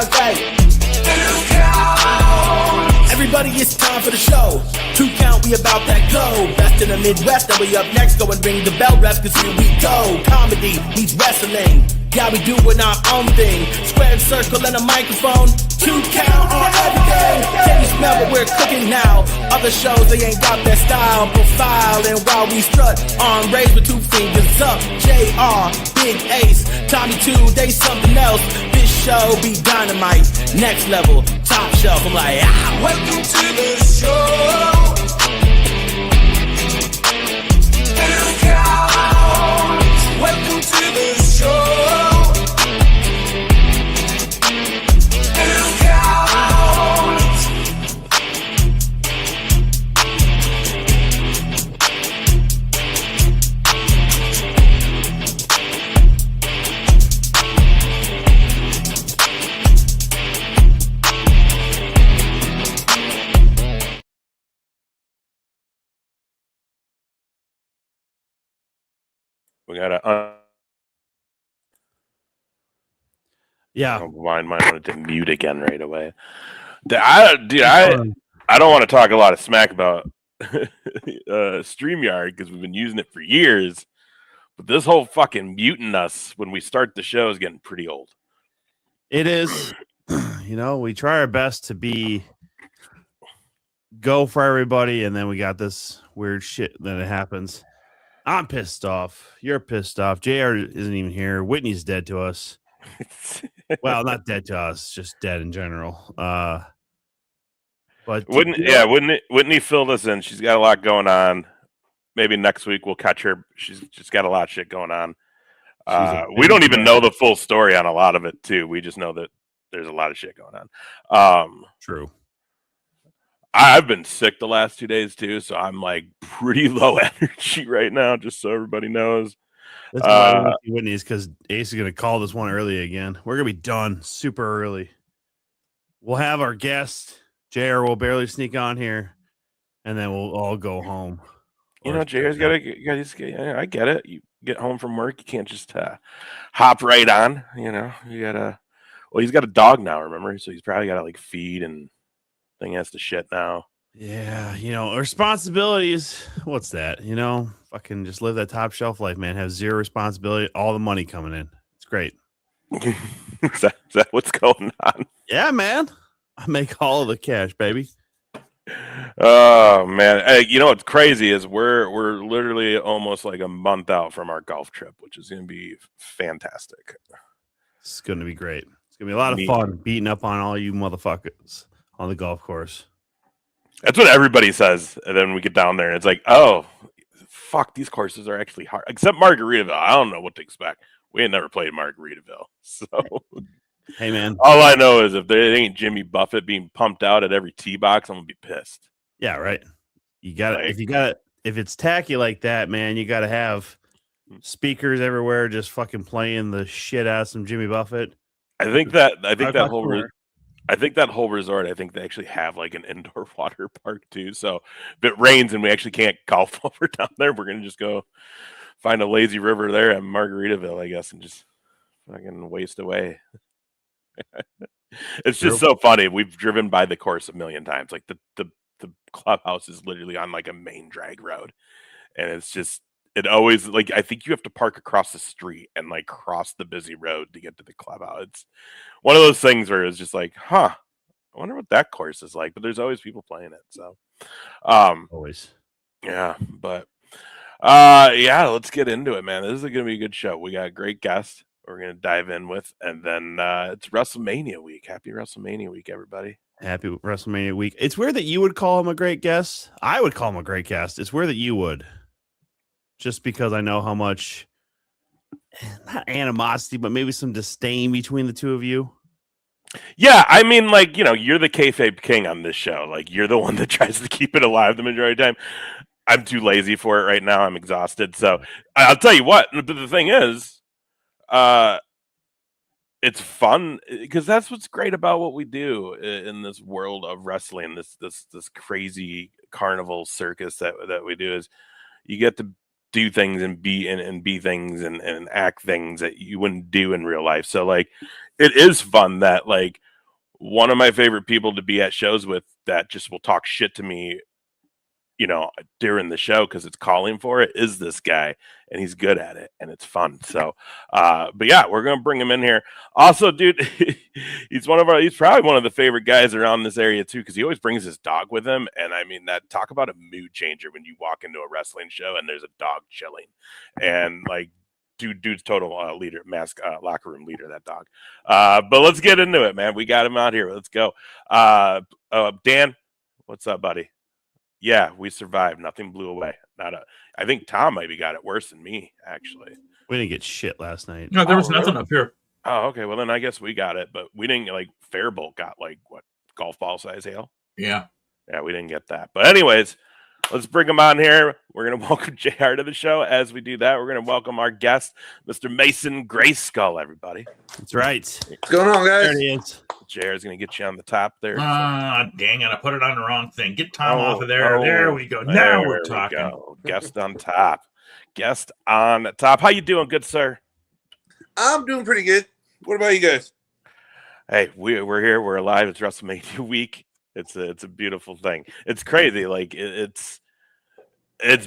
Okay. Everybody, it's time for the show. 2 count, we about that go. Best in the Midwest, and we up next. Go and ring the bell, ref, cause here we go. Comedy meets wrestling. Yeah, we doing our own thing. Squared circle and a microphone. 2 count on everything. Can you smell what we're cooking now? Other shows, they ain't got that style profile. And while we strut, arm raised with 2 fingers up. JR, Big Ace, Tommy 2, they something else. This show be dynamite. Next level, top shelf. I'm like, ah. Welcome to the show. 2 count. Welcome to the show. We gotta. Yeah. Mine wanted to mute again right away. I don't want to talk a lot of smack about StreamYard because we've been using it for years. But this whole fucking muting us when we start the show is getting pretty old. It is. We try our best to go for everybody, and then we got this weird shit that it happens. I'm pissed off. You're pissed off. JR isn't even here. Whitney's dead to us. Well, not dead to us, just dead in general. But Whitney filled us in. She's got a lot going on. Maybe next week we'll catch her. She's just got a lot of shit going on. We don't even know the full story on a lot of it, too. We just know that there's a lot of shit going on. True. I've been sick the last 2 days, too, so I'm, like, pretty low energy right now, just so everybody knows. That's why we went to Whitney's, because Ace is going to call this one early again. We're going to be done super early. We'll have our guest. JR will barely sneak on here, and then we'll all go home. JR's got to, I get it. You get home from work, you can't just hop right on, you got to, he's got a dog now, remember? So he's probably got to, like, feed and thing has to shit now. Yeah, responsibilities. What's that? Fucking just live that top shelf life, man. Have zero responsibility, all the money coming in. It's great. Is that what's going on? Yeah, man. I make all of the cash, baby. Oh man. Hey, what's crazy is we're literally almost like a month out from our golf trip, which is gonna be fantastic. It's gonna be great. It's gonna be a lot of fun beating up on all you motherfuckers on the golf course. That's what everybody says, and then we get down there and it's like, oh fuck, these courses are actually hard. Except Margaritaville. I don't know what to expect. We ain't never played Margaritaville. So hey man. All I know is if there ain't Jimmy Buffett being pumped out at every tee box, I'm gonna be pissed. Yeah, right. You got it. If it's tacky like that, man, you gotta have speakers everywhere just fucking playing the shit out of some Jimmy Buffett. I think that whole resort, I think they actually have like an indoor water park too. So if it rains and we actually can't golf over down there, we're gonna just go find a lazy river there at Margaritaville, I guess, and just fucking waste away. It's just so funny. We've driven by the course a million times. Like the clubhouse is literally on like a main drag road, and it always, like, I think you have to park across the street and like cross the busy road to get to the clubhouse. It's one of those things where it's just like, I wonder what that course is like. But there's always people playing it. So, always, yeah. But let's get into it, man. This is gonna be a good show. We got a great guest we're gonna dive in with, and then it's WrestleMania week. Happy WrestleMania week, everybody. Happy WrestleMania week. It's weird that you would call him a great guest. I would call him a great guest. It's weird that you would. Just because I know how much, not animosity, but maybe some disdain between the two of you. Yeah, I mean, like, you're the kayfabe king on this show. Like, you're the one that tries to keep it alive the majority of the time. I'm too lazy for it right now. I'm exhausted. So I'll tell you what. The thing is, it's fun because that's what's great about what we do in this world of wrestling. This crazy carnival circus that we do is you get to do things and be things and act things that you wouldn't do in real life. So like, it is fun that like one of my favorite people to be at shows with that just will talk shit to me, during the show because it's calling for it, is this guy, and he's good at it and it's fun. So, but yeah, we're gonna bring him in here. Also, dude, he's probably one of the favorite guys around this area too because he always brings his dog with him. And I mean, that talk about a mood changer when you walk into a wrestling show and there's a dog chilling, and like. Dude's total locker room leader, that dog. But let's get into it, man. We got him out here. Let's go. Dan, what's up, buddy? Yeah, we survived. Nothing blew away. I think Tom maybe got it worse than me, actually. We didn't get shit last night. No, there was nothing up here. Oh, okay. Well, then I guess we got it, but we didn't Fairbolt got golf ball size hail? Yeah. Yeah, we didn't get that. But anyways, let's bring him on here. We're going to welcome JR to the show. As we do that, we're going to welcome our guest, Mr. Mason Greyskull, everybody. That's right. What's going on, guys? There he is. JR is going to get you on the top there. Dang it. I put it on the wrong thing. Get Tom off of there. There we go. Now we're talking. Guest on top. Guest on top. How you doing, good sir? I'm doing pretty good. What about you guys? Hey, we're here. We're alive. It's WrestleMania week. It's a beautiful thing. It's crazy. It's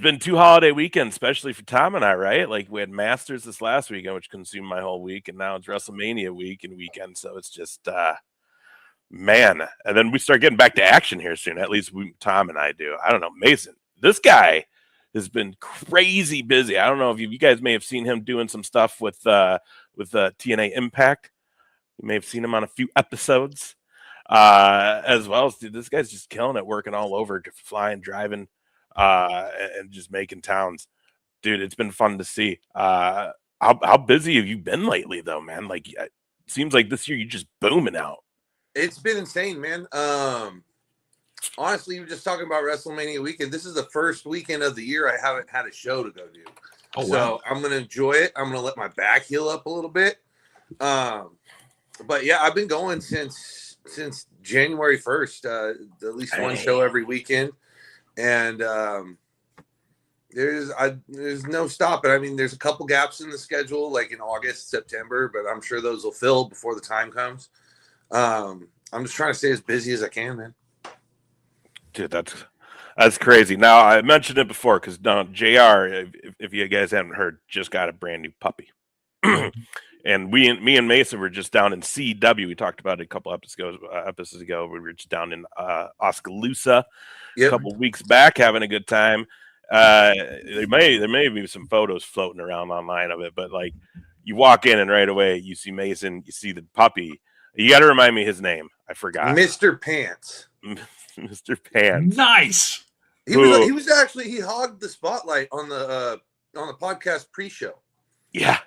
been 2 holiday weekends, especially for Tom and I, right? Like we had Masters this last weekend, which consumed my whole week, and now it's WrestleMania week and weekend. So it's just man. And then we start getting back to action here soon. At least Tom and I do. I don't know, Mason. This guy has been crazy busy. I don't know if you guys may have seen him doing some stuff with TNA Impact. You may have seen him on a few episodes. As well as, dude, this guy's just killing it, working all over, flying, driving, and just making towns. Dude, it's been fun to see. How busy have you been lately, though, man? Like, it seems like this year you're just booming out. It's been insane, man. Honestly, you were just talking about WrestleMania weekend. This is the first weekend of the year I haven't had a show to go do. Oh, wow. So I'm going to enjoy it. I'm going to let my back heal up a little bit. But yeah, I've been going since January 1st, at least one show every weekend. And there's no stopping. I mean, there's a couple gaps in the schedule, like in August, September, but I'm sure those will fill before the time comes. I'm just trying to stay as busy as I can, man. Dude, that's crazy. Now, I mentioned it before because JR, if you guys haven't heard, just got a brand new puppy. And me and Mason were just down in CW. We talked about it a couple episodes ago. We were just down in Oskaloosa a couple weeks back, having a good time. There may be some photos floating around online of it, but like you walk in and right away you see Mason, you see the puppy. You got to remind me his name. I forgot. Mr. Pants. Mr. Pants. Nice. He hogged the spotlight on the podcast pre-show. Yeah.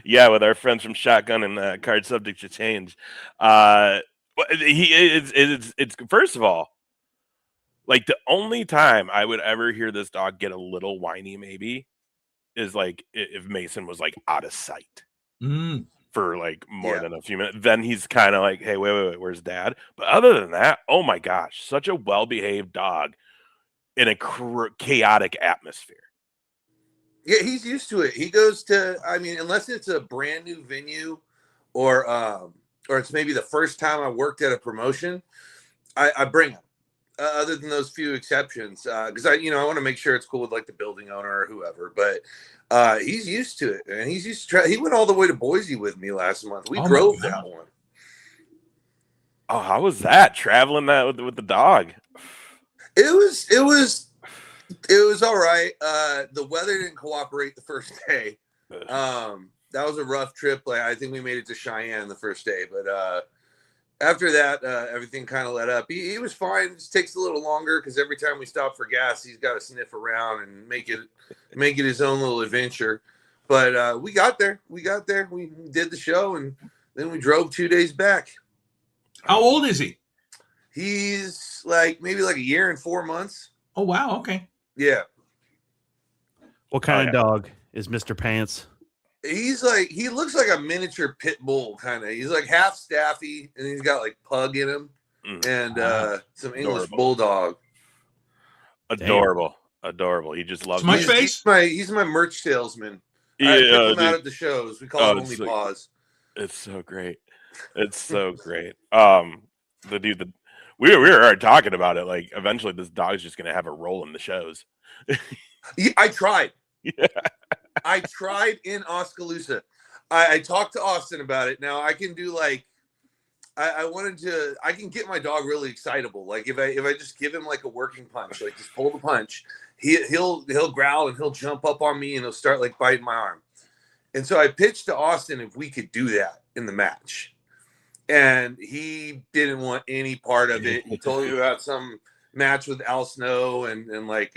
Yeah, with our friends from Shotgun and Card Subject to Change. It's first of all, like the only time I would ever hear this dog get a little whiny maybe is like if Mason was like out of sight for like more than a few minutes. Then he's kind of like, hey, wait, where's Dad? But other than that, oh my gosh, such a well-behaved dog in a chaotic atmosphere. Yeah, he's used to it. He goes to, I mean, unless it's a brand new venue or it's maybe the first time I worked at a promotion, I bring him. Other than those few exceptions, because I want to make sure it's cool with like the building owner or whoever. But he's used to it, and he's used to. He went all the way to Boise with me last month. We drove that one. Oh, how was that traveling that with the dog? It was all right. The weather didn't cooperate the first day. That was a rough trip. Like I think we made it to Cheyenne the first day, but after that, everything kind of let up. He was fine. It just takes a little longer because every time we stop for gas, he's got to sniff around and make it his own little adventure. But we got there. We did the show, and then we drove 2 days back. How old is he? He's maybe a year and 4 months. Oh, wow. Okay. Yeah. What kind of dog is Mr. Pants? He looks like a miniature pit bull kind of. He's like half staffy, and he's got like pug in him, and some English bulldog. Adorable. He just loves my face. He's my merch salesman. Yeah, I pick him out at the shows. We call him Only Paws. It's so great. It's so great. The dude that we were already talking about it. Like, eventually, this dog's just gonna have a role in the shows. Yeah, I tried. Yeah. I tried in Oskaloosa. I talked to Austin about it. Now I can do like I can get my dog really excitable. Like if I just give him like a working punch, like just pull the punch, he'll growl and he'll jump up on me and he'll start like biting my arm. And so I pitched to Austin if we could do that in the match. And he didn't want any part of it. He told me about some match with Al Snow and like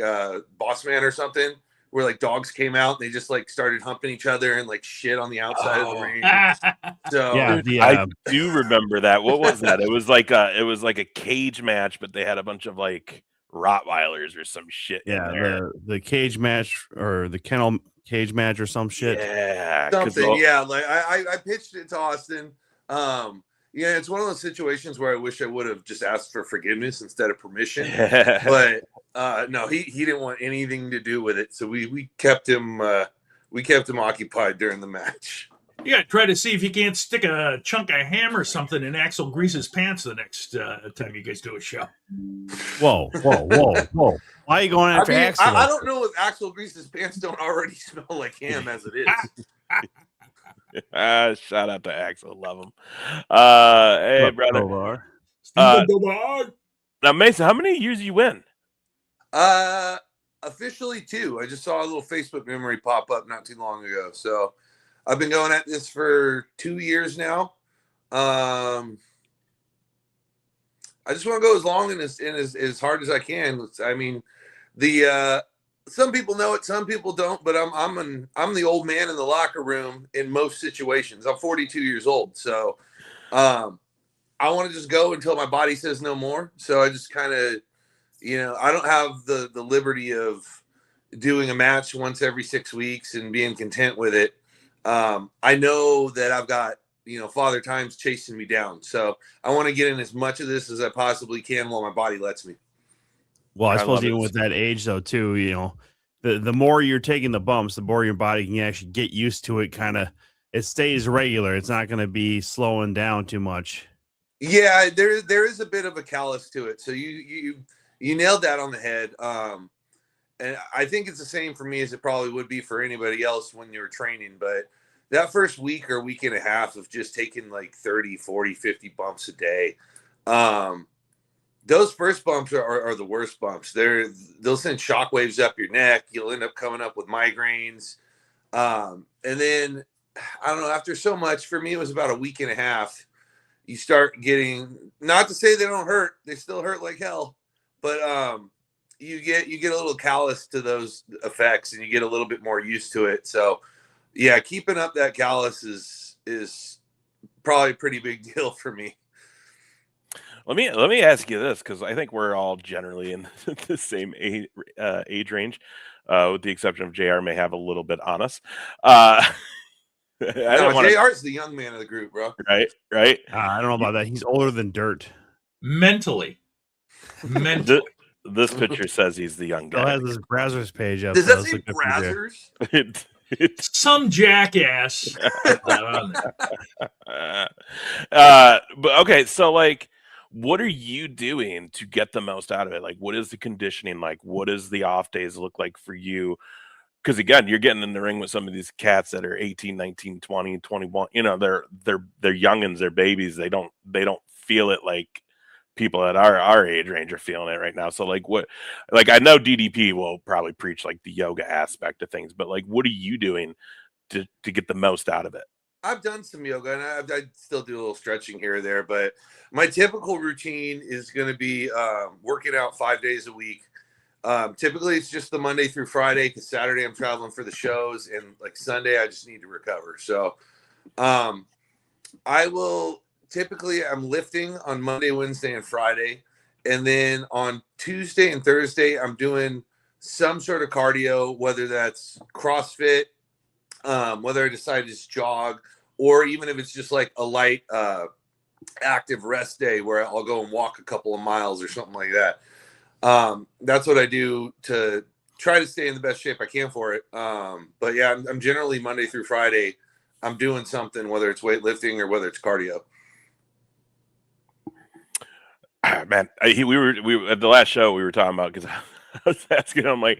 Boss Man or something, where like dogs came out and they just like started humping each other and like shit on the outside of the ring. So Yeah, I do remember that. What was that? It was like a cage match, but they had a bunch of like Rottweilers or some shit in there. the cage match or the kennel cage match or some shit. Yeah, something. Yeah, like I pitched it to Austin. Yeah, it's one of those situations where I wish I would have just asked for forgiveness instead of permission. But no, he didn't want anything to do with it. So we kept him occupied during the match. You got to try to see if you can't stick a chunk of ham or something in Axel Grease's pants the next time you guys do a show. Whoa. Why are you going after Axel? I don't know if Axel Grease's pants don't already smell like ham as it is. Shout out to Axel, love him. Hey, brother. Now, Mason, how many years you in? Officially 2. I just saw a little Facebook memory pop up not too long ago. So I've been going at this for 2 years now. I just want to go as long and as hard as I can. I mean, some people know it, some people don't, but I'm the old man in the locker room in most situations. I'm 42 years old, so I want to just go until my body says no more. So I just kind of, I don't have the liberty of doing a match once every 6 weeks and being content with it. I know that I've got, Father Time's chasing me down. So I want to get in as much of this as I possibly can while my body lets me. Well, I suppose even with that age, though, too, the more you're taking the bumps, the more your body can actually get used to it. It stays regular. It's not going to be slowing down too much. Yeah, there is a bit of a callus to it. So you nailed that on the head. And I think it's the same for me as it probably would be for anybody else when you're training. But that first week or week and a half of just taking like 30, 40, 50 bumps a day, those first bumps are the worst bumps. They'll send shockwaves up your neck. You'll end up coming up with migraines. And then, I don't know, after so much, for me, it was about a week and a half. You start getting, not to say they don't hurt. They still hurt like hell. But you get a little callous to those effects and you get a little bit more used to it. So, yeah, keeping up that callus is probably a pretty big deal for me. Let me ask you this, because I think we're all generally in the same age range, with the exception of JR may have a little bit on us. JR's the young man of the group, bro. Right. I don't know about that. He's older than dirt. Mentally. This picture says he's the young guy. Still has his Brazzers page up. Does that say Brazzers? Some jackass. But okay, so like, what are you doing to get the most out of it? Like, what is the conditioning like? What does the off days look like for you? Because again, you're getting in the ring with some of these cats that are 18, 19, 20, 21. They're youngins, they're babies. They don't feel it like people at our age range are feeling it right now. So like, I know DDP will probably preach like the yoga aspect of things, but like, what are you doing to get the most out of it? I've done some yoga and I still do a little stretching here or there, but my typical routine is going to be working out 5 days a week. Typically it's just the Monday through Friday, because Saturday I'm traveling for the shows, and like Sunday I just need to recover. So I'm lifting on Monday, Wednesday, and Friday. And then on Tuesday and Thursday, I'm doing some sort of cardio, whether that's CrossFit, whether I decide to just jog, or even if it's just like a light active rest day where I'll go and walk a couple of miles or something like that. That's what I do to try to stay in the best shape I can for it. But yeah, I'm generally Monday through Friday, I'm doing something, whether it's weightlifting or whether it's cardio. man, we were at the last show we were talking about because I was asking him like,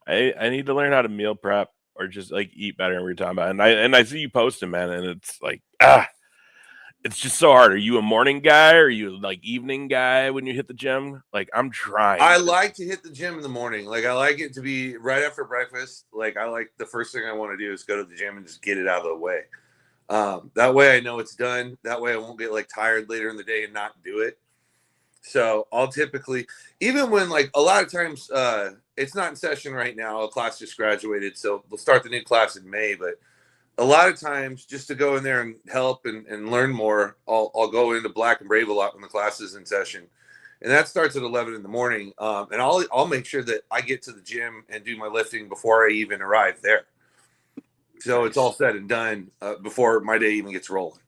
I need to learn how to meal prep or just like eat better. And we were talking about, and I see you posting, man, and it's like it's just so hard. Are you a morning guy? Or are you like evening guy when you hit the gym? Like I'm trying. I like to hit the gym in the morning. Like I like it to be right after breakfast. Like I like the first thing I want to do is go to the gym and just get it out of the way. That way I know it's done. That way I won't get like tired later in the day and not do it. So I'll typically, even when like a lot of times it's not in session right now, a class just graduated. So we'll start the new class in May, but a lot of times just to go in there and help and learn more, I'll go into Black and Brave a lot when the class is in session. And that starts at 11 in the morning. And I'll make sure that I get to the gym and do my lifting before I even arrive there. So it's all said and done before my day even gets rolling.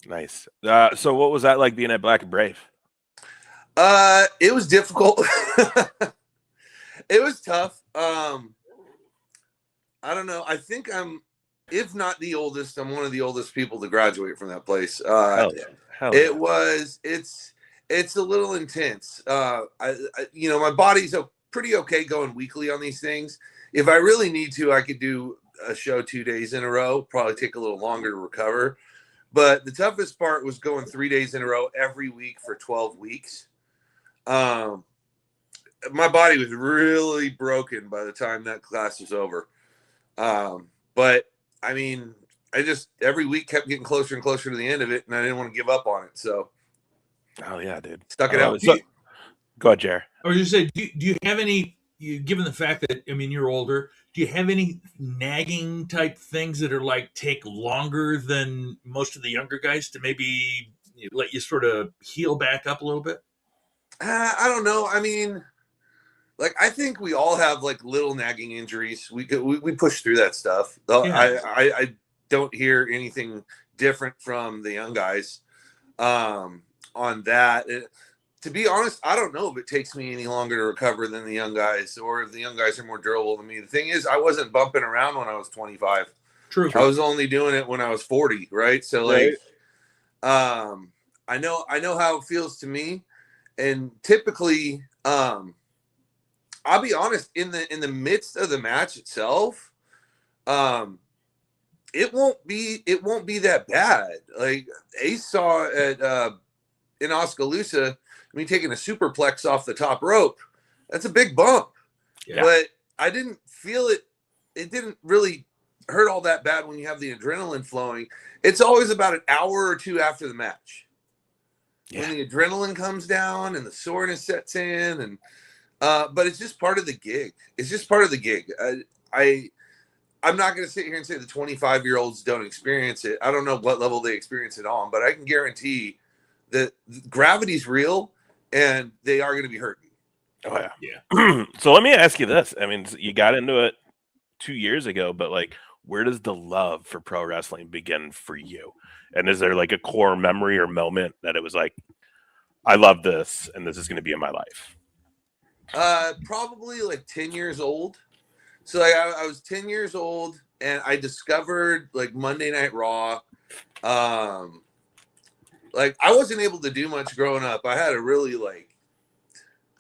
Nice. So what was that like being at Black and Brave? It was difficult. It was tough. I don't know. I think I'm, if not the oldest, I'm one of the oldest people to graduate from that place. Hell yeah. It's a little intense. My body's pretty okay going weekly on these things. If I really need to, I could do a show 2 days in a row, probably take a little longer to recover. But the toughest part was going 3 days in a row every week for 12 weeks. My body was really broken by the time that class was over. But I mean, I just every week kept getting closer and closer to the end of it, and I didn't want to give up on it. So, oh yeah, dude, stuck it out. Go ahead, Jer. I was just saying, do you have any? Given the fact that you're older, do you have any nagging type things that are like take longer than most of the younger guys to maybe let you sort of heal back up a little bit? I don't know. I mean, like I think we all have like little nagging injuries. We push through that stuff. Yeah. I don't hear anything different from the young guys on that. To be honest, I don't know if it takes me any longer to recover than the young guys, or if the young guys are more durable than me. The thing is, I wasn't bumping around when I was 25. True. I was only doing it when I was 40, right? So like, I know how it feels to me, and typically, I'll be honest, in the midst of the match itself, it won't be that bad. Like Ace saw at in Oskaloosa, taking a superplex off the top rope, that's a big bump. Yeah. But I didn't feel it. It didn't really hurt all that bad when you have the adrenaline flowing. It's always about an hour or two after the match. Yeah. When the adrenaline comes down and the soreness sets in, and but it's just part of the gig. It's just part of the gig. I'm not going to sit here and say the 25-year-olds don't experience it. I don't know what level they experience it on, but I can guarantee that gravity's real and they are going to be hurting. Oh yeah. Yeah. So let me ask you this. I mean, you got into it 2 years ago, but like, where does the love for pro wrestling begin for you? And is there like a core memory or moment that it was like, I love this and this is going to be in my life? Probably like 10 years old. So like I was 10 years old and I discovered like Monday Night Raw. Like I wasn't able to do much growing up. I had a really like,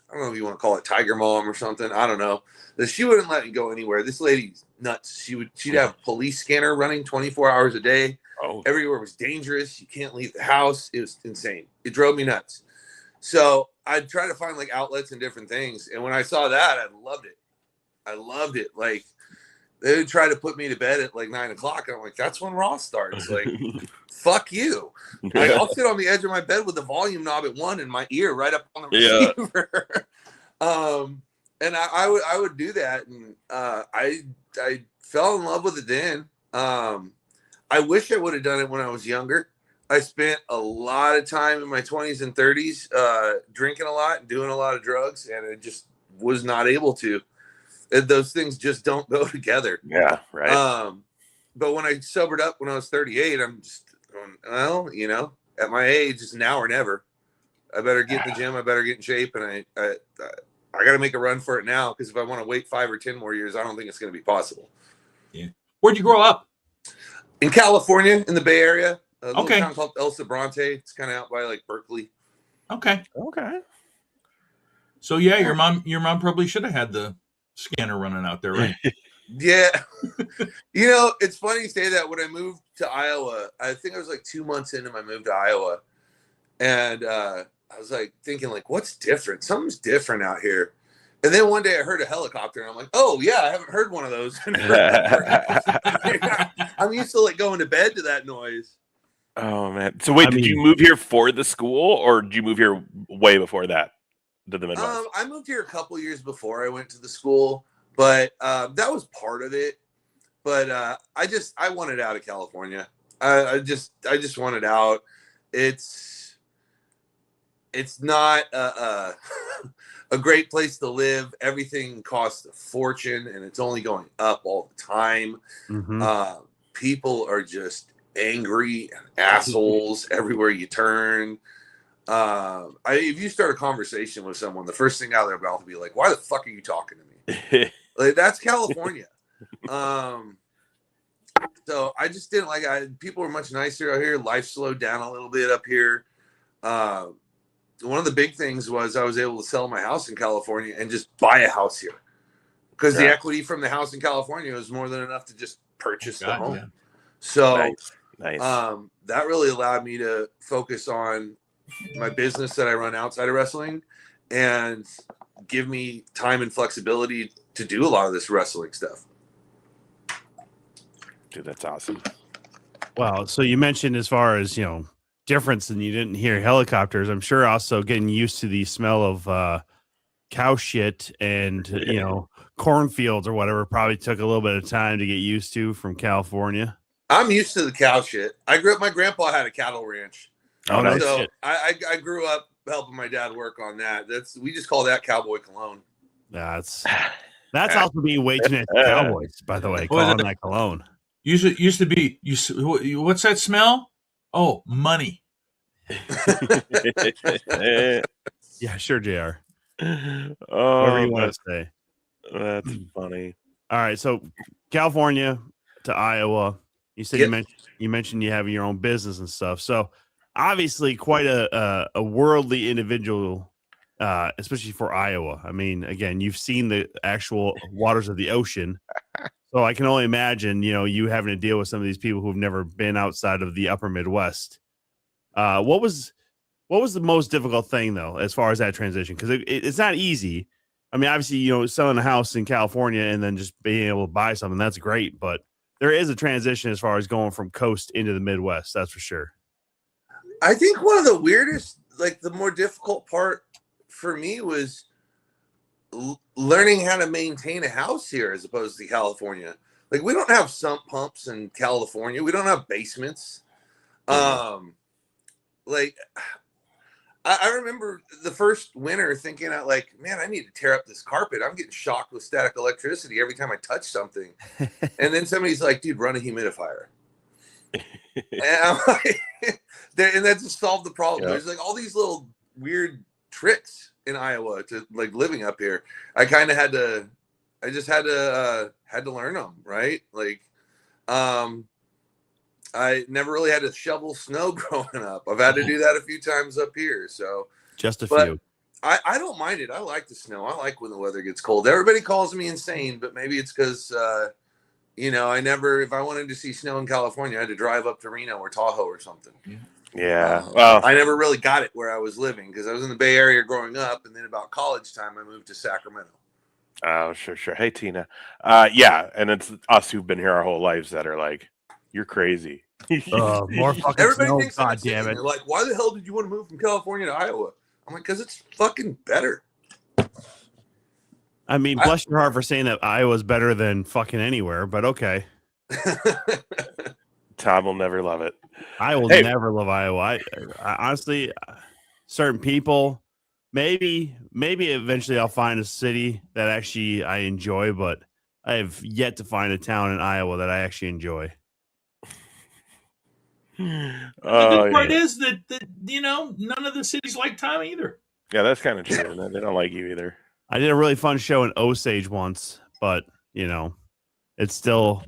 I don't know if you want to call it tiger mom or something. I don't know. She wouldn't let me go anywhere. This lady's nuts. She'd have a police scanner running 24 hours a day. Oh. Everywhere was dangerous. You can't leave the house. It was insane. It drove me nuts. So I'd try to find like outlets and different things. And when I saw that, I loved it. I loved it. Like they would try to put me to bed at like 9 o'clock. And I'm like, that's when Raw starts. Like, fuck you. Like, I'll sit on the edge of my bed with the volume knob at 1 in my ear right up on the receiver. And I would do that. And I fell in love with it then. I wish I would have done it when I was younger. I spent a lot of time in my 20s and 30s drinking a lot and doing a lot of drugs. And I just was not able to. Those things just don't go together. Yeah, right. But when I sobered up when I was 38, I'm just going, well, at my age, it's now or never. I better get in the gym. I better get in shape. And I got to make a run for it now, because if I want to wait 5 or 10 more years, I don't think it's going to be possible. Yeah. Where'd you grow up? In California, in the Bay Area. A little town called El Sobrante. It's kind of out by like Berkeley. Okay. Okay. So yeah, your mom probably should have had the scanner running out there, right? Yeah. It's funny you say that. When I moved to Iowa, I think I was like 2 months into my move to Iowa. And I was like thinking, like, what's different? Something's different out here. And then one day I heard a helicopter, and I'm like, oh yeah, I haven't heard one of those. I'm used to like going to bed to that noise. Oh man. So wait, did you move here for the school, or did you move here way before that to the Midwest? I moved here a couple years before I went to the school, but that was part of it. But I wanted out of California. I just wanted out. It's not a great place to live. Everything costs a fortune, and it's only going up all the time. Mm-hmm. People are just angry and assholes everywhere you turn. If you start a conversation with someone, the first thing out of their mouth will be like, "Why the fuck are you talking to me?" Like, that's California. So I just didn't like. People were much nicer out here. Life slowed down a little bit up here. One of the big things was I was able to sell my house in California and just buy a house here, because the equity from the house in California was more than enough to just purchase the home. Man. So nice. That really allowed me to focus on my business that I run outside of wrestling, and give me time and flexibility to do a lot of this wrestling stuff. Dude, that's awesome. Wow. So you mentioned, as far as, difference, and you didn't hear helicopters. I'm sure also getting used to the smell of cow shit and, cornfields or whatever probably took a little bit of time to get used to from California. I'm used to the cow shit. My grandpa had a cattle ranch. Oh, no so shit. I grew up helping my dad work on that. We just call that cowboy cologne. That's also being waging at the Cowboys, by the way, calling that cologne. Used to be. What's that smell? Oh, money. Yeah, sure, JR. Oh, whatever you want to say. That's funny. All right, so California to Iowa. You said you mentioned you have your own business and stuff. So obviously, quite a worldly individual, especially for Iowa. I mean, again, you've seen the actual waters of the ocean. So I can only imagine, you having to deal with some of these people who've never been outside of the upper Midwest. What was the most difficult thing, though, as far as that transition? Because it's not easy. I mean, obviously, selling a house in California and then just being able to buy something, that's great. But there is a transition as far as going from coast into the Midwest. That's for sure. I think one of the weirdest, like the more difficult part for me was learning how to maintain a house here as opposed to California. Like, we don't have sump pumps in California. We don't have basements. Like, I remember the first winter thinking out, like, man, I need to tear up this carpet. I'm getting shocked with static electricity every time I touch something. And then somebody's like, dude, run a humidifier. And I'm like, and that just solved the problem. Yep. There's like all these little weird tricks in Iowa to like living up here. I kind of had to learn them, right? Like, I never really had to shovel snow growing up. I've had to do that a few times up here. So just a few. I don't mind it. I like the snow. I like when the weather gets cold. Everybody calls me insane, but maybe it's because, if I wanted to see snow in California, I had to drive up to Reno or Tahoe or something. Yeah. Well, I never really got it where I was living because I was in the Bay Area growing up. And then about college time, I moved to Sacramento. Oh, sure. Hey, Tina. Yeah. And it's us who've been here our whole lives that are like, you're crazy. More fucking everybody snow. Thinks God damn it. They're like, why the hell did you want to move from California to Iowa? I'm like, because it's fucking better. I mean, bless your heart for saying that Iowa's better than fucking anywhere, but okay. Tom will never love it. I will never love Iowa. I honestly, certain people, maybe eventually I'll find a city that actually I enjoy, but I have yet to find a town in Iowa that I actually enjoy. The good part is that none of the cities like Tom either. Yeah, that's kind of true. They don't like you either. I did a really fun show in Osage once, but it's still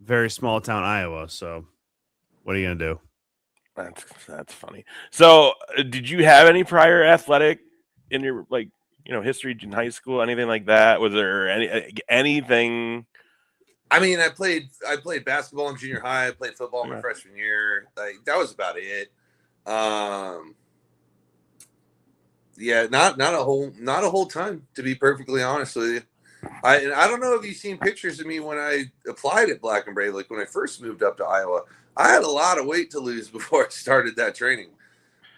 very small town Iowa. So what are you gonna do? That's funny. So, did you have any prior athletic in your history in high school, anything like that? Was there anything? I mean, I played basketball in junior high. I played football my freshman year. Like that was about it. Yeah, not a whole ton, to be perfectly honest with you. I don't know if you've seen pictures of me when I applied at Black and Brave. Like when I first moved up to Iowa, I had a lot of weight to lose before I started that training.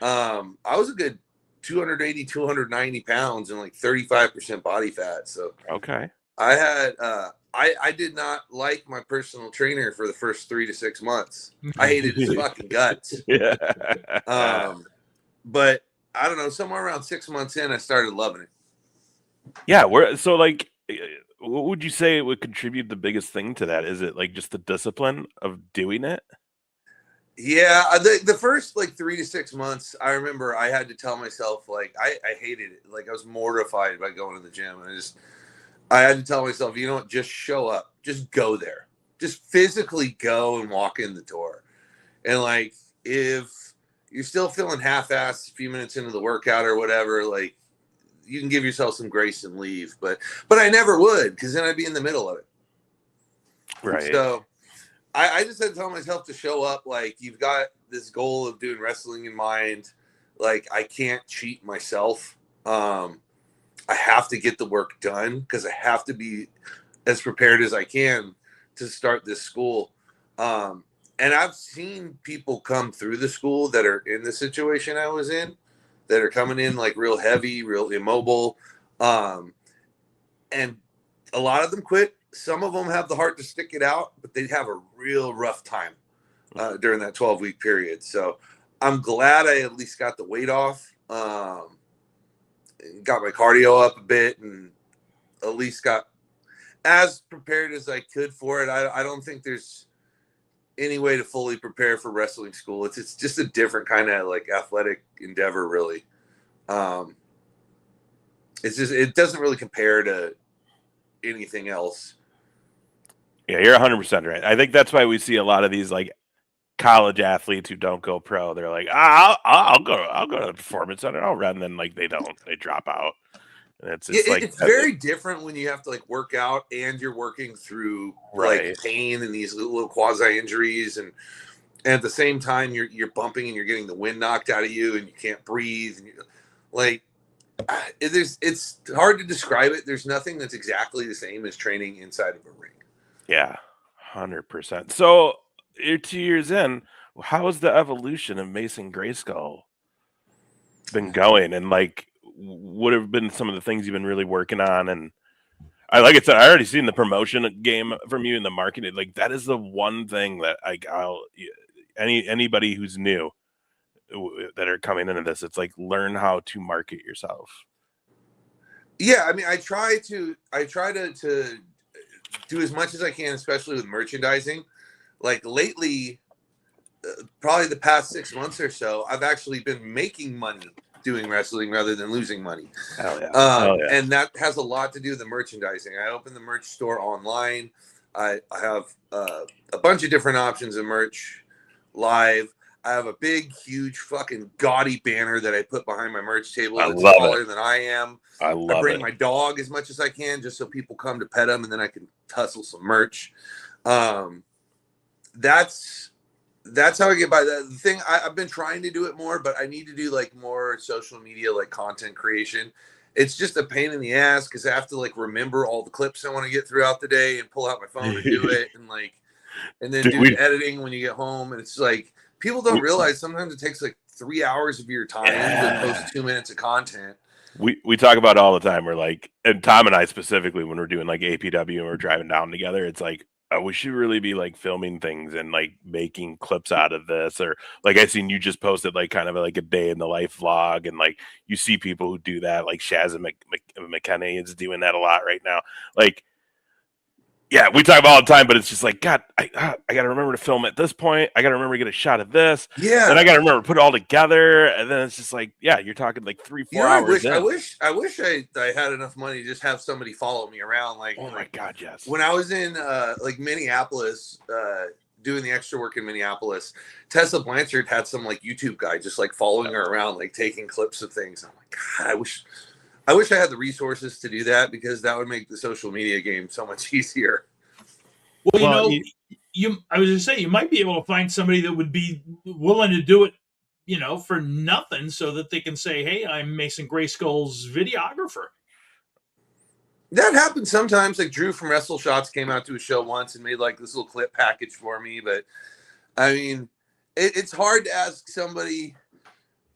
I was a good 280, 290 pounds and like 35% body fat. So okay, I had I did not like my personal trainer for the first 3 to 6 months. I hated his fucking guts. Yeah. But I don't know, somewhere around 6 months in, I started loving it. Yeah, what would you say would contribute the biggest thing to that? Is it like just the discipline of doing it? Yeah, the first like 3 to 6 months, I remember I had to tell myself like I hated it. Like I was mortified by going to the gym. I had to tell myself, you know what, just show up, just go there, just physically go and walk in the door. And like if you're still feeling half-assed a few minutes into the workout or whatever, like you can give yourself some grace and leave. But I never would, because then I'd be in the middle of it. Right. So I just had to tell myself to show up. Like you've got this goal of doing wrestling in mind. Like I can't cheat myself. I have to get the work done because I have to be as prepared as I can to start this school. And I've seen people come through the school that are in the situation I was in, that are coming in like real heavy, real immobile. And a lot of them quit. Some of them have the heart to stick it out, but they have a real rough time during that 12-week period. So I'm glad I at least got the weight off, got my cardio up a bit, and at least got as prepared as I could for it. I don't think there's any way to fully prepare for wrestling school. It's just a different kind of like athletic endeavor, really. It doesn't really compare to anything else. Yeah, you're 100% right. I think that's why we see a lot of these like college athletes who don't go pro. They're like, I'll go to the performance center, I'll run, and then like they drop out. And it's very different when you have to like work out and you're working through like pain and these little quasi injuries, and at the same time you're bumping and you're getting the wind knocked out of you and you can't breathe, and you're like it's hard to describe it. There's nothing that's exactly the same as training inside of a ring. Yeah, 100%. So you're 2 years in. How has the evolution of Mason Greyskull been going? And like, what have been some of the things you've been really working on? And I already seen the promotion game from you in the marketing. Like that is the one thing that anybody who's new that are coming into this, it's like learn how to market yourself. Yeah, I mean, I try to do as much as I can, especially with merchandising. Like lately, probably the past 6 months or so, I've actually been making money doing wrestling rather than losing money. Hell yeah. And that has a lot to do with the merchandising. I opened the merch store online. I have a bunch of different options of merch live. I have a big, huge, fucking gaudy banner that I put behind my merch table. That's taller than I am. I bring my dog as much as I can just so people come to pet him, and then I can tussle some merch. That's how I get by. The thing, I've been trying to do it more, but I need to do like more social media, like content creation. It's just a pain in the ass because I have to like remember all the clips I want to get throughout the day and pull out my phone and do it, and then do editing when you get home. And it's like, people don't realize sometimes it takes like 3 hours of your time to post 2 minutes of content. We talk about it all the time. We're like, and Tom and I specifically, when we're doing like APW and we're driving down together, it's like, we should really be like filming things and like making clips out of this. Or like I seen you just posted like kind of like a day in the life vlog, and like you see people who do that, like Shaz and McKenna is doing that a lot right now. Like, yeah, we talk about it all the time, but it's just like, God, I got to remember to film at this point. I got to remember to get a shot of this. Yeah. Then I got to remember to put it all together. And then it's just like, yeah, you're talking like 3-4 hours. I wish I had enough money to just have somebody follow me around. Like, oh my God, yes. When I was in like Minneapolis doing the extra work in Minneapolis, Tessa Blanchard had some like YouTube guy just like following her around, like taking clips of things. I'm like, God, I wish I had the resources to do that, because that would make the social media game so much easier. Well, Well, I was going to say, you might be able to find somebody that would be willing to do it, for nothing, so that they can say, hey, I'm Mason Greyskull's videographer. That happens sometimes. Like Drew from Wrestle Shots came out to a show once and made like this little clip package for me. But I mean, it's hard to ask somebody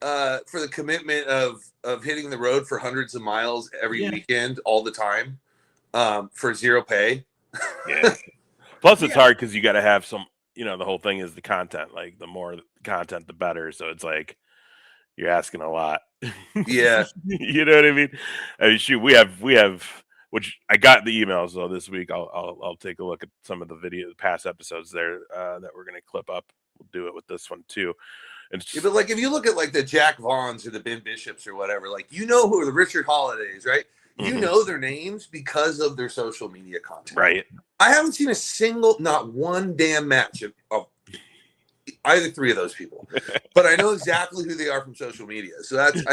for the commitment of hitting the road for hundreds of miles every weekend, all the time, for zero pay. Yeah. Plus, it's hard because you got to have some. The whole thing is the content. Like the more content, the better. So it's like you're asking a lot. Yeah. You know what I mean? I mean, shoot, we have. Which I got the emails though this week. I'll take a look at some of the past episodes there that we're gonna clip up. We'll do it with this one too. And Yeah, but like if you look at like the Jack Vaughns or the Ben Bishops or whatever, like who are the Richard Holidays, right? You know their names because of their social media content. Right. I haven't seen not one damn match of either three of those people, but I know exactly who they are from social media. So that's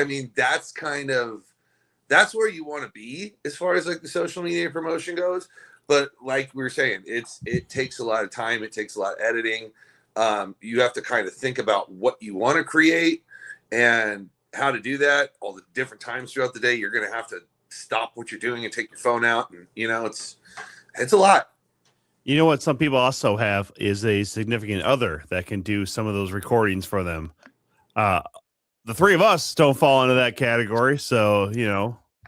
where you want to be as far as like the social media promotion goes. But like we were saying, it takes a lot of time. It takes a lot of editing. You have to kind of think about what you want to create and how to do that. All the different times throughout the day, you're going to have to stop what you're doing and take your phone out. And, it's a lot. You know what some people also have is a significant other that can do some of those recordings for them. The three of us don't fall into that category. So,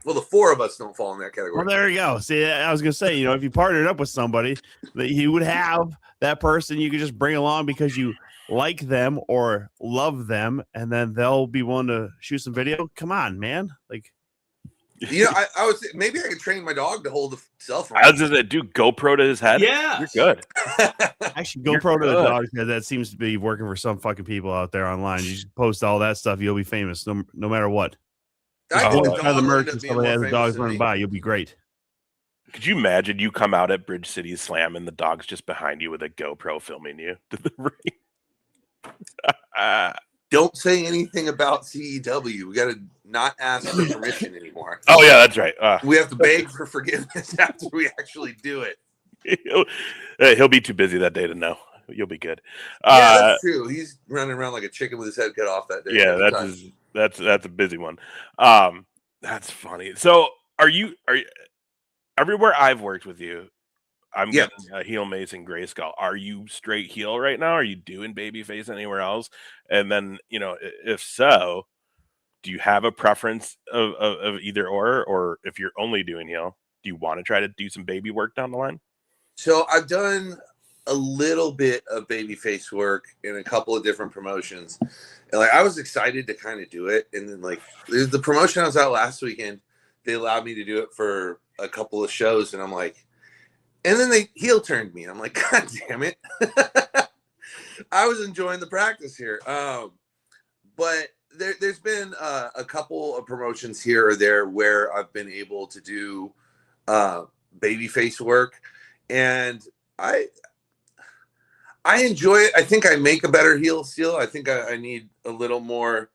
Well, the four of us don't fall in that category. well, there you go. See, I was going to say, if you partnered up with somebody that you would have that person you could just bring along because you like them or love them, and then they'll be willing to shoot some video. Come on, man. Like, I would say maybe I could train my dog to hold the cell phone. I was just do GoPro to his head. Yeah, you're good. actually, GoPro to the dog. That seems to be working for some fucking people out there online. You just post all that stuff, you'll be famous no matter what. I think The merch and and somebody has the dogs running by, you'll be great. Could you imagine you come out at Bridge City Slam and the dog's just behind you with a GoPro filming you to the ring? Don't say anything about CEW. We got to not ask for permission anymore. Oh yeah, that's right. We have to beg for forgiveness after we actually do it. He'll be too busy that day to know. You'll be good. Yeah, that's true. He's running around like a chicken with his head cut off that day. Yeah, that's a busy one. That's funny. So are you everywhere I've worked with you? I'm getting a heel Mason Greyskull. Are you straight heel right now? Are you doing babyface anywhere else? And then, if so, do you have a preference of either or if you're only doing heel, do you want to try to do some baby work down the line? So I've done a little bit of babyface work in a couple of different promotions. And like I was excited to kind of do it. And then like the promotion I was out last weekend, they allowed me to do it for a couple of shows. And I'm like, and then they heel turned me. I'm like, God damn it. I was enjoying the practice here. But there's been a couple of promotions here or there where I've been able to do babyface work. And I enjoy it. I think I make a better heel still. I think I need a little more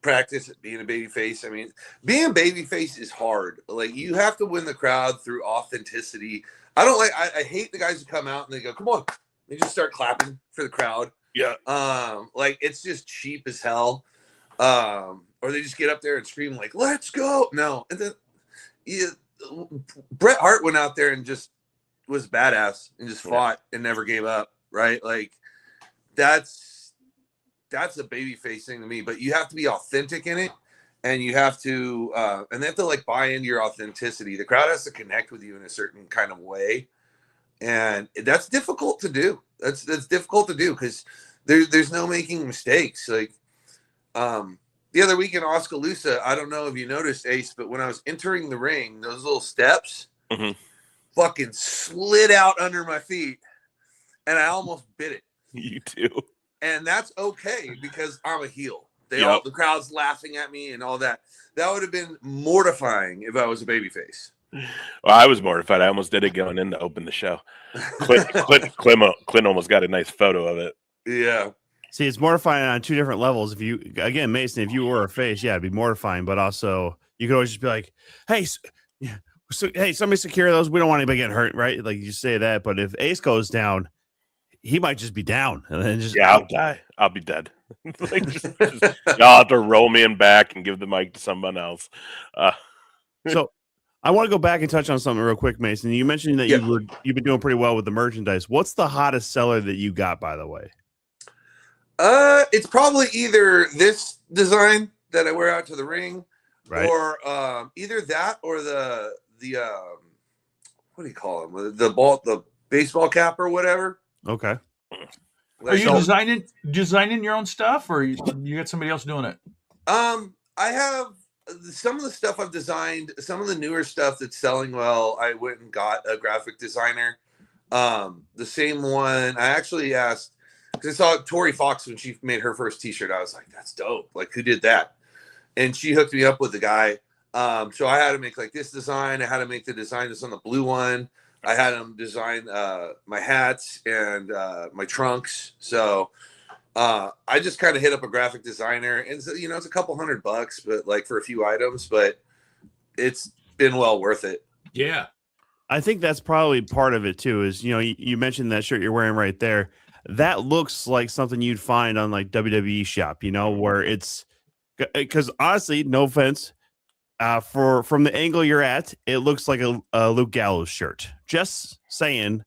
practice at being a babyface. I mean, being a babyface is hard. Like you have to win the crowd through authenticity. I hate the guys who come out and they go, come on. They just start clapping for the crowd. Yeah. Like it's just cheap as hell. Or they just get up there and scream like, let's go. No. And then Bret Hart went out there and just was badass and just fought and never gave up. Right. Like that's a babyface thing to me, but you have to be authentic in it. And you have to, and they have to like buy into your authenticity. The crowd has to connect with you in a certain kind of way. And that's difficult to do. That's difficult to do because there's no making mistakes. Like the other week in Oskaloosa, I don't know if you noticed, Ace, but when I was entering the ring, those little steps fucking slid out under my feet and I almost bit it. You too. And that's okay because I'm a heel. The crowd's laughing at me and all that. That would have been mortifying if I was a babyface. Well, I was mortified. I almost did it going in to open the show. Clint almost got a nice photo of it. Yeah. See, it's mortifying on two different levels. If you, again, Mason, if you were a face, yeah, it'd be mortifying. But also, you could always just be like, "Hey, hey, somebody secure those. We don't want anybody getting hurt, right?" Like you say that. But if Ace goes down, he might just be down, and then just I'll die. I'll be dead. Like, y'all have to roll me in back and give the mic to someone else. So I want to go back and touch on something real quick, Mason. You mentioned that you've been doing pretty well with the merchandise. What's the hottest seller that you got, by the way? It's probably either this design that I wear out to the ring, Right. or either that or the what do you call them? The baseball cap or whatever. Okay. Are you designing your own stuff, or you got somebody else doing it? I have some of the stuff I've designed. Some of the newer stuff that's selling well, I went and got a graphic designer. The same one I actually asked, because I saw Tori Fox when she made her first T-shirt. I was like, "That's dope! Like, who did that?" And she hooked me up with the guy. So I had to make like this design. I had to make the design that's on the blue one. I had him design my hats and my trunks. So I just kind of hit up a graphic designer, and so, it's a couple $100, but like for a few items, but it's been well worth it. Yeah. I think that's probably part of it too. Is you mentioned that shirt you're wearing right there. That looks like something you'd find on like WWE shop, where it's because honestly, no offense, from the angle you're at, it looks like a Luke Gallows shirt. Just saying,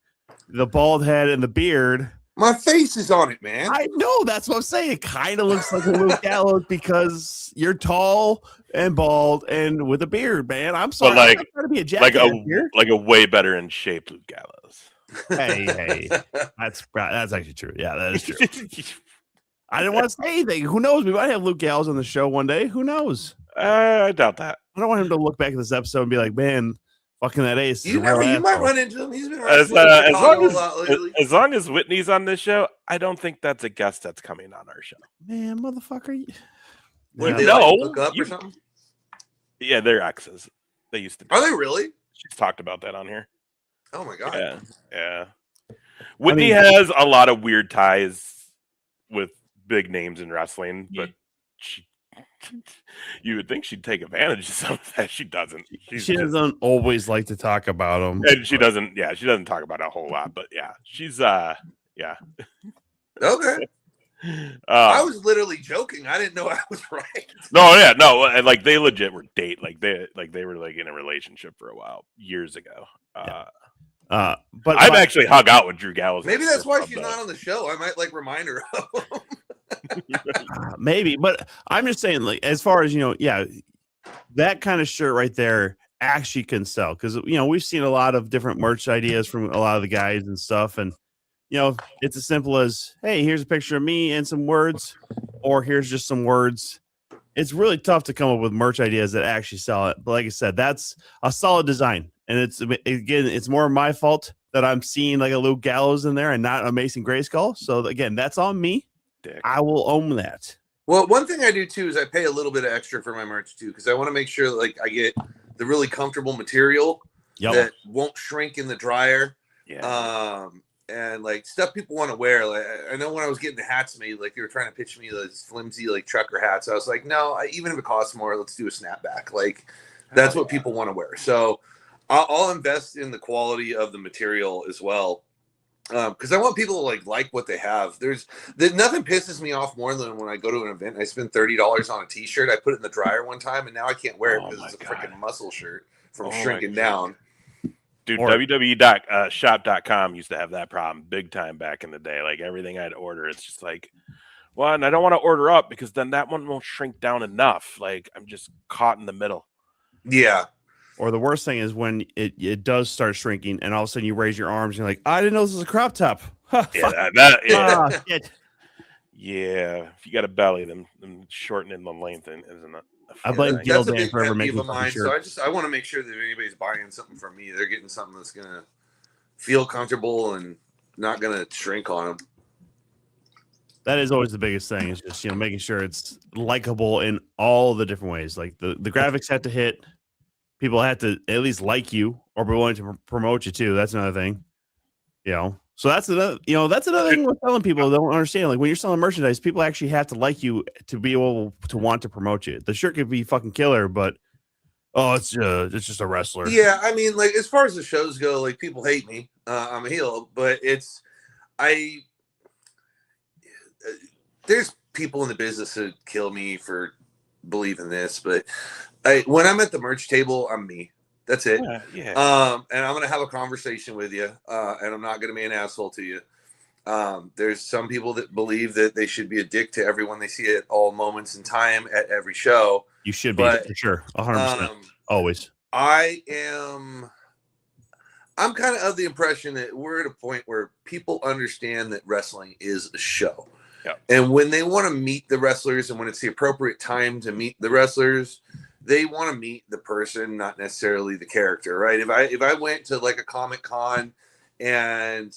the bald head and the beard. My face is on it, man. I know, that's what I'm saying. It kind of looks like a Luke Gallows because you're tall and bald and with a beard, man. I'm sorry, I'm not trying to be a jackass here. Like a way better in shape Luke Gallows. Hey, that's actually true. Yeah, that is true. I didn't want to say anything. Who knows? We might have Luke Gallows on the show one day. Who knows? I doubt that. I don't want him to look back at this episode and be like, "Man, fucking that Ace." You might run into him. He's been as long as Whitney's on this show, I don't think that's a guest that's coming on our show. Man, motherfucker. Would they hook up or something? Yeah, they're exes. They used to. Are they really? She's talked about that on here. Oh my god. Yeah. Whitney has a lot of weird ties with big names in wrestling, but you would think she'd take advantage of some of that. She doesn't. She doesn't always like to talk about them, and she doesn't. Yeah, she doesn't talk about it a whole lot. But yeah, she's yeah. Okay. I was literally joking. I didn't know I was right. No, and like they legit were they were like in a relationship for a while years ago. But I've actually hung out with Drew Gallows. Maybe that's why she's not on the show. I might like remind her of him. Maybe, but I'm just saying, like, as far as that kind of shirt right there actually can sell, because we've seen a lot of different merch ideas from a lot of the guys and stuff, and it's as simple as, hey, here's a picture of me and some words, or here's just some words. It's really tough to come up with merch ideas that actually sell it. But like I said, that's a solid design, and it's more my fault that I'm seeing like a Luke Gallows in there and not a Mason Greyskull. So again, that's on me. Dick. I will own that. Well, one thing I do too is I pay a little bit of extra for my merch too, because I want to make sure like I get the really comfortable material that won't shrink in the dryer. Yeah. And like stuff people want to wear. Like I know when I was getting the hats made, like they were trying to pitch me those flimsy like trucker hats. I was like, no, even if it costs more, let's do a snapback. Like that's what people want to wear. So I'll invest in the quality of the material as well. Because I want people to like what they have. Nothing pisses me off more than when I go to an event and I spend $30 on a t-shirt. I put it in the dryer one time and now I can't wear it because it's a freaking muscle shirt from shrinking down. Dude, www.shop.com used to have that problem big time back in the day. Like everything I'd order, it's just like, well, and I don't want to order up because then that one won't shrink down enough. Like I'm just caught in the middle. Yeah. Or the worst thing is when it does start shrinking and all of a sudden you raise your arms and you're like, I didn't know this was a crop top. Yeah, if you got a belly, then shortening the length isn't it? I blame Gildan for ever making mine. So I want to make sure that if anybody's buying something from me, they're getting something that's gonna feel comfortable and not gonna shrink on them. That is always the biggest thing. Is just making sure it's likable in all the different ways. Like the graphics have to hit. people have to at least like you or be willing to promote you too. That's another thing. So that's another thing with selling people don't understand. Like when you're selling merchandise, people actually have to like you to be able to want to promote you. The shirt could be fucking killer, but it's just a wrestler. Yeah, I mean, like as far as the shows go, like people hate me. I'm a heel, but there's people in the business that kill me for believing this, but when I'm at the merch table, I'm me. That's it. Yeah. And I'm gonna have a conversation with you, and I'm not gonna be an asshole to you. There's some people that believe that they should be a dick to everyone they see at all moments in time at every show. You should be, for sure, 100%. Always. I'm kind of the impression that we're at a point where people understand that wrestling is a show. Yep. And when they want to meet the wrestlers and when it's the appropriate time to meet the wrestlers, they want to meet the person, not necessarily the character, right? If I went to like a Comic-Con and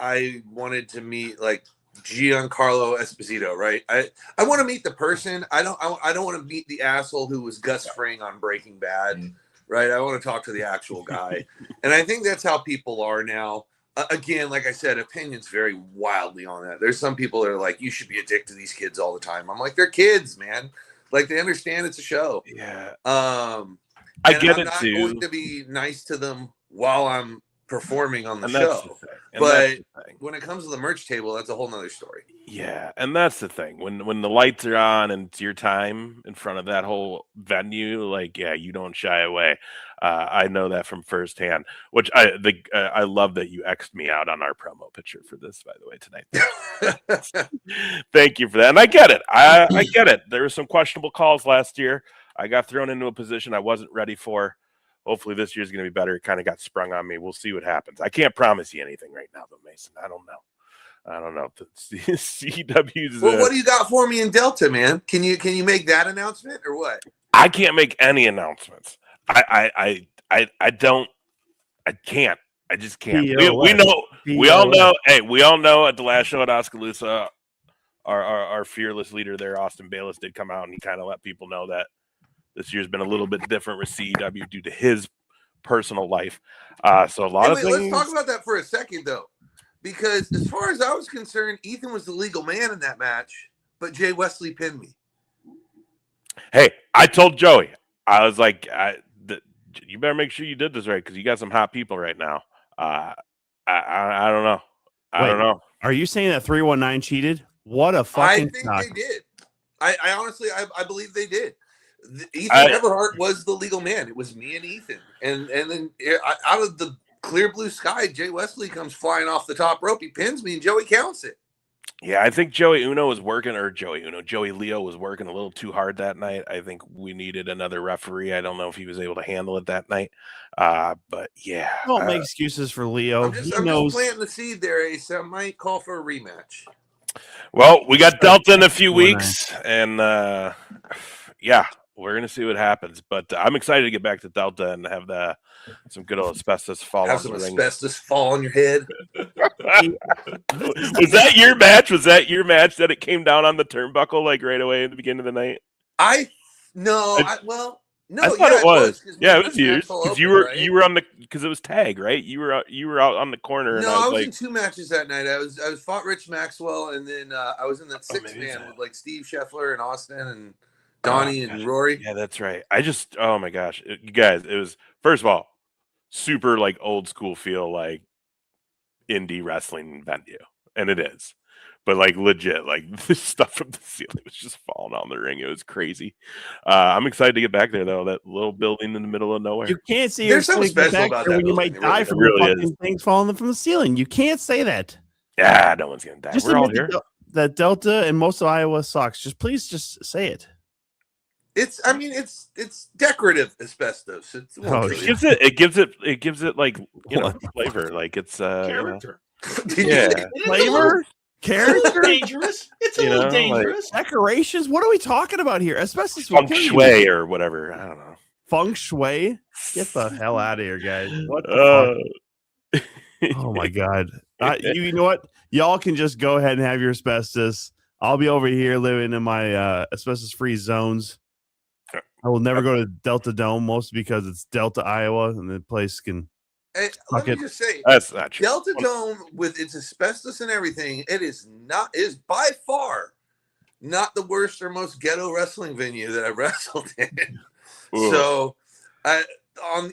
I wanted to meet like Giancarlo Esposito, right? I want to meet the person. I don't want to meet the asshole who was Gus Fring on Breaking Bad, right? I want to talk to the actual guy. And I think that's how people are now. Again, like I said, opinions vary wildly on that. There's some people that are like, you should be a dick to these kids all the time. I'm like, they're kids, man. Like they understand it's a show. Yeah. I get I'm it not too. going to be nice to them while I'm performing on the And that's show. the thing. But when it comes to the merch table, that's a whole nother story. Yeah, and that's the thing. When the lights are on and it's your time in front of that whole venue, like you don't shy away. I know that from firsthand. Which I love that you X'd me out on our promo picture for this, by the way, tonight. Thank you for that. And I get it. I get it. There were some questionable calls last year. I got thrown into a position I wasn't ready for. Hopefully this year's going to be better. It kind of got sprung on me. We'll see what happens. I can't promise you anything right now, though, Mason. I don't know. The CW's. Well, what do you got for me in Delta, man? Can you make that announcement or what? I can't make any announcements. I don't. I can't. I just can't. We know. We all know. Hey, we all know at the last show at Oskaloosa, our fearless leader there, Austin Bayless, did come out and he kind of let people know that this year's been a little bit different with CW due to his personal life. So a lot of things. Let's talk about that for a second, though, because as far as I was concerned, Ethan was the legal man in that match, but Jay Wesley pinned me. Hey, I told Joey, I was like, you better make sure you did this right because you got some hot people right now. I don't know. I don't know. Are you saying that 319 cheated? What a fucking! I think they did. I honestly, I believe they did. Ethan Everhart was the legal man. It was me and Ethan, and then out of the clear blue sky, Jay Wesley comes flying off the top rope. He pins me, and Joey counts it. Yeah, I think Joey Leo was working a little too hard that night. I think we needed another referee. I don't know if he was able to handle it that night. But yeah, don't make excuses for Leo. I'm just planting the seed there, Ace. I might call for a rematch. Well, we got Delta in a few weeks, and yeah. We're going to see what happens, but I'm excited to get back to Delta and have some good old asbestos fall have on some the ring. Asbestos fall on your head. Was that your match? Was that your match that it came down on the turnbuckle like right away at the beginning of the night? No. I thought it was. Yeah, it was you. Because you were on because it was tag, right? You were out on the corner. No, and I was in two matches that night. I was fought Rich Maxwell, and then I was in that six-man with like Steve Scheffler and Austin and Donnie and Rory. Yeah, that's right. Oh my gosh, you guys, it was, first of all, super like old school feel, like indie wrestling venue, and it is, but like legit, like this stuff from the ceiling was just falling on the ring. It was crazy. I'm excited to get back there though. That little building in the middle of nowhere. You can't see there's something special about that when you might die from the fucking things falling from the ceiling. You can't say that. Yeah, no one's gonna die. We're all here. That Delta and most of Iowa sucks. Please say it. It's decorative asbestos. It gives it like flavor, like it's character. Flavor, character. Dangerous. It's a little dangerous. Like decorations. What are we talking about here? Asbestos. Feng shui or whatever. I don't know. Feng shui. Get the hell out of here, guys. What the fuck? Oh my god. You know what? Y'all can just go ahead and have your asbestos. I'll be over here living in my asbestos-free zones. I will never go to Delta Dome, mostly because it's Delta, Iowa, and the place can. Hey, Fuck let me it. just say, That's not true. Delta Dome with its asbestos and everything, is by far not the worst or most ghetto wrestling venue that I've wrestled in. Ooh. So,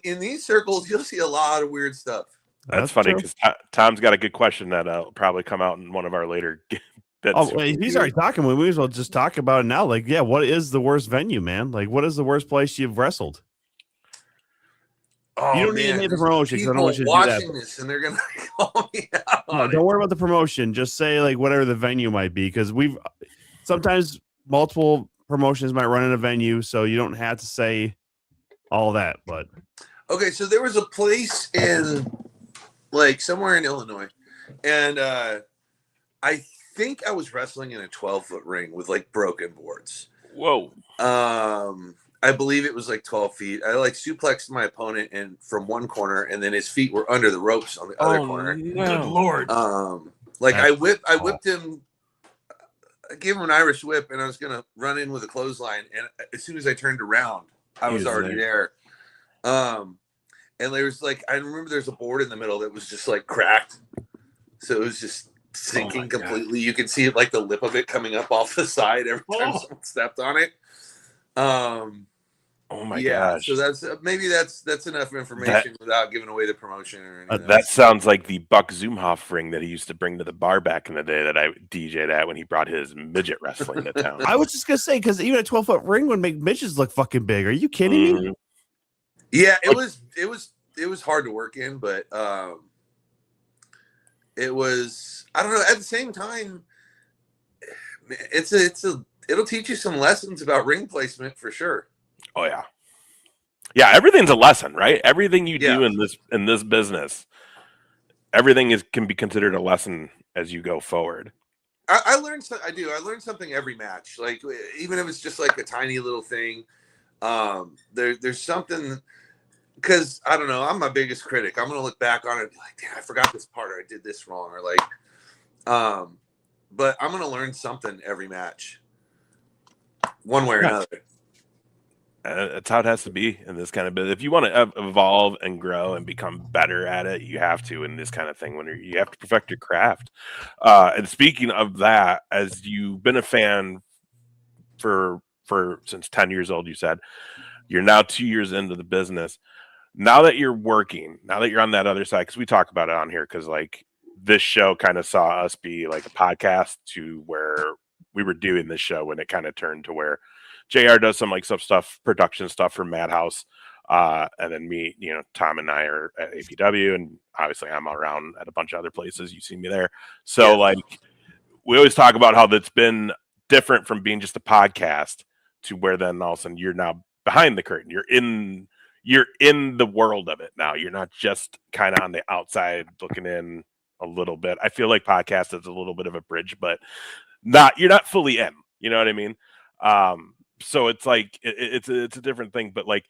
in these circles, you'll see a lot of weird stuff. That's funny true. because Tom's got a good question that'll probably come out in one of our later bits. Oh, wait, he's already talking. We may as well just talk about it now. Like, yeah, what is the worst venue, man? Like, what is the worst place you've wrestled? Oh, You don't need to hit the there's promotion, 'cause I don't people want you to do that, watching this, and they're gonna call me out. No, don't worry about the promotion. Just say like whatever the venue might be, because we've sometimes multiple promotions might run in a venue, so you don't have to say all that. But Okay, so there was a place in like somewhere in Illinois, and I think I was wrestling in a 12-foot ring with like broken boards. Whoa. I believe it was like 12 feet. I like suplexed my opponent and from one corner, and then his feet were under the ropes on the other corner. Good Lord. Like I whipped him. I gave him an Irish whip, and I was gonna run in with a clothesline. And as soon as I turned around, I was already there. And there was like, I remember there's a board in the middle that was just like cracked, so it was just sinking completely. You could see it, like the lip of it coming up off the side every time someone stepped on it. Oh my gosh. So that's maybe that's enough information without giving away the promotion or anything. That sounds like the Buck Zumhoff ring that he used to bring to the bar back in the day that I DJ'd at when he brought his midget wrestling to town. I was just gonna say, because even a 12-foot ring would make midgets look fucking big. Are you kidding me? Yeah, it was hard to work in, but it was, I don't know, at the same time, it'll teach you some lessons about ring placement for sure. Oh yeah. Yeah, everything's a lesson, right? Everything you do in this business, everything can be considered a lesson as you go forward. I learned something every match. Like even if it's just like a tiny little thing, there's something, because I don't know, I'm my biggest critic. I'm gonna look back on it and be like, damn, I forgot this part, or I did this wrong, or like but I'm gonna learn something every match, one way or another. That's how it has to be in this kind of business. If you want to evolve and grow and become better at it, you have to in this kind of thing. When you have to perfect your craft. And speaking of that, as you've been a fan for since 10 years old, you said you're now 2 years into the business. Now that you're working, now that you're on that other side, because we talk about it on here, because like this show kind of saw us be like a podcast to where we were doing this show when it kind of turned to where JR does some like stuff, production stuff for Madhouse. And then me, Tom and I are at APW, and obviously I'm around at a bunch of other places. You see me there. So like we always talk about how that's been different from being just a podcast to where then all of a sudden you're now behind the curtain. You're in the world of it now. You're not just kind of on the outside looking in a little bit. I feel like podcast is a little bit of a bridge, but you're not fully in. You know what I mean? So it's like it's a different thing. But like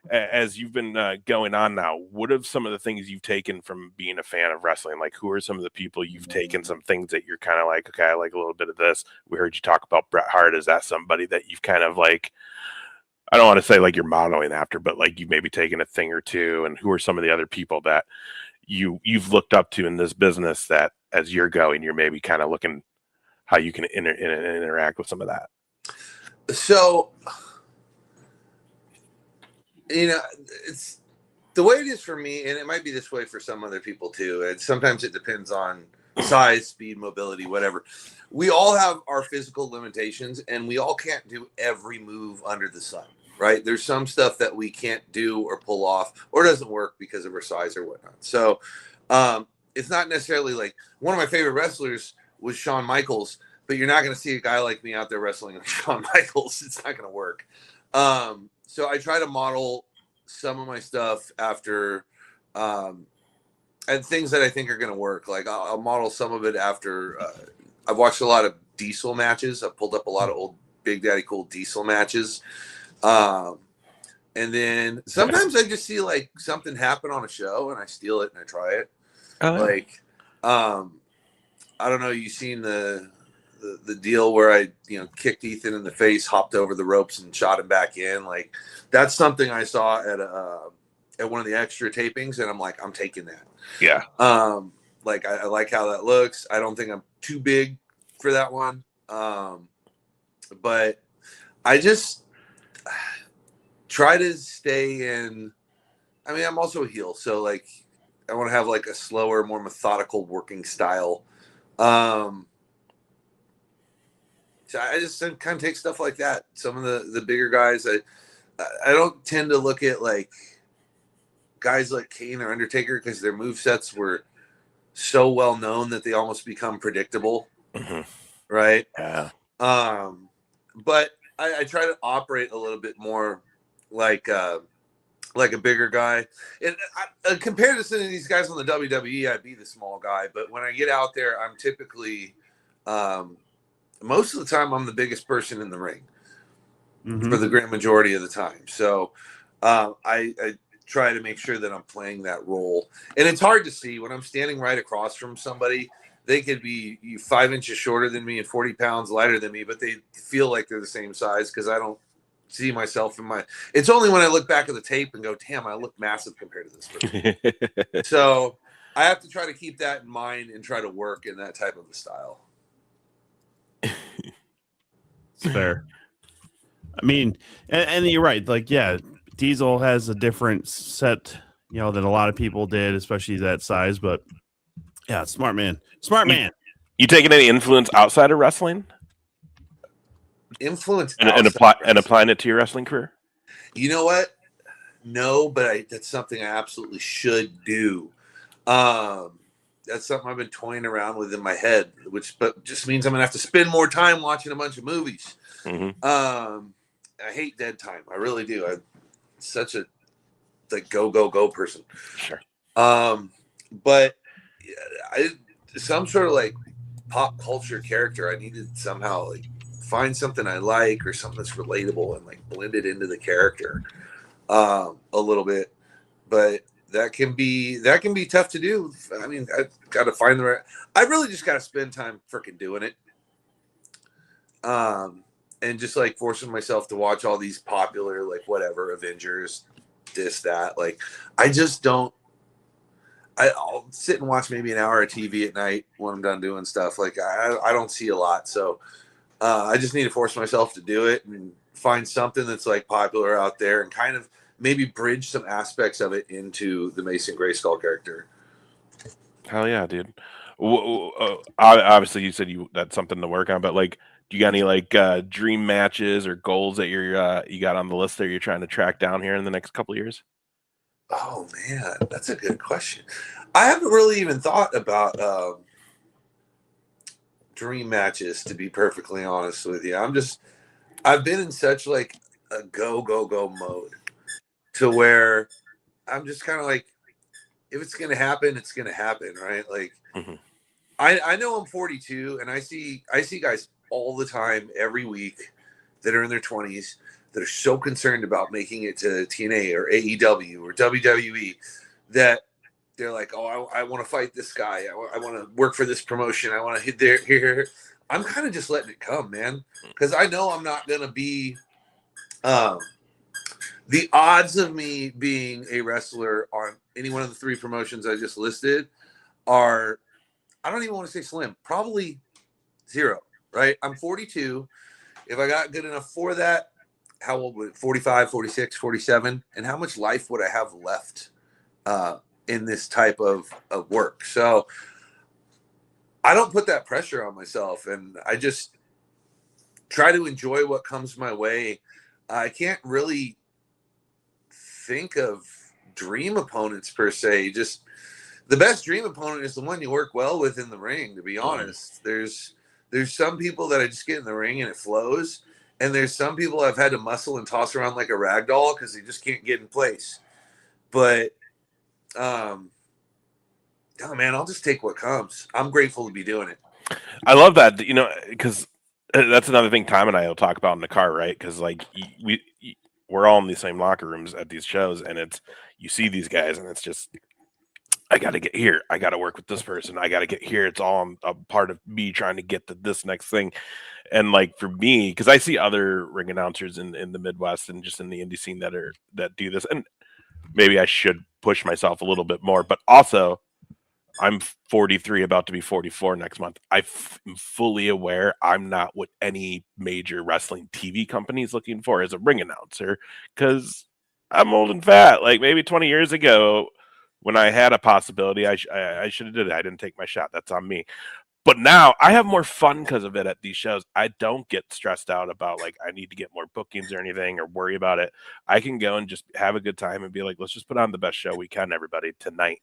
as you've been going on now, what are some of the things you've taken from being a fan of wrestling? Like who are some of the people you've taken some things that you're kind of like, okay, I like a little bit of this. We heard you talk about Bret Hart. Is that somebody that you've kind of like, I don't want to say like you're modeling after, but like you've maybe taken a thing or two? And who are some of the other people that you've looked up to in this business that as you're going, you're maybe kind of looking how you can interact with some of that? So, it's the way it is for me, and it might be this way for some other people too. And sometimes it depends on size, speed, mobility, whatever. We all have our physical limitations, and we all can't do every move under the sun, right? There's some stuff that we can't do or pull off or doesn't work because of our size or whatnot. So it's not necessarily like, one of my favorite wrestlers was Shawn Michaels, but you're not going to see a guy like me out there wrestling with Shawn Michaels. It's not going to work. So I try to model some of my stuff after and things that I think are going to work. Like I'll model some of it after I've watched a lot of Diesel matches. I've pulled up a lot of old Big Daddy Cool Diesel matches. And then sometimes I just see like something happen on a show and I steal it and I try it. Like, I don't know. You seen the the deal where I kicked Ethan in the face, hopped over the ropes, and shot him back in. Like that's something I saw at one of the extra tapings, and I'm like, I'm taking that. Yeah. Like I like how that looks. I don't think I'm too big for that one. But I just try to stay in. I mean, I'm also a heel, so like I want to have like a slower, more methodical working style. So I just kind of take stuff like that. Some of the bigger guys, I don't tend to look at like guys like Kane or Undertaker because their movesets were so well known that they almost become predictable, right? Yeah. But I try to operate a little bit more like a bigger guy. And compared to some of these guys on the WWE, I'd be the small guy. But when I get out there, I'm typically most of the time I'm the biggest person in the ring for the grand majority of the time. So I try to make sure that I'm playing that role. And it's hard to see when I'm standing right across from somebody. They could be 5 inches shorter than me and 40 pounds lighter than me, but they feel like they're the same size because I don't see myself in my. It's only when I look back at the tape and go, damn, I look massive compared to this person. So I have to try to keep that in mind and try to work in that type of a style. It's fair. I mean, and you're right. Like, yeah, Diesel has a different set, than a lot of people did, especially that size. But yeah, smart man. You taking any influence outside of wrestling? Influence and applying it to your wrestling career? You know what? No, but that's something I absolutely should do. That's something I've been toying around with in my head, but just means I'm gonna have to spend more time watching a bunch of movies. I hate dead time. I really do. I'm such a go person. Sure. But some sort of like pop culture character. I needed somehow like find something I like or something that's relatable and like blend it into the character a little bit. But that can be tough to do. I mean, I've got to find the right. I really just got to spend time freaking doing it. And just like forcing myself to watch all these popular, like whatever, Avengers, this, that. Like, I just don't. I'll sit and watch maybe an hour of TV at night when I'm done doing stuff. Like, I don't see a lot. So I just need to force myself to do it and find something that's like popular out there and kind of maybe bridge some aspects of it into the Mason Greyskull character. Hell yeah, dude. Obviously, you said that's something to work on, but like, do you got any like dream matches or goals that you got on the list that you're trying to track down here in the next couple of years? Oh man, that's a good question. I haven't really even thought about dream matches, to be perfectly honest with you. I've been in such like a go mode to where I'm just kind of like, if it's gonna happen, it's gonna happen, right? Like, I know I'm 42, and I see guys all the time, every week, that are in their 20s that are so concerned about making it to TNA or AEW or WWE that they're like, oh, I want to fight this guy. I want to work for this promotion. I want to hit here. I'm kind of just letting it come, man, because I know I'm not gonna be. The odds of me being a wrestler on any one of the three promotions I just listed are, I don't even want to say slim, probably zero, right? I'm 42. If I got good enough for that, how old would it? 45, 46, 47? And how much life would I have left in this type of work? So I don't put that pressure on myself, and I just try to enjoy what comes my way. I can't really think of dream opponents per se. Just the best dream opponent is the one you work well with in the ring, to be honest. There's some people that I just get in the ring and it flows, and there's some people I've had to muscle and toss around like a rag doll because they just can't get in place. But oh man, I'll just take what comes. I'm grateful to be doing it. I love that, because that's another thing Tom and I will talk about in the car, right? Because like we're all in the same locker rooms at these shows, and you see these guys, and it's just I got to get here. I got to work with this person. I got to get here. It's all a part of me trying to get to this next thing. And like for me, because I see other ring announcers in the Midwest and just in the indie scene that do this, and maybe I should push myself a little bit more. But also, I'm 43, about to be 44 next month. I'm fully aware I'm not what any major wrestling TV company is looking for as a ring announcer, because I'm old and fat. Like maybe 20 years ago, when I had a possibility, I should have did it. I didn't take my shot. That's on me. But now I have more fun because of it at these shows. I don't get stressed out about like I need to get more bookings or anything or worry about it. I can go and just have a good time and be like, let's just put on the best show we can, everybody, tonight.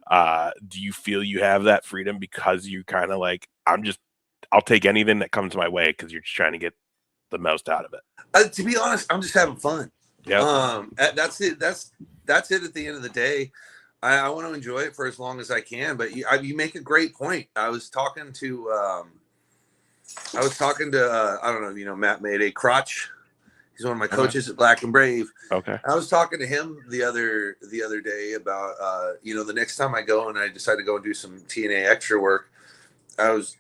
Do you feel you have that freedom because you kind of like, I'll take anything that comes my way because you're just trying to get the most out of it? To be honest, I'm just having fun. Yeah. That's it. That's it at the end of the day. I want to enjoy it for as long as I can, but you make a great point. I was talking to I don't know, you know, Matt Mayday Crotch. He's one of my coaches at Black and Brave. Okay. I was talking to him the other day about you know, the next time I go and I decide to go and do some TNA extra work, I was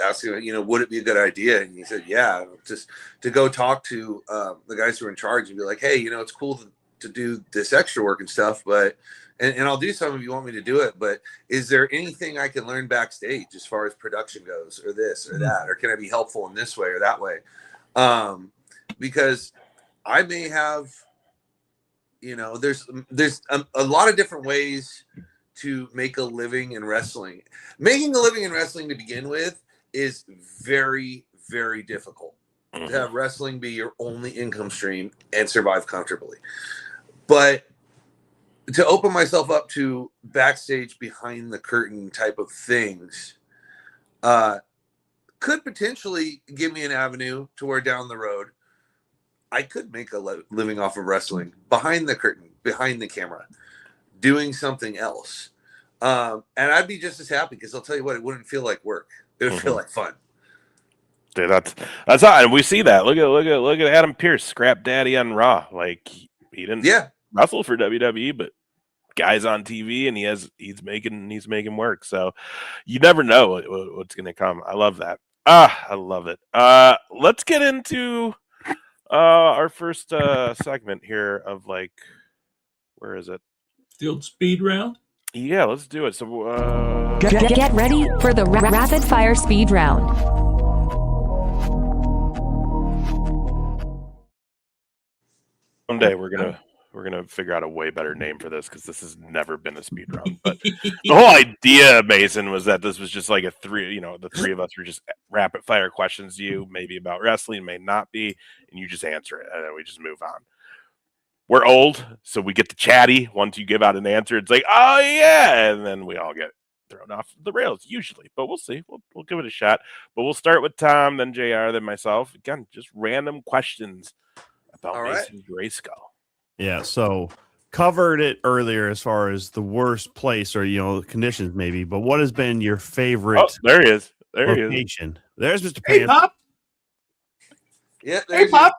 asking him, you know, would it be a good idea? And he said, yeah, just to go talk to the guys who are in charge and be like, hey, you know, it's cool to do this extra work and stuff, but and I'll do some if you want me to do it, but is there anything I can learn backstage as far as production goes, or this or that, or can I be helpful in this way or that way? Because I may have, you know, there's a lot of different ways to make a living in wrestling. Making a living in wrestling to begin with is very, very difficult. To have wrestling be your only income stream and survive comfortably. But to open myself up to backstage behind the curtain type of things could potentially give me an avenue to where down the road I could make a living off of wrestling behind the curtain, behind the camera, doing something else. And I'd be just as happy because I'll tell you what, it wouldn't feel like work. It would feel like fun. Dude, that's how, and we see that. Look at Adam Pearce, Scrap Daddy on Raw. Like he didn't wrestle for WWE, but guy's on TV and he's making work. So you never know what's gonna come. I love that. I love it. Let's get into our first segment here of like, where is it? Field speed round. Yeah, let's do it. So Get ready for the rapid fire speed round. Someday we're gonna figure out a way better name for this because this has never been a speed round. But the whole idea, Mason, was that this was just like the three of us were just rapid fire questions to you, maybe about wrestling, may not be, and you just answer it, and then we just move on. We're old, so we get to chatty. Once you give out an answer, it's like, oh yeah, and then we all get thrown off the rails usually. But we'll see. We'll give it a shot. But we'll start with Tom, then JR, then myself. Again, just random questions about Mason Greyskull. Yeah, so covered it earlier as far as the worst place or, you know, conditions maybe, but what has been your favorite there he is. location? There's Mr. Hey, Pan. Pop. Yeah, Hey, Pop.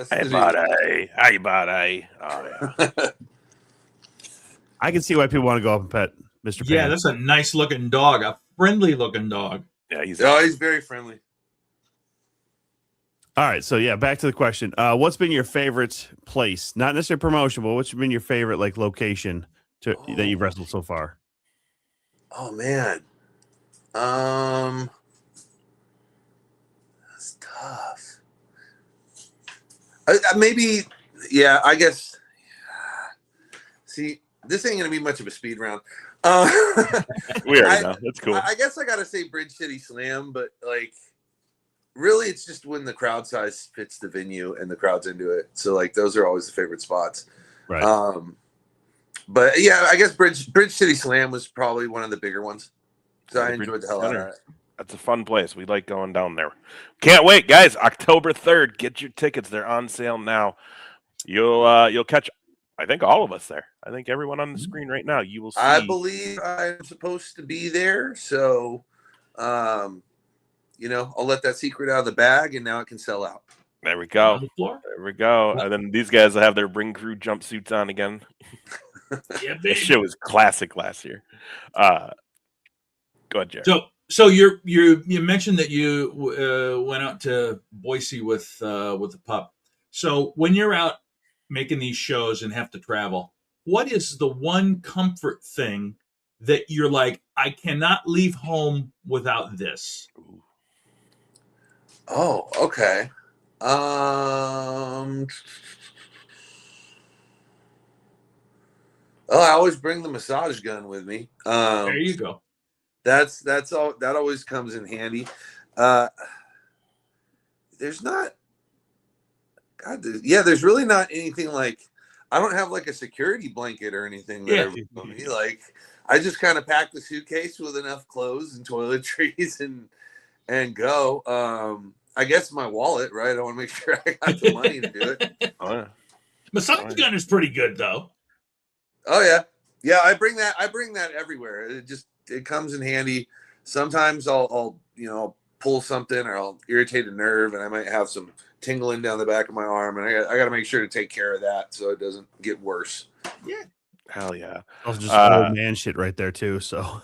Hey, buddy. Hey, buddy. Oh, yeah. I can see why people want to go up and pet Mr. Pan. Yeah, that's a nice looking dog, a friendly looking dog. Yeah, he's very friendly. All right, so yeah, back to the question. What's been your favorite place? Not necessarily promotion, but what's been your favorite like location that you've wrestled so far? Oh man, that's tough. Maybe, yeah. I guess. See, this ain't gonna be much of a speed round. we already know. That's cool. I guess I gotta say Bridge City Slam, but like. Really, it's just when the crowd size fits the venue and the crowd's into it. So, like, those are always the favorite spots. Right. But yeah, I guess Bridge City Slam was probably one of the bigger ones. So I enjoyed the hell out of it. That's a fun place. We like going down there. Can't wait, guys. October 3rd. Get your tickets. They're on sale now. You'll catch, I think, all of us there. I think everyone on the screen right now. You will see. I believe I'm supposed to be there. So, you know, I'll let that secret out of the bag, and now it can sell out. There we go. On the floor? There we go. And then these guys will have their ring crew jumpsuits on again. Yeah, That baby. shit was classic last year. Go ahead, Jared. So you mentioned that you went out to Boise with the pup. So when you're out making these shows and have to travel, what is the one comfort thing that you're like, I cannot leave home without this? Oh, okay. Oh, I always bring the massage gun with me. There you go. That's all. That always comes in handy. Uh, there's not. God, there's really not anything like. I don't have like a security blanket or anything that Yeah. I bring with me. Like, I just kind of pack the suitcase with enough clothes and toiletries and go. I guess my wallet, right? I want to make sure I got the money to do it. Oh, yeah. Massage gun is pretty good though. Oh yeah. I bring that everywhere. It comes in handy. Sometimes I'll pull something or I'll irritate a nerve and I might have some tingling down the back of my arm and I got to make sure to take care of that so it doesn't get worse. Yeah. Hell yeah. Also just old man shit right there too. So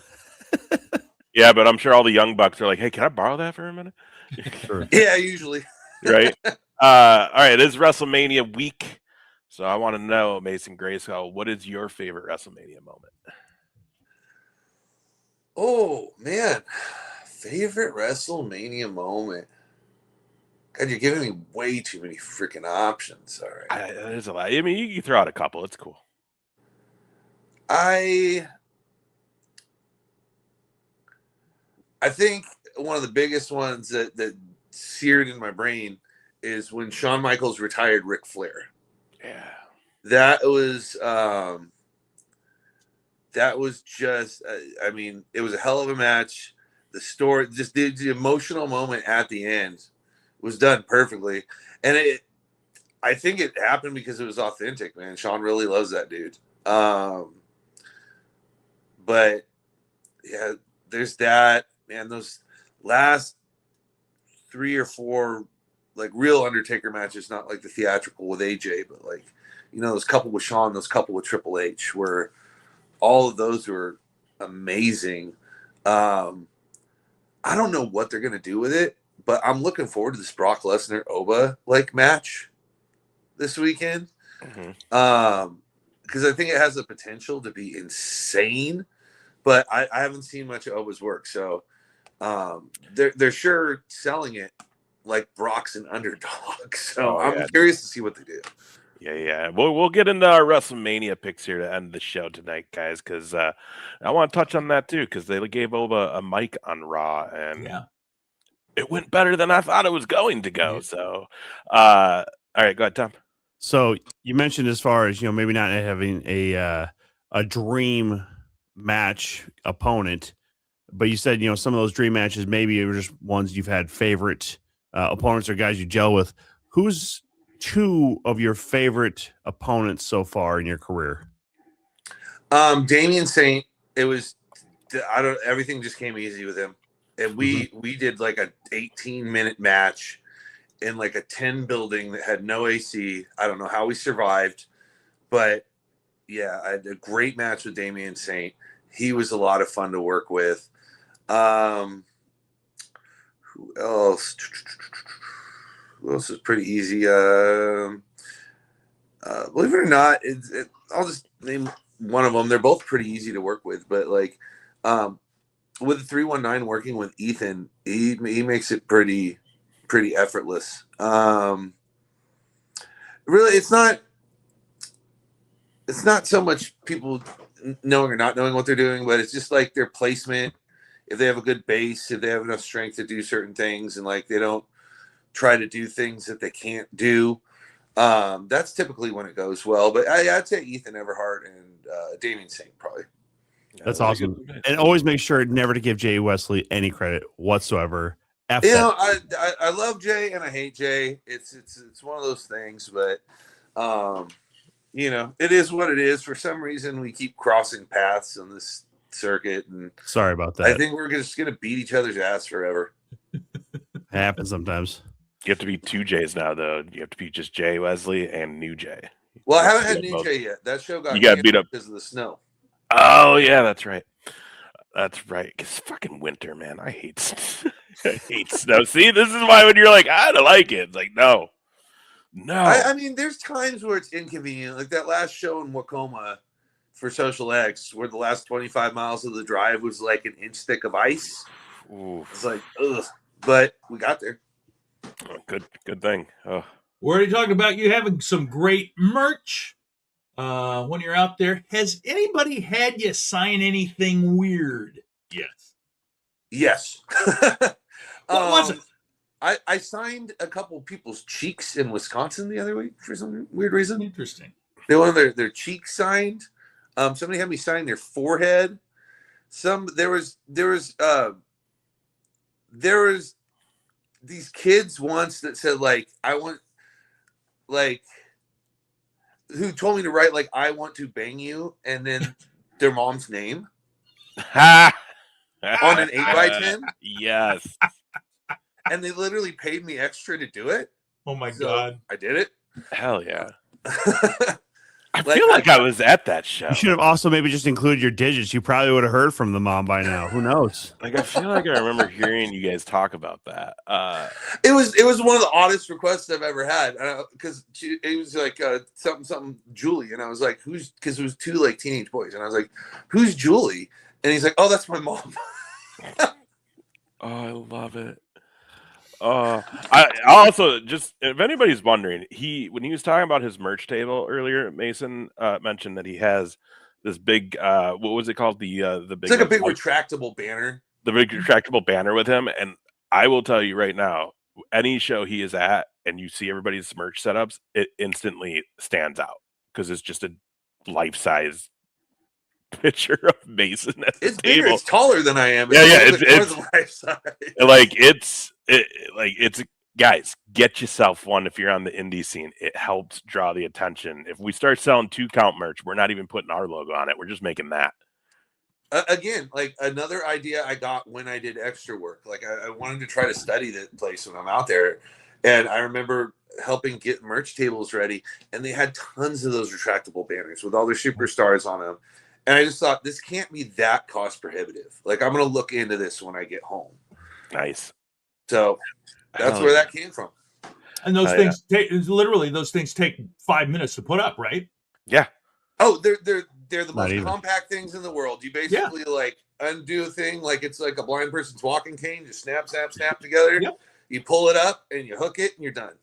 Yeah, but I'm sure all the young bucks are like, hey, can I borrow that for a minute? sure. Yeah, usually. Right. All right, it is WrestleMania week. So I want to know, Mason Greyskull, what is your favorite WrestleMania moment? Oh man, favorite WrestleMania moment. God, you're giving me way too many freaking options. All right. There's a lot. I mean, you can throw out a couple. It's cool. I think one of the biggest ones that seared in my brain is when Shawn Michaels retired Ric Flair. Yeah. That was just, I mean, it was a hell of a match. The story, just the emotional moment at the end was done perfectly. And I think it happened because it was authentic, man. Shawn really loves that dude. But yeah, there's that, man. Those last 3 or 4 like real Undertaker matches, not like the theatrical with AJ, but like, those couple with Shawn, those couple with Triple H, where all of those were amazing. I don't know what they're gonna do with it, but I'm looking forward to this Brock Lesnar Oba like match this weekend. Mm-hmm. Because I think it has the potential to be insane, but I haven't seen much of Oba's work, so they're sure selling it like Brock's an underdog. So I'm curious to see what they do. Yeah. We'll get into our WrestleMania picks here to end the show tonight, guys, because I want to touch on that too, because they gave Oba a mic on Raw, and it went better than I thought it was going to go. So, all right, go ahead, Tom. So you mentioned as far as maybe not having a dream match opponent, but you said some of those dream matches maybe were just ones you've had favorite opponents or guys you gel with. Who's 2 of your favorite opponents so far in your career? Damian Saint. It was everything just came easy with him, and we did like a 18-minute match in like a 10 building that had no AC. I don't know how we survived, but yeah, I had a great match with Damian Saint. He was a lot of fun to work with. Who else? Who else is pretty easy? Believe it or not, I'll just name one of them. They're both pretty easy to work with, but like with the 319 working with Ethan, he makes it pretty effortless. Really, it's not so much people knowing or not knowing what they're doing, but it's just like their placement. If they have a good base, if they have enough strength to do certain things, and like they don't try to do things that they can't do, that's typically when it goes well. But I'd say Ethan Everhart and Damian Saint probably. That's awesome. And always make sure never to give Jay Wesley any credit whatsoever. I love Jay and I hate Jay. It's one of those things, but it is what it is. For some reason, we keep crossing paths on this circuit, and sorry about that. I think we're just gonna beat each other's ass forever. Happens sometimes. You have to be 2 J's now, though. You have to be just Jay Wesley and New Jay. Well, I haven't had Yeah, both. Ninja yet. That show got You got beat up because of the snow. Oh yeah, that's right. That's right. It's fucking winter, man. I hate I hate snow. See, this is why when you're like, I don't like it. It's like, no. I mean, there's times where it's inconvenient. Like that last show in Wacoma for Social X, where the last 25 miles of the drive was like an inch thick of ice. Oof. It's like, ugh. But we got there. Good thing. Oh. We're already talking about you having some great merch when you're out there. Has anybody had you sign anything weird yet? Yes. What was it? I signed a couple people's cheeks in Wisconsin the other week for some weird reason. Interesting. They wanted their cheeks signed. Somebody had me sign their forehead. There was these kids once that said like I want like who told me to write like I want to bang you and then their mom's name on an 8x10. Yes. And they literally paid me extra to do it. Oh my So God. I did it. Hell yeah. I feel like I was at that show. You should have also maybe just included your digits. You probably would have heard from the mom by now. Who knows? Like I feel like I remember hearing you guys talk about that. It was one of the oddest requests I've ever had because it was like something Julie, and I was like, who's? Because it was two like teenage boys, and I was like, who's Julie? And he's like, oh, that's my mom. Oh, I love it. I also just if anybody's wondering, when he was talking about his merch table earlier, Mason mentioned that he has this big what was it called? The big It's like a big retractable banner. The big retractable banner with him, and I will tell you right now, any show he is at and you see everybody's merch setups, it instantly stands out because it's just a life-size picture of Mason at the It's table. bigger. It's taller than I am. Yeah, It's life size. It's guys, get yourself one if you're on the indie scene. It helps draw the attention. If we start selling 2-count merch, we're not even putting our logo on it. We're just making that. Again, like another idea I got when I did extra work. Like I wanted to try to study the place when I'm out there, and I remember helping get merch tables ready, and they had tons of those retractable banners with all their superstars on them. And I just thought this can't be that cost prohibitive. Like I'm going to look into this when I get home. Nice. So that's where that came from. And those things literally those things take 5 minutes to put up, right? Yeah. Oh, they're the most even. compact things in the world. You basically like undo a thing like it's like a blind person's walking cane. Just snap together. Yep. You pull it up and you hook it and you're done.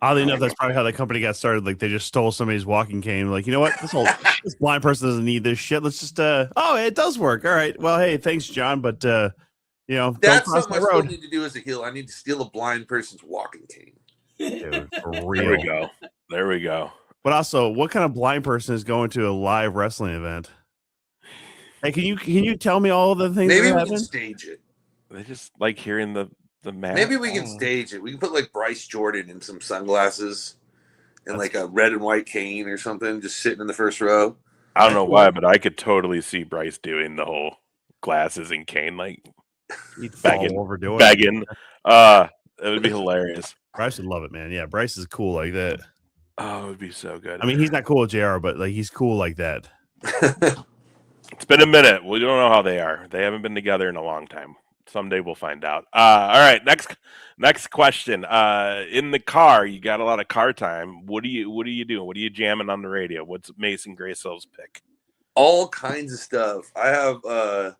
Oddly enough, that's probably how the company got started. Like they just stole somebody's walking cane. Like, you know what? This blind person doesn't need this shit. Let's just oh, it does work. All right. Well, hey, thanks, John. But you know, that's don't cross something the I still road. need to do as a heel. I need to steal a blind person's walking cane. Dude, for There real. we go. There we go. But also, what kind of blind person is going to a live wrestling event? Hey, can you tell me all of the things Maybe that we happen? can stage it. They just like hearing the match. Maybe we can stage it. We can put like Bryce Jordan in some sunglasses and like a red and white cane or something, just sitting in the first row. I don't know why, but I could totally see Bryce doing the whole glasses and cane, like He'd begging, fall over doing it. begging. It would be hilarious. Bryce would love it, man. Yeah, Bryce is cool like that. Oh, it would be so good. I mean, he's not cool with JR, but like he's cool like that. It's been a minute. We don't know how they are. They haven't been together in a long time. Someday we'll find out. All right, next question. In the car, you got a lot of car time. What are you doing? What are you jamming on the radio? What's Mason Greyskull's pick? All kinds of stuff. I have a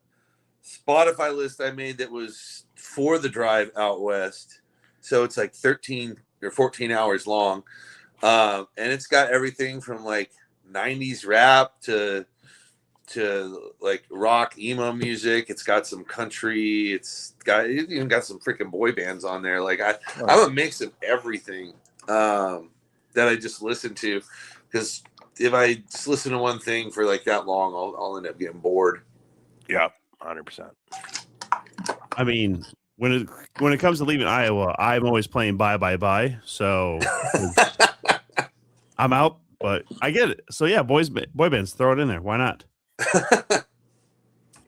Spotify list I made that was for the drive out west. So it's like 13 or 14 hours long. And it's got everything from like 90s rap to like rock emo music. It's got some country. It even got some freaking boy bands on there. Like I'm a mix of everything that I just listen to, because if I just listen to one thing for like that long, I'll end up getting bored. Yeah, 100%. I mean, when it comes to leaving Iowa, I'm always playing bye. So I'm out, but I get it. So yeah, boy bands, throw it in there. Why not?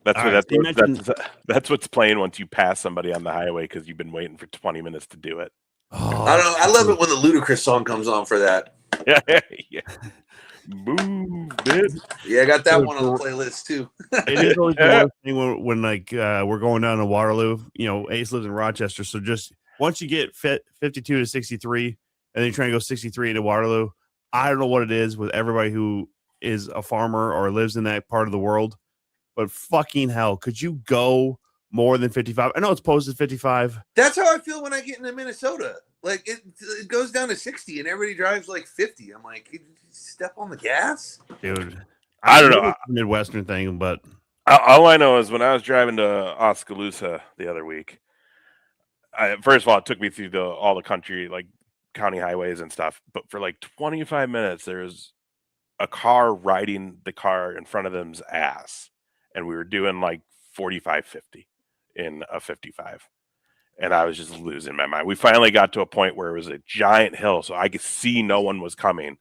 That's what's playing once you pass somebody on the highway because you've been waiting for 20 minutes to do it. Oh, I don't know. I love it when the Ludacris song comes on for that. Yeah, yeah. Move it. Yeah, I got that Dude, one on the playlist too. It is always the worst thing when like we're going down to Waterloo. You know, Ace lives in Rochester, so just once you get 52 to 63, and then you're trying to go 63 into Waterloo, I don't know what it is with everybody who is a farmer or lives in that part of the world, but fucking hell, could you go more than 55? I know it's posted 55. That's how I feel when I get into Minnesota. Like it goes down to 60 and everybody drives like 50. I'm like, you step on the gas, Dude. I don't know. It's a Midwestern thing, but All I know is when I was driving to Oskaloosa the other week, first of all, it took me through all the country, like county highways and stuff. But for like 25 minutes, there was a car riding the car in front of them's ass. And we were doing like 45, 50 in a 55. And I was just losing my mind. We finally got to a point where it was a giant hill, so I could see no one was coming.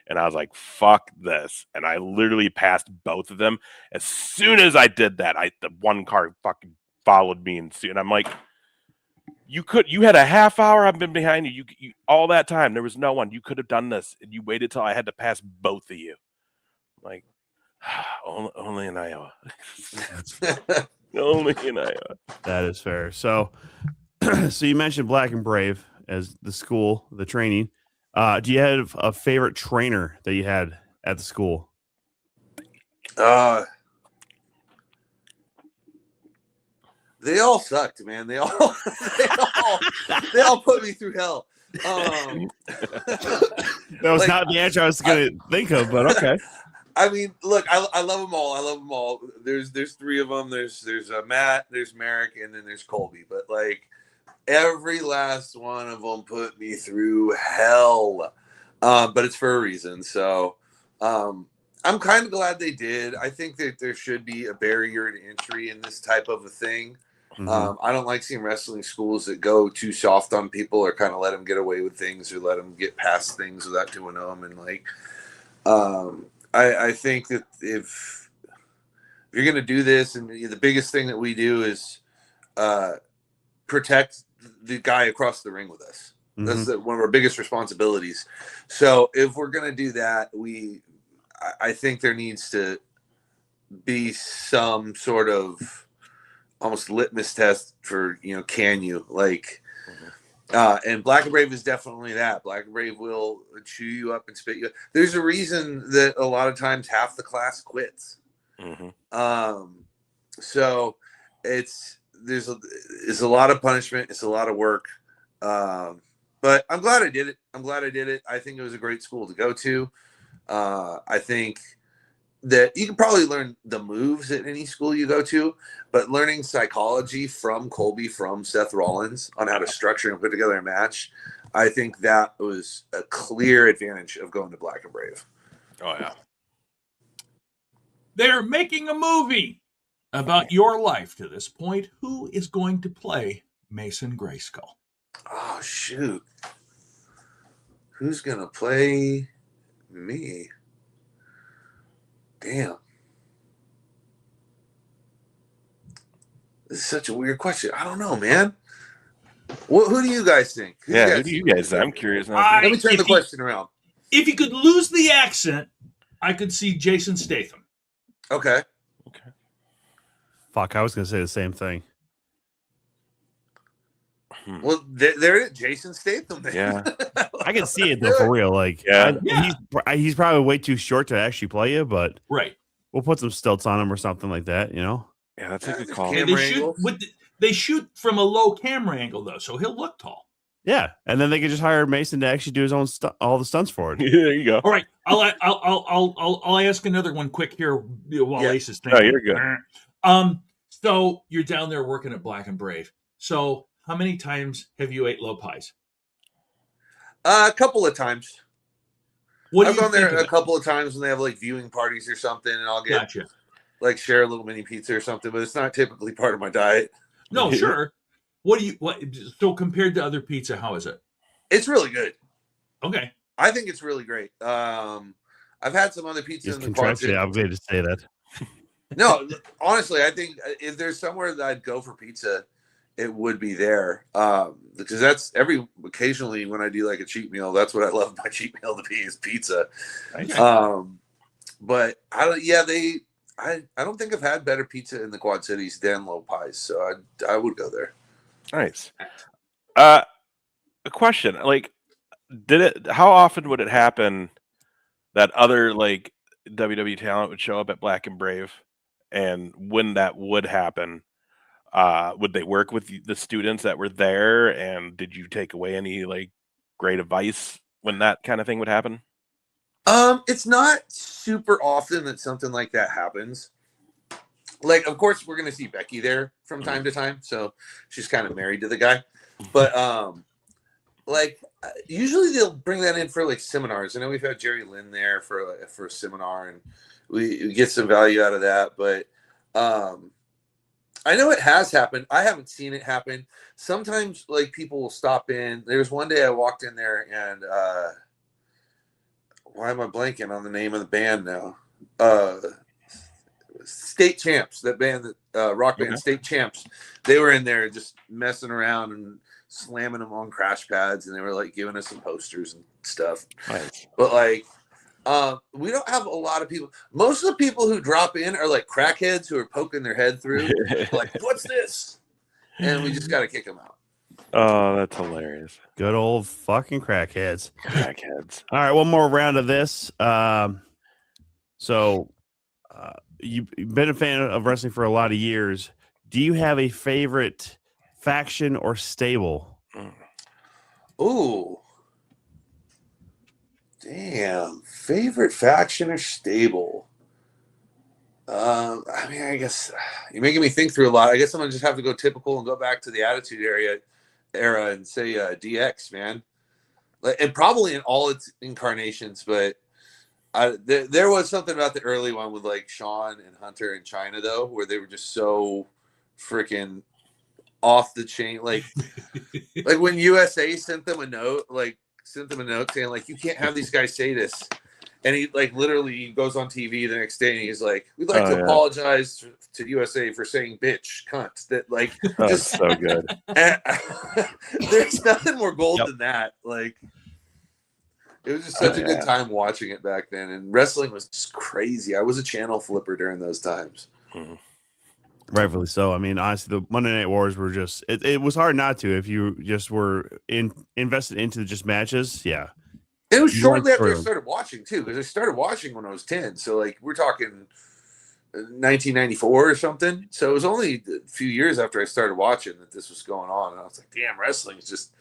And I was like, fuck this. And I literally passed both of them. As soon as I did that, the one car fucking followed me. And I'm like, you had a half hour I've been behind you. You all that time, there was no one. You could have done this. And you waited till I had to pass both of you. Like, only in Iowa. Only in Iowa. that is fair. So, so you mentioned Black and Brave as the school, the training. Do you have a favorite trainer that you had at the school? They all sucked, man. They all put me through hell. That was not the answer I was going to think of, but okay. I mean, look, I love them all. I love them all. There's three of them. There's Matt, there's Merrick, and then there's Colby. But like every last one of them put me through hell. But it's for a reason. So I'm kind of glad they did. I think that there should be a barrier to entry in this type of a thing. Mhm. I don't like seeing wrestling schools that go too soft on people or kind of let them get away with things or let them get past things without doing them. And like, I think that if you're going to do this, and the biggest thing that we do is protect the guy across the ring with us. That's one of our biggest responsibilities. So if we're going to do that, I think there needs to be some sort of almost litmus test for, can you like, and Black and Brave is definitely that. Black and Brave will chew you up and spit you up. There's a reason that a lot of times half the class quits. So there's a lot of punishment. It's a lot of work. But I'm glad I did it. I think it was a great school to go to. I think that you can probably learn the moves at any school you go to, but learning psychology from Colby, from Seth Rollins on how to structure and put together a match, I think that was a clear advantage of going to Black and Brave. Oh, yeah. They're making a movie about your life to this point. Who is going to play Mason Greyskull? Oh, shoot. Who's going to play me? Damn. This is such a weird question. I don't know, man. Who do you guys think? Who do you guys? I'm curious now. Let me turn the question around. If you could lose the accent, I could see Jason Statham. Okay. Fuck, I was going to say the same thing. Well, there it is. Jason Statham. Yeah. I can see it though, for real. Like, Yeah. He's probably way too short to actually play you, but Right. we'll put some stilts on him or something like that, Yeah, that's a good call. They shoot from a low camera angle though, so he'll look tall. Yeah, and then they could just hire Mason to actually do his own all the stunts for it. There you go. All right, I'll ask another one quick here while Ace is thinking. Oh, you're good. So you're down there working at Black and Brave. So how many times have you ate low pies? A couple of times. I've gone there a couple of times when they have like viewing parties or something, and I'll get like share a little mini pizza or something, but it's not typically part of my diet. No, sure. So compared to other pizza, how is it? It's really good. Okay. I think it's really great. I've had some other pizza in the contractually obligated to say that. No, honestly, I think if there's somewhere that I'd go for pizza, it would be there. Because that's occasionally when I do like a cheat meal, that's what I love my cheat meal to be is pizza. Nice. But I don't think I've had better pizza in the Quad Cities than Low Pies, so I would go there. Nice. A question, like, how often would it happen that other like WWE talent would show up at Black and Brave, and when that would happen, would they work with the students that were there, and did you take away any like great advice when that kind of thing would happen? It's not super often that something like that happens. Like, of course, we're gonna see Becky there from time to time, so she's kind of married to the guy. But like usually they'll bring that in for like seminars. I know we've had Jerry Lynn there for a seminar, and we get some value out of that. But I know it has happened. I haven't seen it happen. Sometimes like people will stop in. There was one day I walked in there and why am I blanking on the name of the band now? State Champs, that band, that rock band, State Champs. They were in there just messing around and slamming them on crash pads, and they were like giving us some posters and stuff. Nice. But like, we don't have a lot of people. Most of the people who drop in are like crackheads who are poking their head through, like, "What's this?" And we just got to kick them out. Oh, that's hilarious. Good old fucking crackheads. Crackheads. All right, one more round of this. You've been a fan of wrestling for a lot of years. Do you have a favorite faction or stable? Ooh. Damn. Favorite faction or stable? I mean, I guess you're making me think through a lot. I guess I'm gonna just have to go typical and go back to the Attitude era and say DX, man. And probably in all its incarnations, but there was something about the early one with like Shawn and Hunter and China though, where they were just so freaking off the chain. Like when USA sent them a note saying like, you can't have these guys say this. And he like literally goes on TV the next day and he's like, we'd like to apologize to USA for saying bitch, cunt. That like That's so good. There's nothing more gold than that. Like it was just such a good time watching it back then. And wrestling was just crazy. I was a channel flipper during those times. Mm-hmm. Rightfully so. I mean, honestly, the Monday Night Wars were just it was hard not to if you just were invested into just matches. Yeah. It was shortly after I started watching too, because I started watching when I was 10. So like we're talking 1994 or something. So it was only a few years after I started watching that this was going on. And I was like, damn, wrestling is just,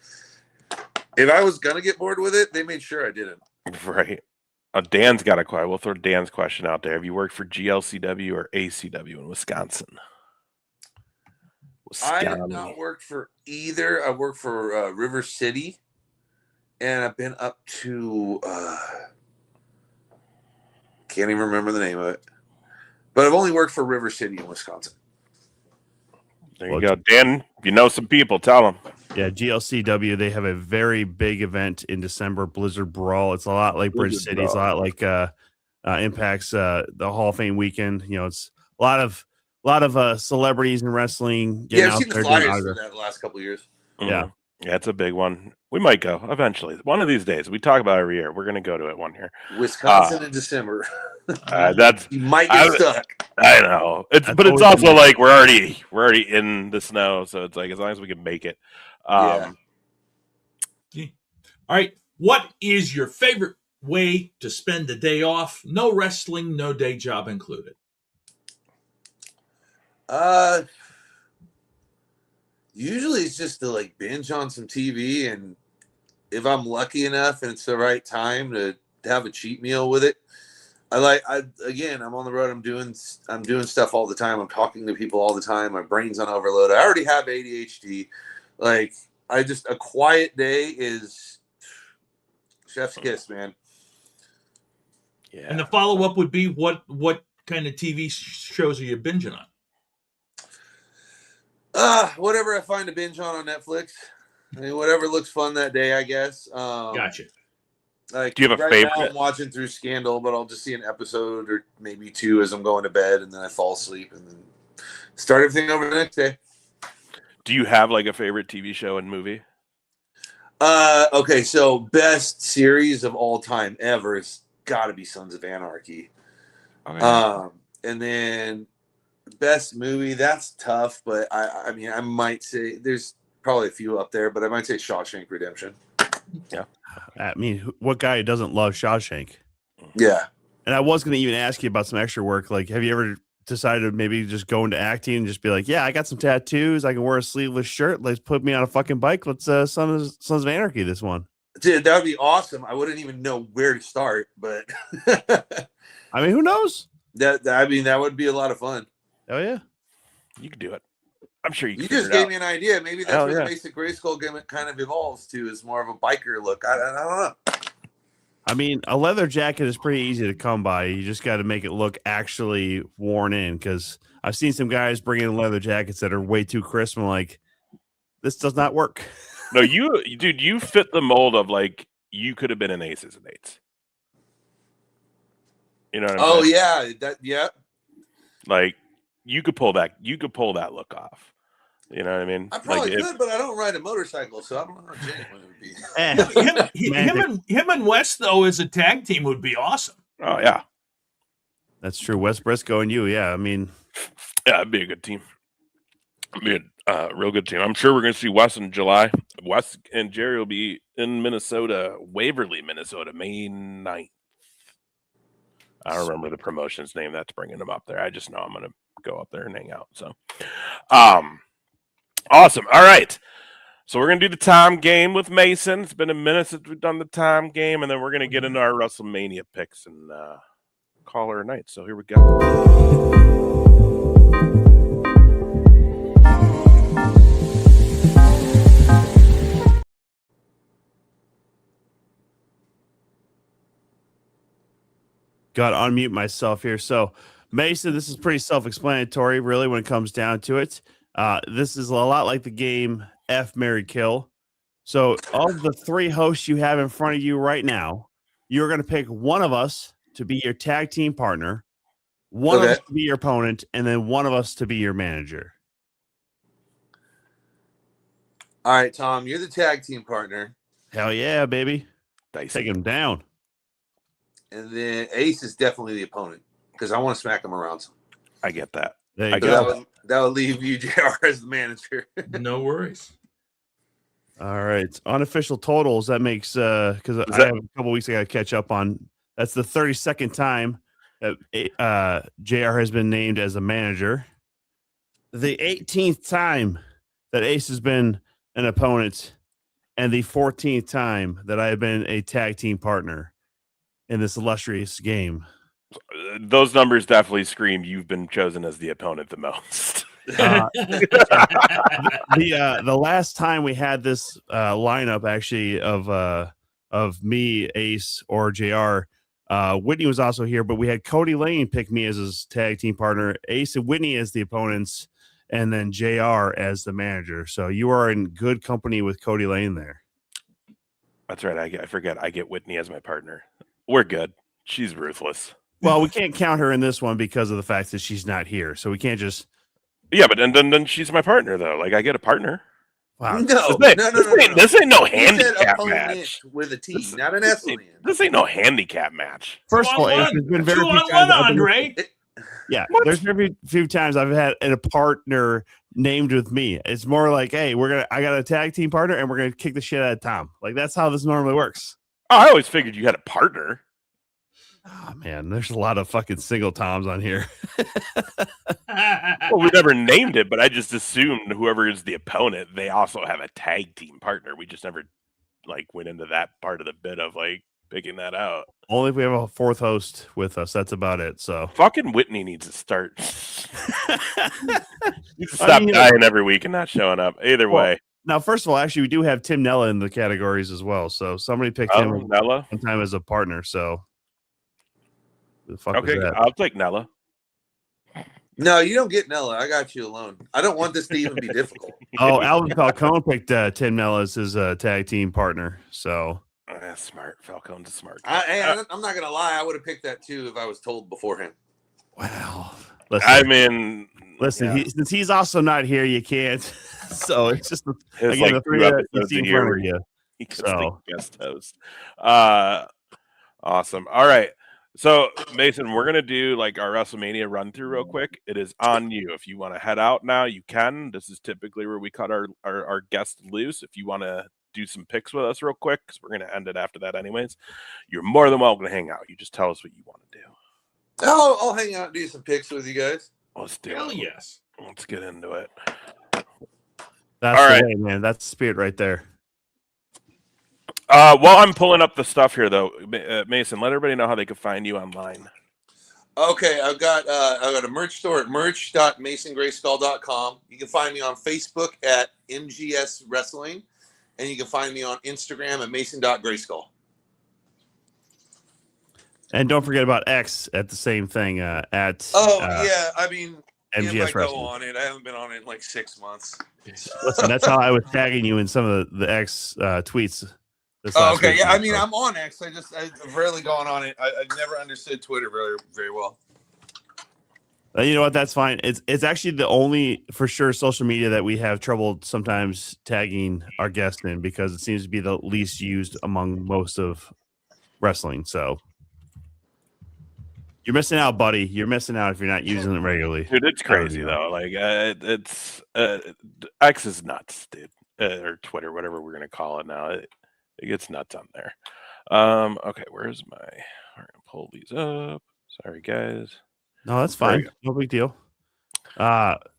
if I was going to get bored with it, they made sure I didn't. Right. Dan's got a question. We'll throw Dan's question out there. Have you worked for GLCW or ACW in Wisconsin? I have not worked for either. I worked for River City. And I've been up to, can't even remember the name of it. But I've only worked for River City in Wisconsin. There you go. Dan, if you know some people, tell them. Yeah, GLCW, they have a very big event in December, Blizzard Brawl. It's a lot like Bridge City. It's a lot like Impact's the Hall of Fame weekend. You know, it's a lot of celebrities in wrestling. Yeah, I've seen the flyers for that the last couple of years. Mm-hmm. Yeah. Yeah, it's a big one. We might go eventually. One of these days. We talk about it every year. We're going to go to it one year. Wisconsin in December. You might get stuck. I know. But it's also like we're already in the snow, so it's like as long as we can make it. Yeah. All right. What is your favorite way to spend the day off? No wrestling, no day job included. Usually it's just to like binge on some TV, and if I'm lucky enough and it's the right time to have a cheat meal with it. I'm on the road. I'm doing stuff all the time. I'm talking to people all the time. My brain's on overload. I already have ADHD. Like a quiet day is chef's kiss, man. Yeah. And the follow-up would be what kind of TV shows are you binging on? Whatever I find to binge on Netflix. I mean, whatever looks fun that day, I guess. Gotcha. Like, do you have a favorite? Now I'm watching through Scandal, but I'll just see an episode or maybe two as I'm going to bed, and then I fall asleep, and then start everything over the next day. Do you have like a favorite TV show and movie? Okay, so best series of all time ever has got to be Sons of Anarchy. Okay. And then best movie, that's tough, but I mean, I might say there's probably a few up there, but I might say Shawshank Redemption. I mean, what guy doesn't love Shawshank? Yeah. And I was going to even ask you about some extra work. Like, have you ever decided to maybe just go into acting and just be like, yeah, I got some tattoos. I can wear a sleeveless shirt. Let's put me on a fucking bike. Let's Sons of Anarchy this one. Dude, that would be awesome. I wouldn't even know where to start, but I mean, who knows? that would be a lot of fun. Oh, yeah. You can do it. I'm sure you can. You figure just it gave out. me an idea. Maybe that's Hell where yeah. the Mason Greyskull gimmick kind of evolves to, is more of a biker look. I don't know. I mean, a leather jacket is pretty easy to come by. You just got to make it look actually worn in, because I've seen some guys bring in leather jackets that are way too crisp. And like, this does not work. No, dude, you fit the mold of like you could have been an Aces and Eights. You know what I'm saying? Yeah. Like you could pull that look off. You know what I mean? I probably like could, but I don't ride a motorcycle, so I don't know how genuine it would be. him and West though as a tag team would be awesome. Oh yeah. That's true. Wes Briscoe and you. Yeah. I mean, Yeah, it'd be a good team. It'd be a real good team. I'm sure we're going to see Wes in July. Wes and Jerry will be in Minnesota, Waverly, Minnesota, May 9th. I don't remember the promotion's name that's bringing them up there. I just know I'm going to go up there and hang out. So, awesome. All right. So we're going to do the time game with Mason. It's been a minute since we've done the time game, and then we're going to get into our WrestleMania picks and call her a night. So here we go. got to unmute myself here. So, Mason, this is pretty self-explanatory, really, when it comes down to it. This is a lot like the game F, Marry, Kill. So, of the three hosts you have in front of you right now, you're going to pick one of us to be your tag team partner, one of us to be your opponent, and then one of us to be your manager. All right, Tom, you're the tag team partner. Hell yeah, baby. Dicey. Take him down. And then Ace is definitely the opponent because I want to smack him around some. I get that. There you I go. get That would leave you, JR, as the manager. No worries. All right. Unofficial totals. That makes because I have a couple weeks I got to catch up on. That's the 32nd time that JR has been named as a manager. The 18th time that Ace has been an opponent, and the 14th time that I have been a tag team partner in this illustrious game. Those numbers definitely scream you've been chosen as the opponent the most. The last time we had this lineup actually of me, Ace, or JR, Whitney was also here, but we had Cody Lane pick me as his tag team partner, Ace and Whitney as the opponents, and then JR as the manager. So you are in good company with Cody Lane there. That's right. I forget. I get Whitney as my partner. We're good. She's ruthless. Well, we can't count her in this one because of the fact that she's not here. So we can't just. Yeah, but then she's my partner though. Like I get a partner. Wow. No. This ain't no handicap opponent match with a T, not an S on the end. This ain't no handicap match. First of all, Ace, there's been very few times. Andre. Yeah, there's very few times I've had a partner named with me. It's more like, hey, I got a tag team partner, and we're gonna kick the shit out of Tom. Like that's how this normally works. Oh, I always figured you had a partner. Oh man, there's a lot of fucking single Toms on here. Well, we never named it, but I just assumed whoever is the opponent, they also have a tag team partner. We just never like went into that part of the bit of like picking that out. Only if we have a fourth host with us. That's about it. So fucking Whitney needs to start. Needs to stop dying every week and not showing up. Either way. Now, first of all, actually, we do have Tim Nella in the categories as well. So somebody picked him Nella one time as a partner. So who the fuck okay, was that? I'll take Nella. No, you don't get Nella. I got you alone. I don't want this to even be difficult. Oh, Alvin Falcone picked Tim Nella as his tag team partner. So that's smart. Falcone's a smart. I'm not gonna lie. I would have picked that too if I was told beforehand. Wow. Listen, I mean, listen. yeah. Since he's also not here, you can't. So it's just It's again like the 3 2 that you episodes see a in year front where of you. he gets So like guest host. Awesome. All right. So Mason, we're gonna do like our WrestleMania run through real quick. It is on you. If you want to head out now, you can. This is typically where we cut our guests loose. If you want to do some picks with us real quick, because we're gonna end it after that anyways, you're more than welcome to hang out. You just tell us what you want to do. I'll hang out and do some picks with you guys. Let's do Hell it. yes. Let's get into it. that's All the right. way, man. That's the spirit right there. While I'm pulling up the stuff here, though, Mason, let everybody know how they can find you online. Okay, I've got a merch store at merch.masongreyskull.com. You can find me on Facebook at MGS Wrestling, and you can find me on Instagram at mason.greyskull. And don't forget about X at the same thing at Yeah, I mean, if MGS I go Wrestling. on it, I haven't been on it in like 6 months. Listen, that's how I was tagging you in some of the X tweets. This Oh, last okay, week. yeah. I mean, I'm on X. I've rarely gone on it. I've never understood Twitter very well. You know what? That's fine. It's actually the only for sure social media that we have trouble sometimes tagging our guests in because it seems to be the least used among most of wrestling. So you're missing out, buddy. You're missing out if you're not using it regularly. Dude, it's crazy though. Like it's X is nuts, dude, or Twitter, whatever we're gonna call it now. It gets nuts on there. Okay, where's my? We're gonna pull these up. Sorry, guys. No, that's fine. No big deal.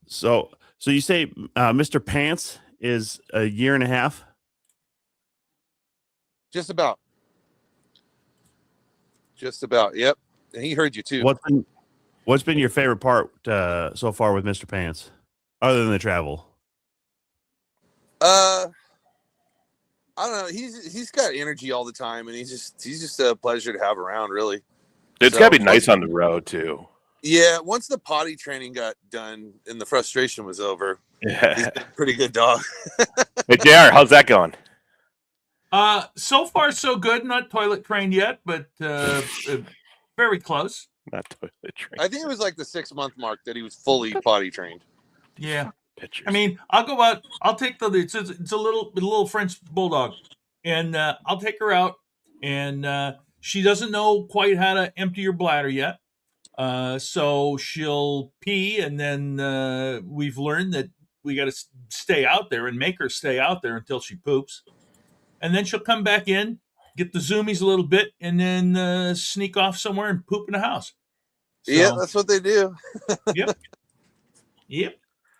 So you say Mr. Pants is a year and a half? Just about. Yep. And he heard you too. What's been your favorite part so far with Mr. Pants, other than the travel? I don't know. He's got energy all the time, and he's just a pleasure to have around. Really, It's gotta be nice on the road too. Yeah, once the potty training got done and the frustration was over, he's Yeah. been a pretty good dog. Hey, JR, how's that going? So far so good. Not toilet trained yet, but very close. Not toilet train. I think it was like the 6-month mark that he was fully potty trained. Yeah. Pictures. I mean, I'll go out. I'll take it's a little French bulldog, and I'll take her out, and she doesn't know quite how to empty her bladder yet. So she'll pee, and then we've learned that we got to stay out there and make her stay out there until she poops, and then she'll come back in, get the zoomies a little bit, and then sneak off somewhere and poop in the house. So, Yeah, that's what they do. Yep.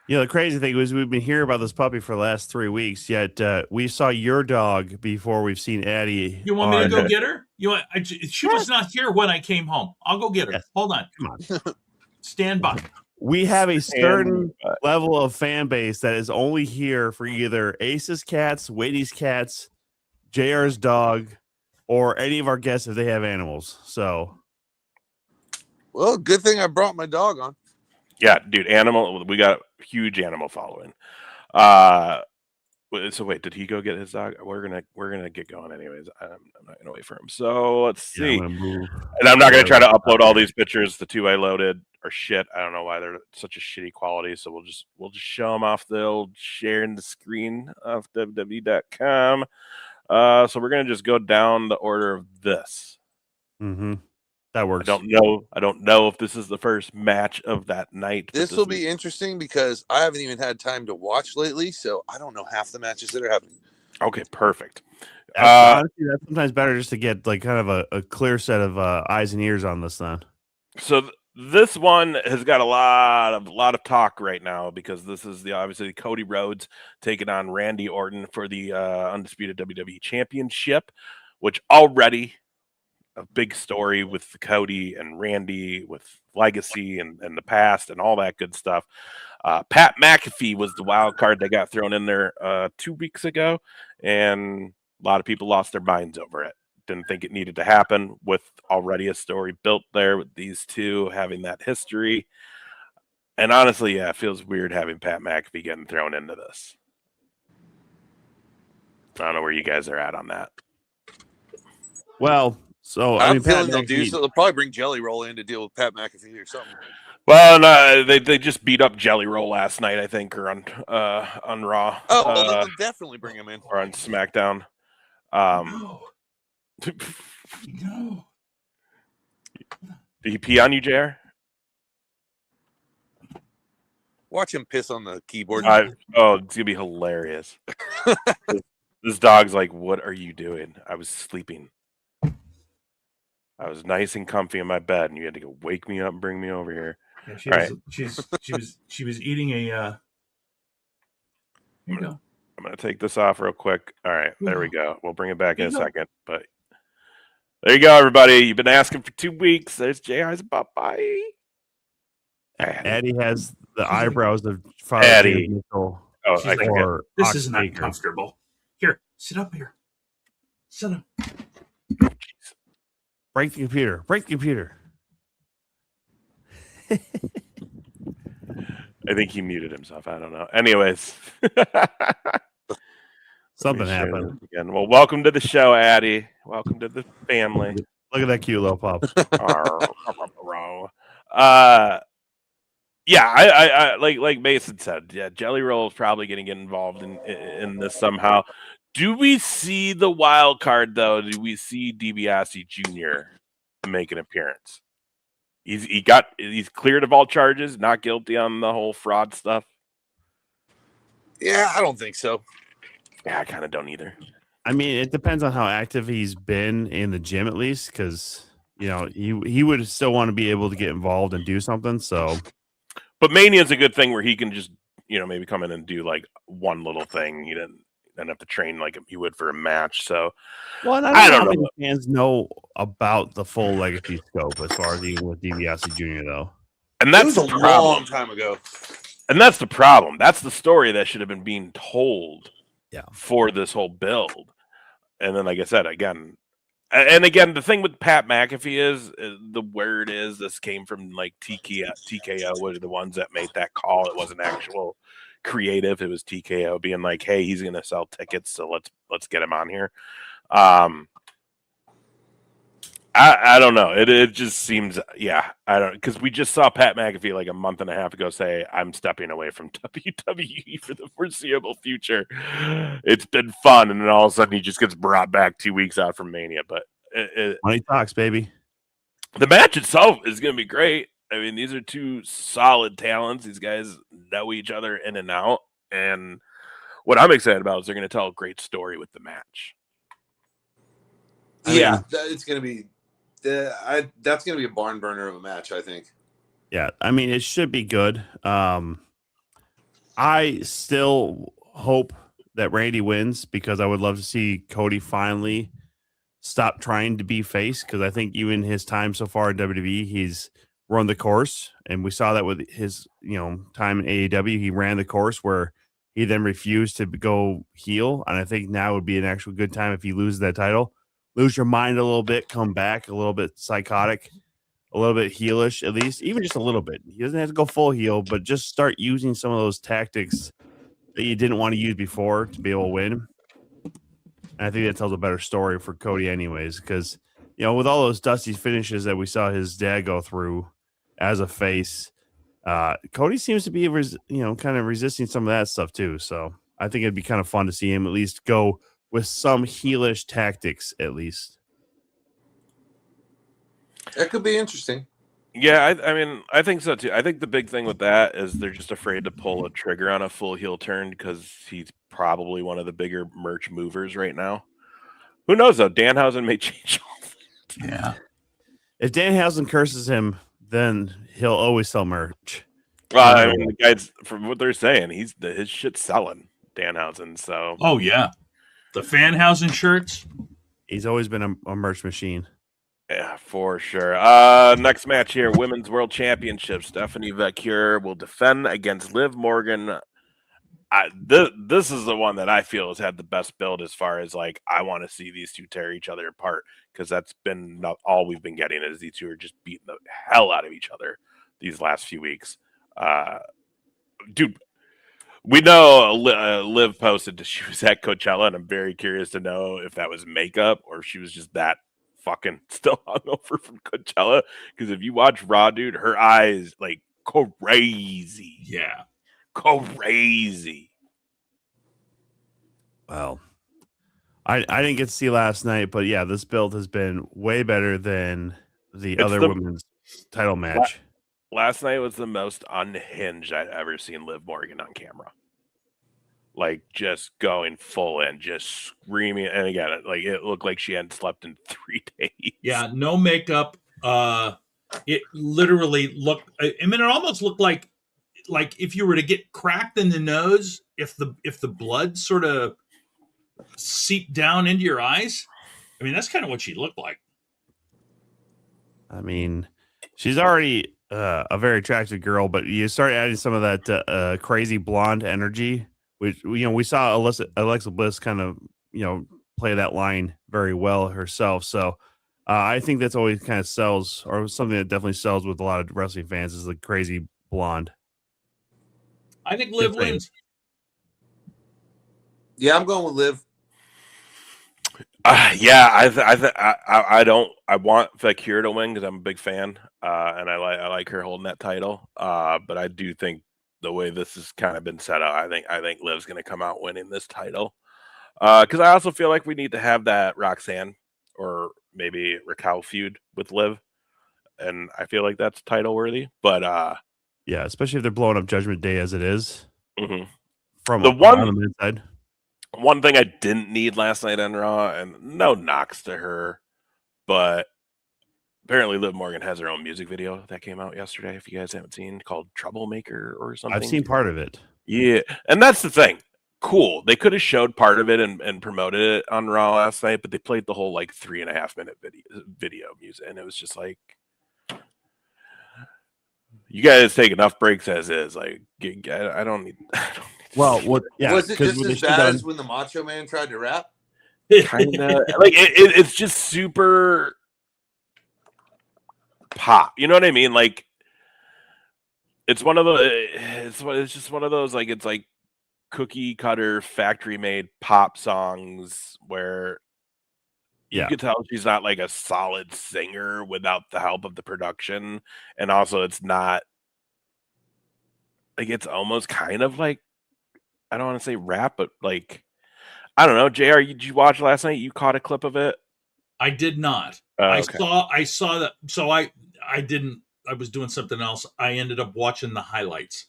You know, the crazy thing was we've been hearing about this puppy for the last 3 weeks, yet we saw your dog before we've seen Addie. You want me to go get her? She was not here when I came home. I'll go get her. Yes. Hold on. Come on. Stand by. We have a certain level of fan base that is only here for either Ace's cats, Whitney's cats, JR's dog, or any of our guests if they have animals. So, Well, good thing I brought my dog on. Yeah, dude, we got a huge animal following. So wait, did he go get his dog? We're gonna get going anyways. I'm not gonna wait for him. So let's see. I'm gonna move. And I'm not gonna try to upload all these pictures. The 2 I loaded are shit. I don't know why they're such a shitty quality. So we'll just show them off the old sharing the screen of www.com. So we're gonna just go down the order of this. Mm-hmm. That works. I don't know if this is the first match of that night. This will be interesting because I haven't even had time to watch lately, so I don't know half the matches that are happening. Okay, perfect. Honestly, that's sometimes better just to get like kind of a clear set of eyes and ears on this then. So this one has got a lot of talk right now because this is obviously Cody Rhodes taking on Randy Orton for the undisputed WWE Championship, which already a big story with Cody and Randy with legacy and the past and all that good stuff. Pat McAfee was the wild card that got thrown in there 2 weeks ago, and a lot of people lost their minds over it. Didn't think it needed to happen with already a story built there with these two having that history. And honestly, yeah, it feels weird having Pat McAfee getting thrown into this. I don't know where you guys are at on that. Well, so I'm Pat feeling they'll do McAfee, so. They'll probably bring Jelly Roll in to deal with Pat McAfee or something. Well, no, they just beat up Jelly Roll last night, I think, or on Raw. Oh, well, then definitely bring him in. Or on SmackDown. No. Did he pee on you, JR? Watch him piss on the keyboard. Oh, it's gonna be hilarious. This dog's like, "What are you doing?" I was sleeping. I was nice and comfy in my bed, and you had to go wake me up and bring me over here. Yeah, she was eating a. Here you go. I'm gonna take this off real quick. All right, there we go. We'll bring it back in a second. But there you go, everybody. You've been asking for 2 weeks. There's JR's bye. Addie has the eyebrows of Addie. Oh, She's like, this is not comfortable. Here, sit up here. Sit up. Break the computer. Break the computer. I think he muted himself. I don't know. Anyways. Something happened. Again. Well, welcome to the show, Addie. Welcome to the family. Look at that cute little pup. Yeah, I like Mason said. Yeah, Jelly Roll is probably going to get involved in this somehow. Do we see the wild card though? Do we see DiBiase Jr. make an appearance? He's cleared of all charges, not guilty on the whole fraud stuff. Yeah, I don't think so. Yeah, I kind of don't either. I mean, it depends on how active he's been in the gym, at least, because he would still want to be able to get involved and do something. So, but Mania is a good thing where he can just maybe come in and do like one little thing. He didn't have to train like he would for a match. So, well, I don't know how many fans know about the full legacy scope as far as even with DiBiase Jr. though. And that's a long time ago. And that's the problem. That's the story that should have been being told. Yeah. For this whole build. And then, like I said, again, the thing with Pat McAfee is the word is this came from like TKO were the ones that made that call. It wasn't actual creative. It was TKO being like, hey, he's going to sell tickets. So let's get him on here. I don't know. It just seems, I don't, because we just saw Pat McAfee like a month and a half ago say, I'm stepping away from WWE for the foreseeable future. It's been fun. And then all of a sudden he just gets brought back 2 weeks out from Mania. But money talks, baby. The match itself is going to be great. I mean, these are two solid talents. These guys know each other in and out. And what I'm excited about is they're going to tell a great story with the match. It's going to be. That's going to be a barn burner of a match, I think. Yeah, I mean, it should be good. I still hope that Randy wins because I would love to see Cody finally stop trying to be face because I think even his time so far in WWE, he's run the course, and we saw that with his time in AEW. He ran the course where he then refused to go heel, and I think now would be an actual good time if he loses that title. Lose your mind a little bit, come back a little bit psychotic, a little bit heelish, at least, even just a little bit. He doesn't have to go full heel, but just start using some of those tactics that you didn't want to use before to be able to win. And I think that tells a better story for Cody anyways, because, with all those dusty finishes that we saw his dad go through as a face, Cody seems to be, kind of resisting some of that stuff too. So I think it'd be kind of fun to see him at least go with some heelish tactics, at least. That could be interesting. Yeah, I mean, I think so too. I think the big thing with that is they're just afraid to pull a trigger on a full heel turn because he's probably one of the bigger merch movers right now. Who knows though? Danhausen may change all that. Yeah. If Danhausen curses him, then he'll always sell merch. Well, I mean, the guys, from what they're saying, his shit's selling, Danhausen. So. Oh yeah. The Fanhausen shirts. He's always been a merch machine. Yeah, for sure. Next match here, Women's World Championship. Stephanie Vecchio will defend against Liv Morgan. This is the one that I feel has had the best build as far as like I want to see these two tear each other apart because that's been all we've been getting is these two are just beating the hell out of each other these last few weeks. Dude. We know Liv posted that she was at Coachella, and I'm very curious to know if that was makeup or if she was just that fucking still hungover from Coachella. Because if you watch Raw, dude, her eyes like crazy. Yeah. Crazy. Well, I didn't get to see last night, but yeah, this build has been way better than the It's other the- women's title match. Last night was the most unhinged I'd ever seen Liv Morgan on camera. Like just going full in, just screaming. And again, like it looked like she hadn't slept in 3 days. Yeah, no makeup. It literally looked. I mean, it almost looked like if you were to get cracked in the nose, if the blood sort of seeped down into your eyes. I mean, that's kind of what she looked like. I mean, she's already a very attractive girl, but you start adding some of that crazy blonde energy, which we saw Alexa Bliss kind of play that line very well herself. So I think that's always kind of sells, or something that definitely sells with a lot of wrestling fans, is the crazy blonde. I think Liv Good thing. wins. Yeah, I'm going with Liv. Yeah, I want Fakir to win because I'm a big fan, and I like her holding that title. But I do think the way this has kind of been set up, I think Liv's going to come out winning this title. Because I also feel like we need to have that Roxanne or maybe Raquel feud with Liv, and I feel like that's title worthy. But yeah, especially if they're blowing up Judgment Day as it is from the on the mid side. One thing I didn't need last night on Raw, and no knocks to her, but apparently Liv Morgan has her own music video that came out yesterday, if you guys haven't seen, called Troublemaker or something. I've seen part of it. Yeah, and that's the thing. Cool. They could have showed part of it and promoted it on Raw last night, but they played the whole 3.5 minute video music, and it was just like, you guys take enough breaks as is. Like, I don't need. Well, what? Yeah, Was it just as bad as when the Macho Man tried to rap? Kind of like it's just super pop. You know what I mean? Like, it's one of the. It's just one of those it's like cookie cutter factory made pop songs where you could tell she's not like a solid singer without the help of the production, and also it's not like, it's almost kind of like, I don't want to say rap, but like, I don't know. JR, did you watch last night? You caught a clip of it? I did not. Okay. I saw that. So I didn't. I was doing something else. I ended up watching the highlights.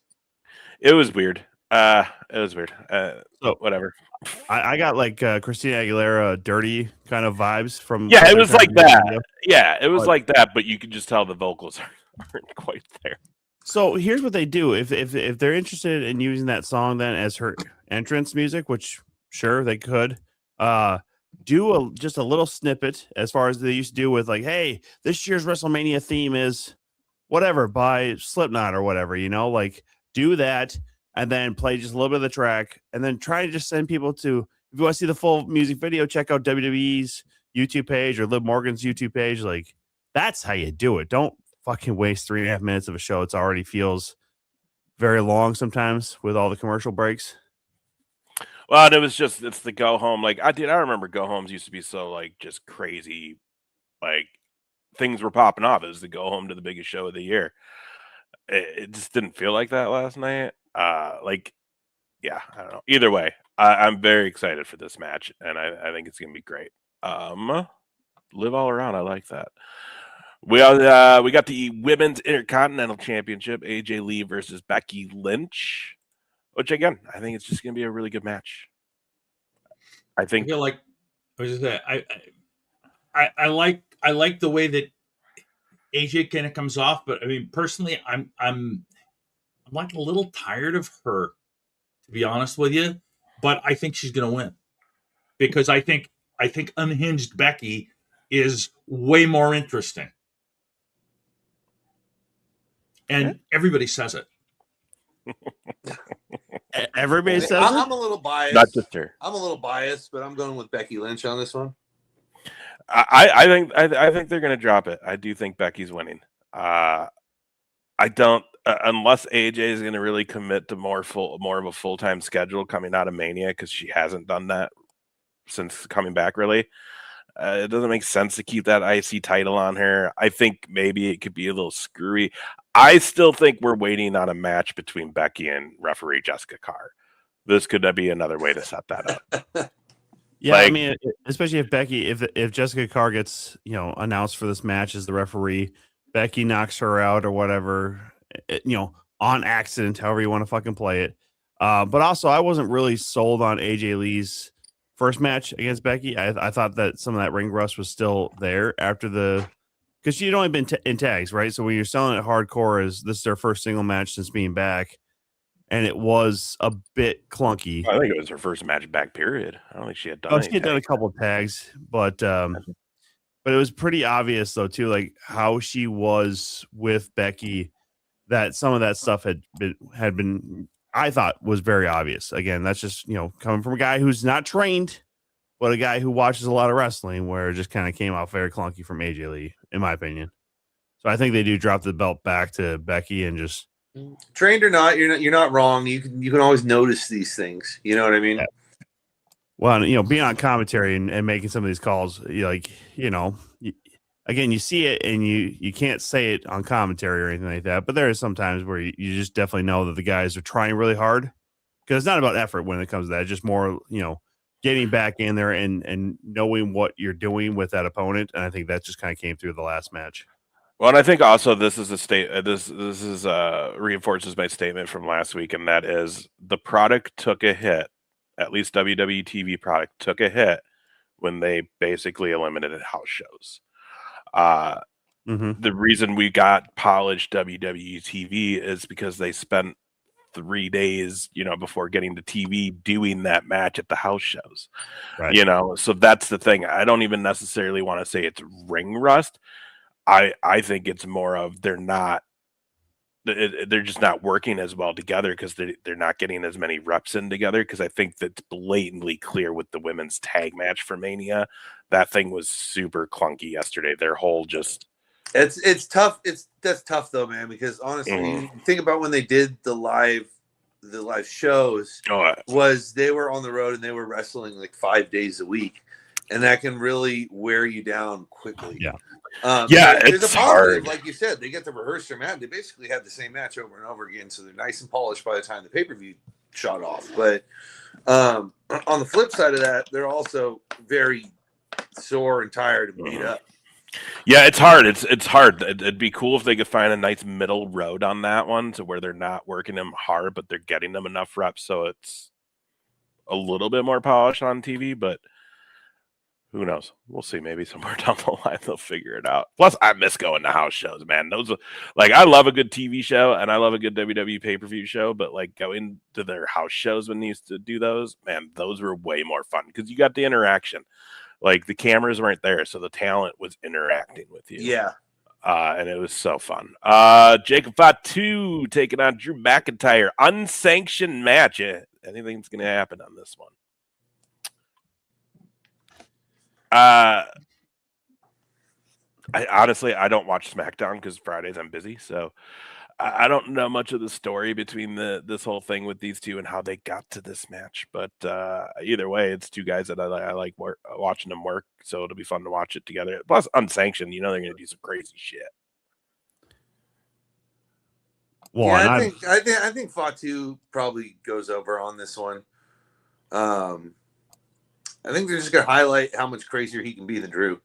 It was weird. It was weird. So whatever. I got Christina Aguilera dirty kind of vibes from. Yeah, it was like that. Video. Yeah, it was like that, but you could just tell the vocals aren't quite there. So here's what they do. If they're interested in using that song then as her entrance music, which sure they could, do just a little snippet as far as they used to do with hey, this year's WrestleMania theme is whatever by Slipknot or whatever, do that and then play just a little bit of the track and then try to just send people to, if you want to see the full music video, check out WWE's YouTube page or Liv Morgan's YouTube page. That's how you do it. Don't fucking waste 3.5 minutes of a show. It already feels very long sometimes with all the commercial breaks. Well, and it's the go home. I remember go homes used to be so just crazy. Things were popping off. It was the go home to the biggest show of the year. It just didn't feel like that last night. Yeah, I don't know. Either way, I'm very excited for this match, and I think it's gonna be great. Live all around. I like that. We got the Women's Intercontinental Championship, AJ Lee versus Becky Lynch, which again, I think it's just going to be a really good match. I think. I like the way that AJ kind of comes off, but I mean, personally, I'm like a little tired of her, to be honest with you. But I think she's going to win because I think unhinged Becky is way more interesting. And everybody says it. Everybody says I'm a little biased. Not just her. I'm a little biased, but I'm going with Becky Lynch on this one. I think they're going to drop it. I do think Becky's winning. I don't unless AJ is going to really commit to more of a full-time schedule coming out of Mania, because she hasn't done that since coming back really. It doesn't make sense to keep that IC title on her. I think maybe it could be a little screwy. I still think we're waiting on a match between Becky and referee Jessica Carr. This could be another way to set that up. Yeah, I Like- mean, especially if Becky, if Jessica Carr gets announced for this match as the referee, Becky knocks her out or whatever, on accident, however you want to fucking play it. But also, I wasn't really sold on AJ Lee's first match against Becky. I thought that some of that ring rust was still there after because she'd only been in tags, right? So when you're selling it hardcore as this is their first single match since being back, and it was a bit clunky. I think it was her first match back. Period. I don't think she had done. She had done a couple of tags, but it was pretty obvious though too, like how she was with Becky. That some of that stuff had been I thought was very obvious. Again, that's just coming from a guy who's not trained, but a guy who watches a lot of wrestling, where it just kind of came out very clunky from AJ Lee, in my opinion. So I think they do drop the belt back to Becky and just. Trained or not, you're not wrong. You can always notice these things. You know what I mean? Yeah. Well, being on commentary and making some of these calls, again, you see it and you can't say it on commentary or anything like that. But there are some times where you just definitely know that the guys are trying really hard, because it's not about effort when it comes to that. It's just more, getting back in there and knowing what you're doing with that opponent. And I think that just kind of came through the last match. Well, and I think also this is reinforces my statement from last week, and that is the product took a hit. At least WWE TV product took a hit when they basically eliminated house shows. The reason we got polished WWE TV is because they spent 3 days, before getting to TV doing that match at the house shows. Right. So that's the thing. I don't even necessarily want to say it's ring rust. I think it's more of they're just not working as well together because they're not getting as many reps in together. Because I think that's blatantly clear with the women's tag match for Mania. That thing was super clunky yesterday. Their whole just it's tough. That's tough though, man. Because honestly, you think about when they did the live shows. Was they were on the road and they were wrestling like 5 days a week, and that can really wear you down quickly. Yeah. There's it's a positive, hard. like you said, they get to rehearse their match. They basically have the same match over and over again, so they're nice and polished by the time the pay-per-view shot off. But on the flip side of that, they're also very sore and tired and beat up. Yeah, it's hard. It's hard. It'd be cool if they could find a nice middle road on that one, to where they're not working them hard, but they're getting them enough reps so it's a little bit more polished on TV. But who knows? We'll see. Maybe somewhere down the line they'll figure it out. Plus, I miss going to house shows, man. Those are, I love a good TV show and I love a good WWE pay-per-view show, but going to their house shows when they used to do those, man, those were way more fun because you got the interaction. The cameras weren't there, so the talent was interacting with you. Yeah. And it was so fun. Jacob Fatu taking on Drew McIntyre. Unsanctioned match. Anything's going to happen on this one. I honestly don't watch SmackDown because Fridays I'm busy, so I don't know much of the story between this whole thing with these two and how they got to this match. But either way, it's two guys that I like watching them work, so it'll be fun to watch it together. Plus, unsanctioned, they're going to do some crazy shit. Well, yeah, I think Fatu probably goes over on this one. I think they're just going to highlight how much crazier he can be than Drew.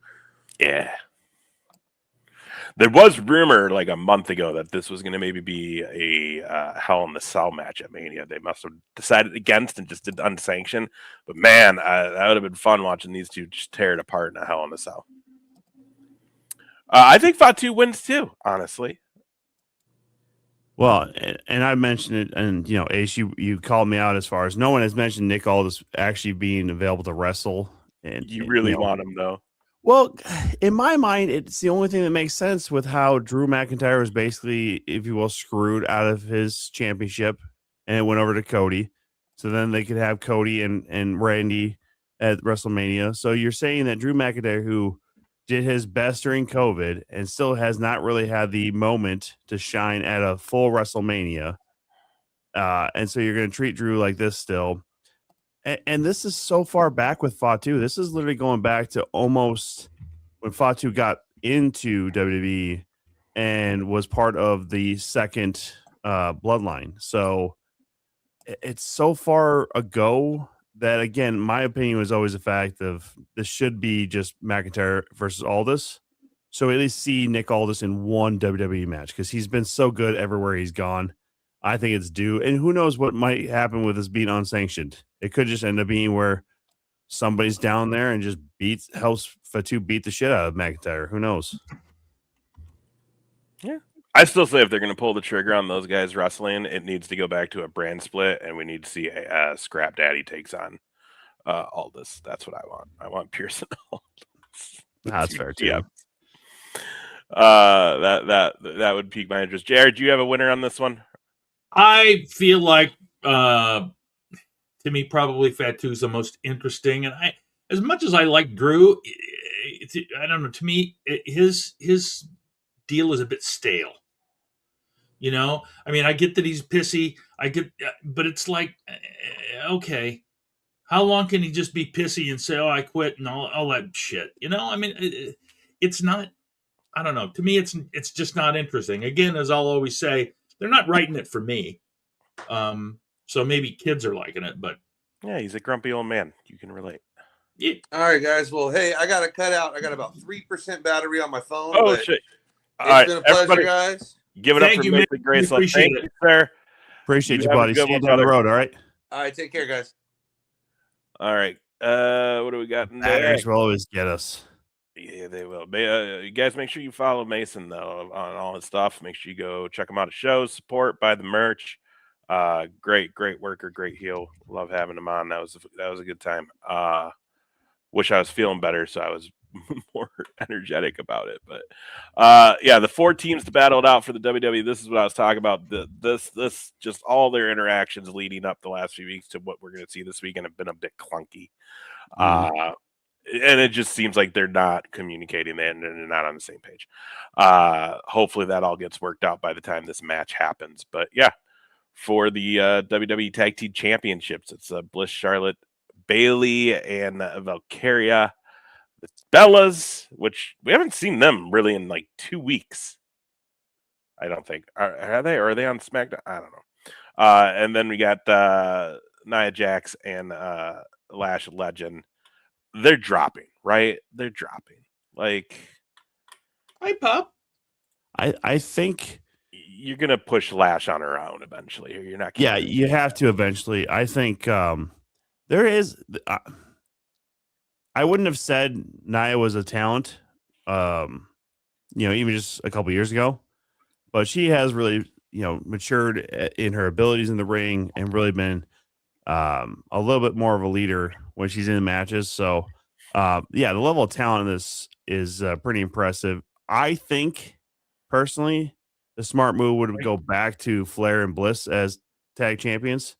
Yeah. There was rumor a month ago that this was going to maybe be a Hell in the Cell match at Mania. They must have decided against and just did unsanctioned. But man, that would have been fun watching these two just tear it apart in a Hell in the Cell. I think Fatu wins too, honestly. Well, and I mentioned it, and Ace, you called me out as far as no one has mentioned Nick Aldis actually being available to wrestle. And you really want him though. Well, in my mind, it's the only thing that makes sense with how Drew McIntyre was basically, if you will, screwed out of his championship, and it went over to Cody. So then they could have Cody and Randy at WrestleMania. So you're saying that Drew McIntyre, who did his best during COVID and still has not really had the moment to shine at a full WrestleMania. And so you're going to treat Drew like this still. And this is so far back with Fatu. This is literally going back to almost when Fatu got into WWE and was part of the second bloodline. So it's so far ago that, again, my opinion was always the fact of this should be just McIntyre versus Aldis. So at least see Nick Aldis in one WWE match because he's been so good everywhere he's gone. I think it's due. And who knows what might happen with this being unsanctioned. It could just end up being where somebody's down there and just helps Fatu beat the shit out of McIntyre. Who knows? Yeah. I still say if they're going to pull the trigger on those guys wrestling, it needs to go back to a brand split, and we need to see a Scrap Daddy takes on Aldis. That's what I want. I want Pearson Aldis. That's fair too. Yeah. That would pique my interest. Jared, do you have a winner on this one? I feel like to me probably Fatu's the most interesting, and I, as much as I like Drew, I don't know. To me, his deal is a bit stale. You know, I mean, I get that he's pissy. But it's like, okay, how long can he just be pissy and say, "Oh, I quit" and all that shit? You know, I mean, it's not. I don't know. To me, it's just not interesting. Again, as I'll always say, they're not writing it for me. So maybe kids are liking it, but yeah, he's a grumpy old man. You can relate. Yeah. All right, guys. Well, hey, I got to cut out. I got about 3% battery on my phone. Oh, but shit. It's been a pleasure, guys. Give it Thank up for you, Mason man. Greyskull. Appreciate Thank it. you, sir. Appreciate you, have a buddy. good See you one, down the brother. road. All right. All right, take care, guys. All right. What do we got in there? Batteries will always get us. Yeah, they will. You guys make sure you follow Mason, though, on all his stuff. Make sure you go check him out at shows, support, buy the merch. Great worker, great heel. Love having him on. That was a good time. Wish I was feeling better, so I was more energetic about it. But yeah, the 4 teams that battled out for the WWE. This is what I was talking about. This just all their interactions leading up the last few weeks to what we're going to see this weekend have been a bit clunky. And it just seems like they're not communicating and they're not on the same page. Hopefully that all gets worked out by the time this match happens. But yeah, for the WWE Tag Team Championships, it's Bliss, Charlotte, Bailey, and Valkyria. The Bellas, which we haven't seen them really in like 2 weeks. I don't think. Are they? Or are they on SmackDown? I don't know. And then we got Nia Jax and Lash Legend. They're dropping, right? They're dropping. Like, Hi, Pop. I think you're gonna push Lash on her own eventually. You're not. Yeah, you have to eventually. I think there is. I wouldn't have said Nia was a talent, even just a couple years ago, but she has really, matured in her abilities in the ring and really been a little bit more of a leader when she's in matches. So, yeah, the level of talent in this is pretty impressive. I think personally, the smart move would go back to Flair and Bliss as tag champions,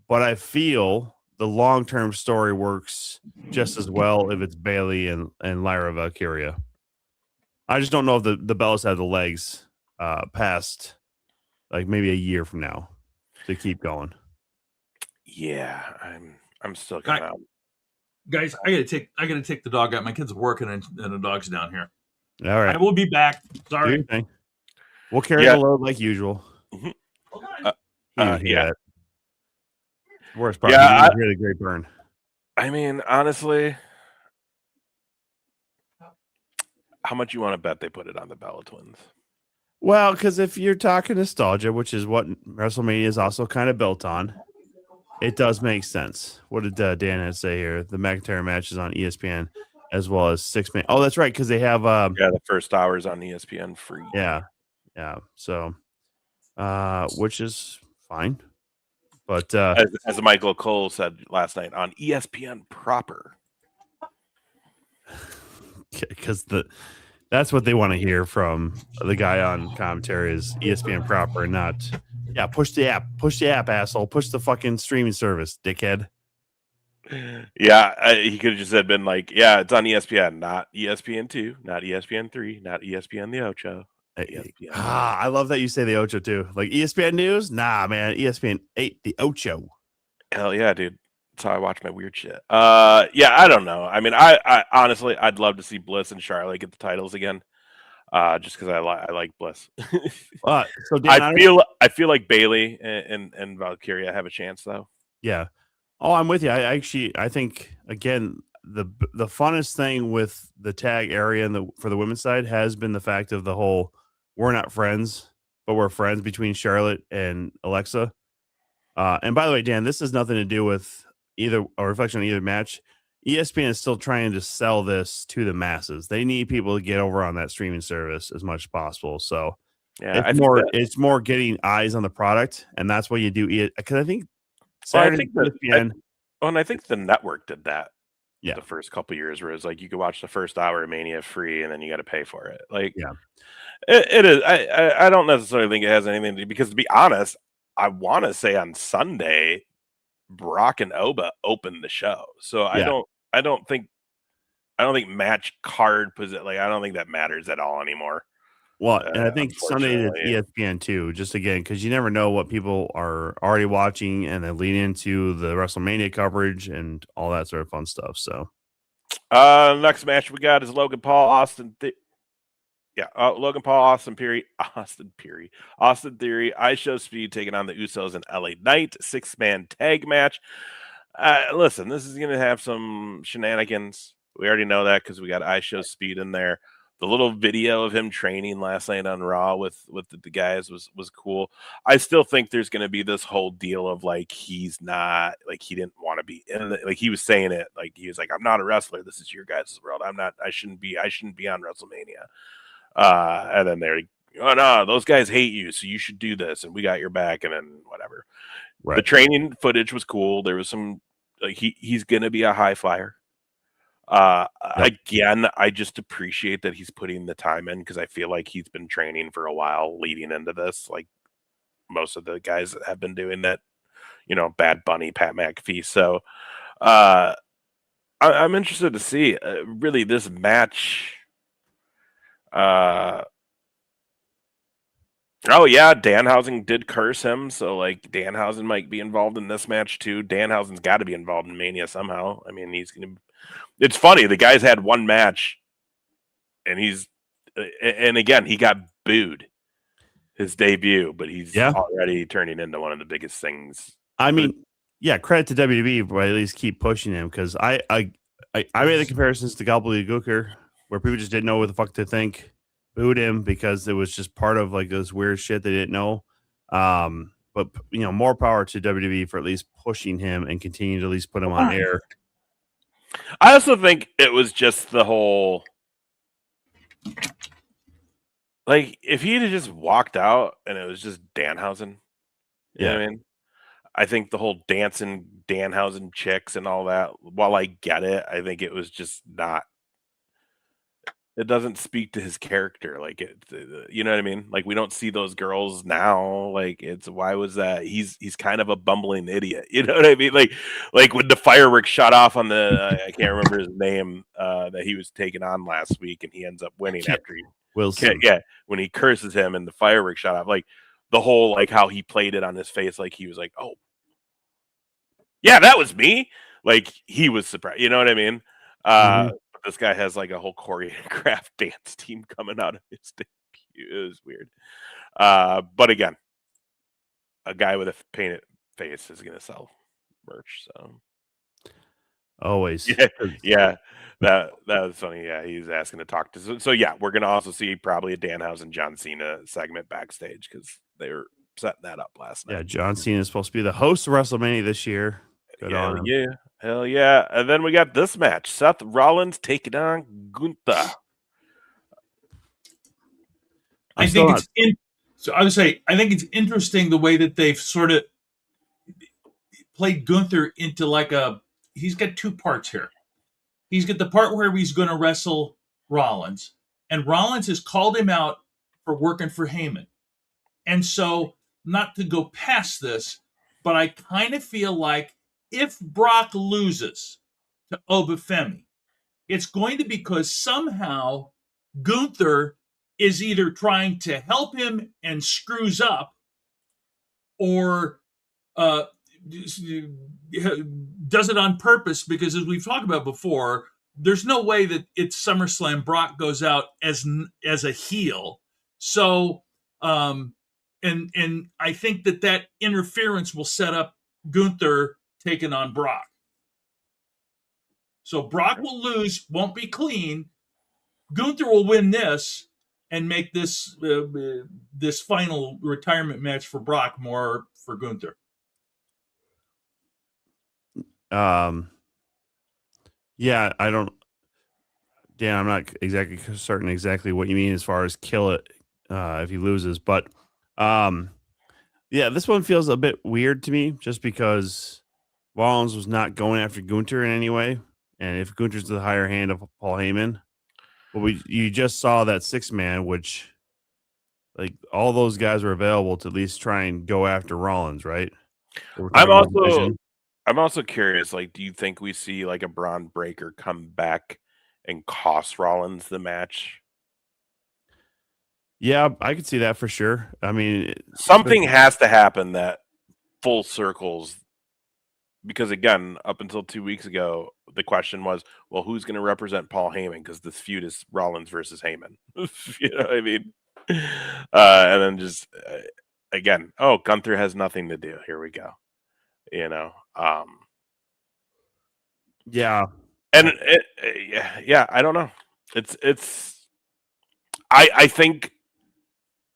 but I feel the long-term story works just as well if it's Bailey and Lyra Valkyria. I just don't know if the Bellas have the legs past like maybe a year from now to keep going. Yeah, I'm still coming out. Guys, I gotta take the dog out. My kids are working and the dog's down here. All right. I will be back. Do Sorry. your thing. We'll carry the load like usual. Hold on. Yeah. Worst part. Yeah, You hear the great burn. I mean, honestly, how much you want to bet they put it on the Bella Twins? Well, because if you're talking nostalgia, which is what WrestleMania is also kind of built on, it does make sense. What did Dan say here? The McIntyre match is on ESPN as well as 6 minutes. Oh, that's right, because they have the first hours on ESPN free. Yeah. So, which is fine. But as Michael Cole said last night on ESPN proper, because that's what they want to hear from the guy on commentary is ESPN proper, not push the app, asshole, push the fucking streaming service, dickhead. Yeah, he could have just been like, yeah, it's on ESPN, not ESPN2, not ESPN3, not ESPN the Ocho. ESPN. I love that you say the Ocho too. Like ESPN News? Nah, man. ESPN 8, the Ocho. Hell yeah, dude. That's how I watch my weird shit. Yeah, I don't know. I mean, I honestly, I'd love to see Bliss and Charlotte get the titles again. Just because I like Bliss. So Dan, I feel like Bailey and Valkyria have a chance though. yeah. Oh, I'm with you. I think again the funnest thing with the tag area and for the women's side has been the fact of the whole we're not friends, but we're friends between Charlotte and Alexa. And by the way, Dan, this has nothing to do with either a reflection on either match. ESPN is still trying to sell this to the masses. They need people to get over on that streaming service as much as possible. So Yeah, it's more getting eyes on the product, and that's what you do. Because I think ESPN. And I think the network did that. Yeah, the first couple years, where it's like you could watch the first hour of Mania free, and then you got to pay for it. Like, yeah, it is. I don't necessarily think it has anything to do, because to be honest, I want to say on Sunday, Brock and Oba opened the show, so I don't think match card position. Like, I don't think that matters at all anymore. Well, and I think Sunday is ESPN too, just again, because you never know what people are already watching and then lean into the WrestleMania coverage and all that sort of fun stuff. So, next match we got is Logan Paul, Logan Paul, Austin Theory, I Show Speed taking on the Usos and LA Knight, 6-man tag match. Listen, this is going to have some shenanigans. We already know that because we got I Show Speed in there. The little video of him training last night on Raw with the guys was cool. I still think there's going to be this whole deal of like, he's not, like, he didn't want to be in it. Like, he was saying it, like, he was like, I'm not a wrestler. This is your guys' world. I shouldn't be on WrestleMania. And then they're like, oh no, those guys hate you, so you should do this, and we got your back, and then whatever. Right. The training footage was cool. There was some, like, he's going to be a high flyer. Again, I just appreciate that he's putting the time in, because I feel like he's been training for a while leading into this. Like, most of the guys that have been doing that, Bad Bunny, Pat McAfee. So, I'm interested to see really this match. Oh yeah, Danhausen did curse him, so like Danhausen might be involved in this match too. Danhausen's got to be involved in Mania somehow. I mean, it's funny, the guy's had one match, and again, he got booed his debut, but he's already turning into one of the biggest things. I mean, yeah, credit to WWE, but at least keep pushing him, because I made the comparisons to Gobbledygooker, where people just didn't know what the fuck to think, booed him because it was just part of like this weird shit they didn't know. But more power to WWE for at least pushing him and continue to at least put him on air. I also think it was just the whole, like, if he'd have just walked out and it was just Danhausen, you know what I mean? I think the whole dancing Danhausen chicks and all that, while I get it, I think it was just not. It doesn't speak to his character, like, you know what I mean? Like, we don't see those girls now. Like, why was that? He's kind of a bumbling idiot. You know what I mean? Like when the fireworks shot off on the I can't remember his name that he was taking on last week, and he ends up winning after Wilson. When he curses him and the fireworks shot off, like the whole, like, how he played it on his face, like he was like, oh yeah, that was me. Like, he was surprised. You know what I mean? This guy has like a whole choreographed dance team coming out of his debut. It was weird. But again, a guy with a painted face is going to sell merch. So always. Yeah. That was funny. Yeah. He's asking to talk to. So yeah, we're going to also see probably a Danhausen John Cena segment backstage, because they were setting that up last night. Yeah. John Cena is supposed to be the host of WrestleMania this year. Good on him. Yeah. Hell yeah. And then we got this match. Seth Rollins taking on Gunther. I think it's interesting the way that they've sort of played Gunther into he's got two parts here. He's got the part where he's going to wrestle Rollins, and Rollins has called him out for working for Heyman. And so, not to go past this, but I kind of feel like if Brock loses to Obafemi, it's going to be because somehow Gunther is either trying to help him and screws up, or does it on purpose because, as we've talked about before, there's no way that it's SummerSlam Brock goes out as a heel. So, and I think that interference will set up Gunther taking on Brock. So Brock will lose, won't be clean. Gunther will win this and make this this final retirement match for Brock more for Gunther. Yeah, I don't. Dan, I'm not exactly certain exactly what you mean as far as kill it if he loses, but yeah, this one feels a bit weird to me just because Rollins was not going after Gunther in any way, and if Gunther's the higher hand of Paul Heyman, but you just saw that 6-man, which like all those guys were available to at least try and go after Rollins, right? I'm also curious. Like, do you think we see like a Braun Breaker come back and cost Rollins the match? Yeah, I could see that for sure. I mean, something has to happen that full circles, because again, up until 2 weeks ago, the question was, well, who's going to represent Paul Heyman? Because this feud is Rollins versus Heyman. You know what I mean? And then just again, oh, Gunther has nothing to do. Here we go. You know, yeah, and yeah, I don't know. It's I think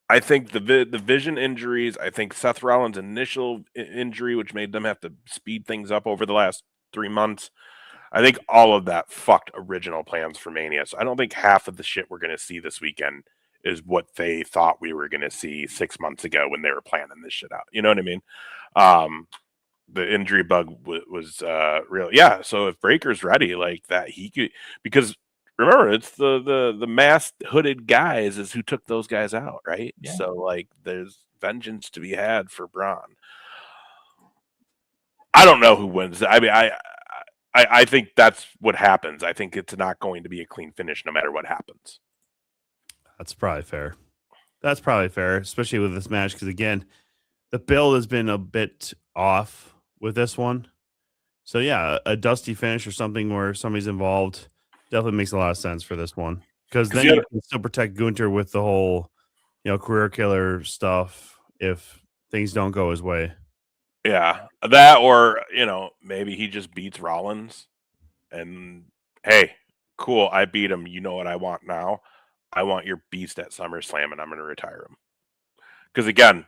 the vision injuries. I think Seth Rollins' initial injury, which made them have to speed things up over the last 3 months. I think all of that fucked original plans for Mania. So I don't think half of the shit we're going to see this weekend is what they thought we were going to see 6 months ago when they were planning this shit out. You know what I mean? The injury bug was real. Yeah. So if Breaker's ready like that, he could, because remember, it's the masked hooded guys is who took those guys out, right? Yeah. So like there's vengeance to be had for Braun. I don't know who wins. I mean, I think that's what happens. I think it's not going to be a clean finish no matter what happens. That's probably fair. That's probably fair, especially with this match, because again, the build has been a bit off with this one. So yeah, a dusty finish or something where somebody's involved definitely makes a lot of sense for this one, because then you can still protect Gunther with the whole, career killer stuff if things don't go his way. Yeah, that, or maybe he just beats Rollins, and hey, cool, I beat him. You know what I want now? I want your beast at SummerSlam, and I'm going to retire him. Because again,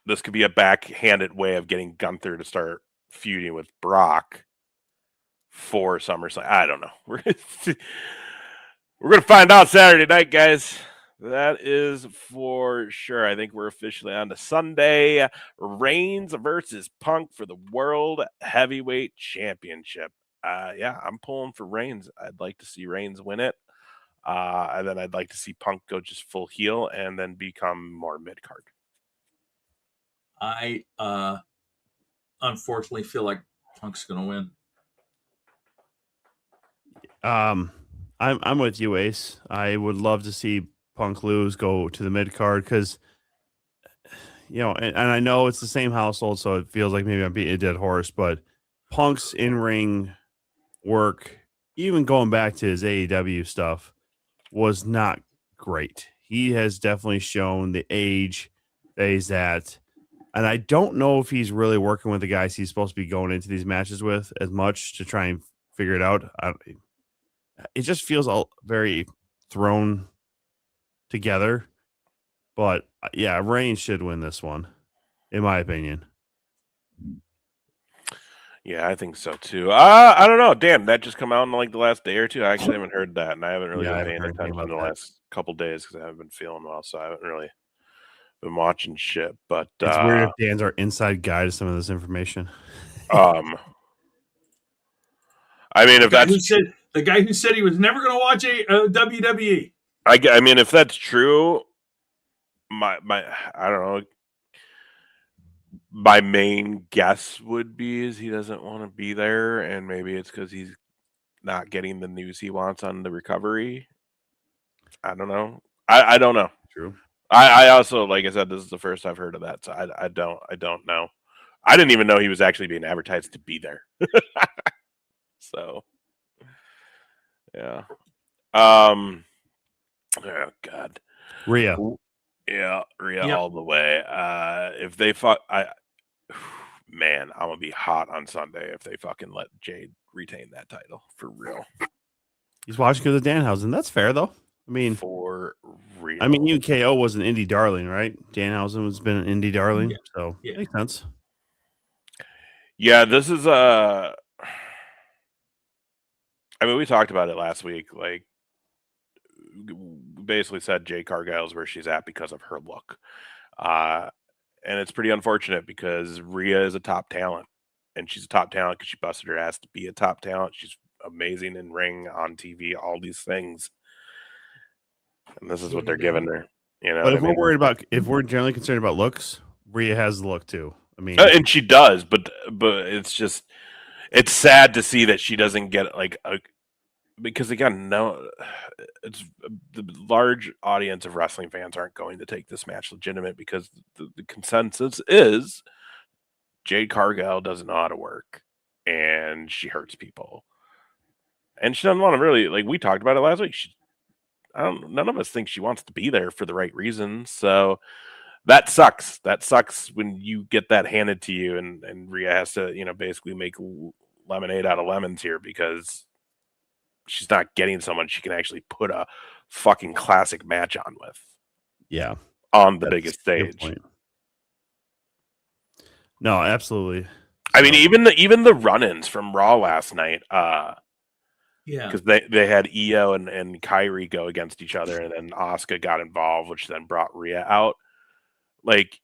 this could be a backhanded way of getting Gunther to start feuding with Brock for SummerSlam. I don't know. We're going to find out Saturday night, guys. That is for sure. I think we're officially on to Sunday. Reigns versus Punk for the World Heavyweight Championship. Yeah, I'm pulling for Reigns. I'd like to see Reigns win it. And then I'd like to see Punk go just full heel and then become more mid-card. I unfortunately feel like Punk's going to win. I'm with you, Ace. I would love to see Punk lose, go to the mid card, because and I know it's the same household, so it feels like maybe I'm beating a dead horse, but Punk's in-ring work, even going back to his AEW stuff, was not great. He has definitely shown the age that he's at, and I don't know if he's really working with the guys he's supposed to be going into these matches with as much to try and figure it out. It just feels all very thrown together, but yeah, Reigns should win this one, in my opinion. Yeah, I think so too. I don't know, Dan. That just come out in like the last day or two. I actually haven't heard that, and I haven't really been paying attention in the last couple days because I haven't been feeling well, so I haven't really been watching shit. But it's weird if Dan's our inside guy to some of this information. I mean, if that's the guy who said he was never going to watch WWE. I mean, if that's true, my I don't know. My main guess would be is he doesn't want to be there, and maybe it's because he's not getting the news he wants on the recovery. I don't know. I don't know. True. I also, like I said, this is the first I've heard of that, so I don't know. I didn't even know he was actually being advertised to be there. So, yeah. Oh God. Rhea. Yeah, Rhea Yep. all the way. If they man, I'm gonna be hot on Sunday if they fucking let Jade retain that title for real. He's watching because of Danhausen. That's fair though. I mean, For real. I mean, UKO was an indie darling, right? Danhausen has been an indie darling, Yeah. so Yeah. makes sense. Yeah, this is I mean, we talked about it last week. Like, we basically said Jade Cargill's where she's at because of her look. And it's pretty unfortunate because Rhea is a top talent, and she's a top talent because she busted her ass to be a top talent. She's amazing in ring, on TV, all these things. And this is what they're giving her. You know But what if I mean? we're worried about, if we're generally concerned about looks, Rhea has the look too. I mean, And she does, but it's just it's sad to see that she doesn't get like a because again, no, it's the large audience of wrestling fans aren't going to take this match legitimate because the consensus is Jade Cargill doesn't know how to work and she hurts people. And she doesn't want to really like we talked about it last week. None of us think she wants to be there for the right reasons. So that sucks. That sucks when you get that handed to you and Rhea has to, basically make lemonade out of lemons here because she's not getting someone she can actually put a fucking classic match on with. yeah, On the that's biggest a good stage. point. No, absolutely. I mean, even the run-ins from Raw last night, Yeah. because they had Io and Kyrie go against each other, and then Asuka got involved, which then brought Rhea out. Like,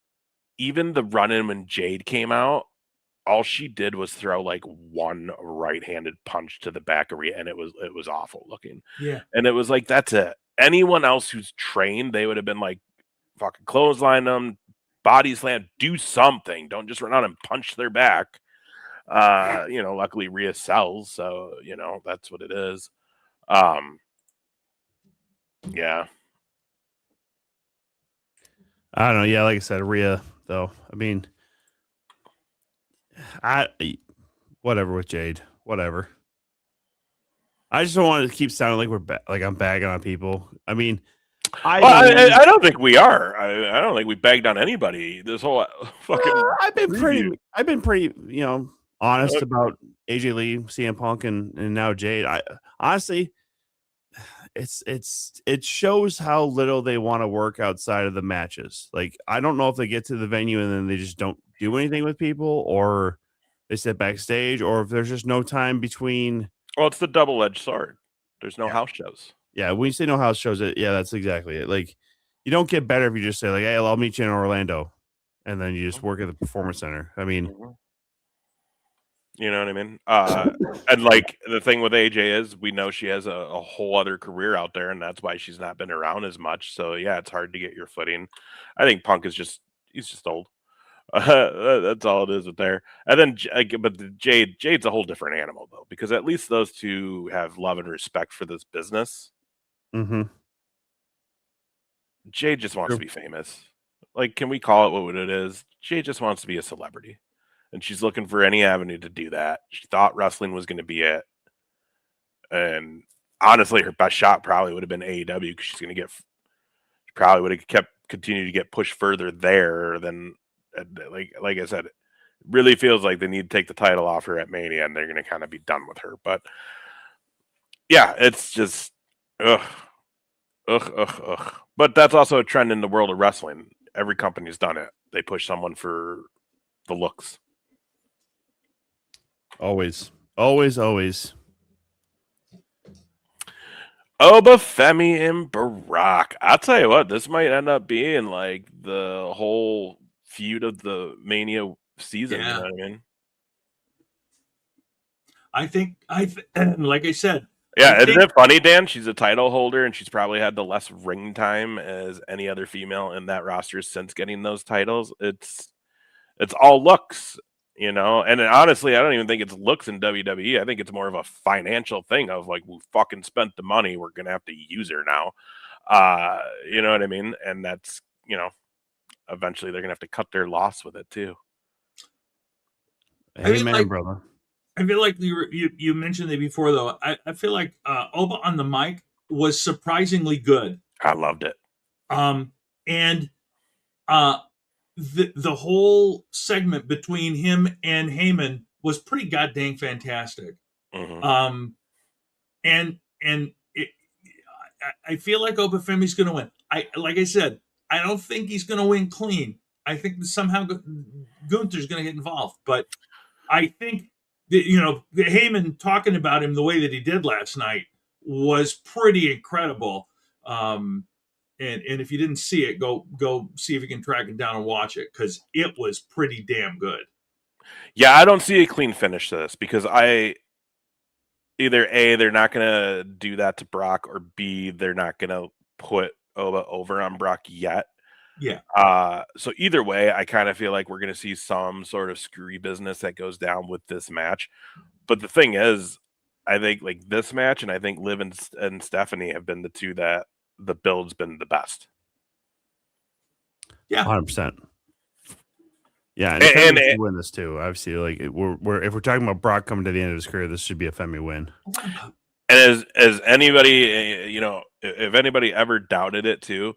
even the run-in when Jade came out, all she did was throw like one right-handed punch to the back of Rhea, and it was awful looking. Yeah. And it was like, that's it. Anyone else who's trained, they would have been like, fucking clothesline them, body slam, do something. Don't just run out and punch their back. Luckily Rhea sells, so that's what it is. Yeah. I don't know. Yeah, like I said, Rhea though. I mean, whatever with Jade, whatever. I just don't want to keep sounding like like I'm bagging on people. I mean, I don't think we are. I don't think we bagged on anybody. This whole fucking. I've been preview. pretty, honest about AJ Lee, CM Punk, and now Jade. I honestly, it shows how little they want to work outside of the matches. Like, I don't know if they get to the venue and then they just don't do anything with people, or they sit backstage, or if there's just no time between. Well, it's the double-edged sword. There's no house shows. Yeah, when you say no house shows, that's exactly it. Like, you don't get better if you just say like, "Hey, I'll meet you in Orlando," and then you just work at the Performance Center. I mean, you know what I mean? And like the thing with AJ is, we know she has a whole other career out there, and that's why she's not been around as much. So yeah, it's hard to get your footing. I think Punk is he's just old. That's all it is with there. And then, but Jade's a whole different animal though, because at least those two have love and respect for this business. mm-hmm. Jade just wants to be famous. Like, can we call it what it is? Jade just wants to be a celebrity, and she's looking for any avenue to do that. She thought wrestling was going to be it, and honestly, her best shot probably would have been AEW because she's going to she probably would have continued to get pushed further there than. Like I said, it really feels like they need to take the title off her at Mania, and they're going to kind of be done with her. But yeah, it's just ugh. But that's also a trend in the world of wrestling. Every company's done it. They push someone for the looks. Always. Obafemi and Barack. I'll tell you what, this might end up being like the whole feud of the Mania season. Yeah. You know what I mean? I think like I said. Yeah, isn't it funny, Dan? She's a title holder, and she's probably had the less ring time as any other female in that roster since getting those titles. It's all looks, And honestly, I don't even think it's looks in WWE. I think it's more of a financial thing of like, we fucking spent the money, we're gonna have to use her now. You know what I mean? And that's eventually they're gonna have to cut their loss with it too. Amen, brother. I feel like you mentioned it before, though. I feel like Oba on the mic was surprisingly good. I loved it. And the whole segment between him and Heyman was pretty goddamn fantastic. Mhm. And I feel like Oba Femi's going to win. Like I said, I don't think he's going to win clean. I think that somehow Gunther's going to get involved, but I think that, Heyman talking about him the way that he did last night was pretty incredible. And if you didn't see it, go see if you can track it down and watch it, because it was pretty damn good. Yeah, I don't see a clean finish to this because either A, they're not going to do that to Brock, or B, they're not going to put Oba over on Brock yet. Yeah. So either way, I kind of feel like we're going to see some sort of screwy business that goes down with this match. But the thing is, I think like this match, and I think Liv and Stephanie have been the two that the build's been the best. Yeah, 100%. Yeah, and Femi should win this too. Obviously, like we're if we're talking about Brock coming to the end of his career, this should be a Femi win. And as anybody, if anybody ever doubted it too,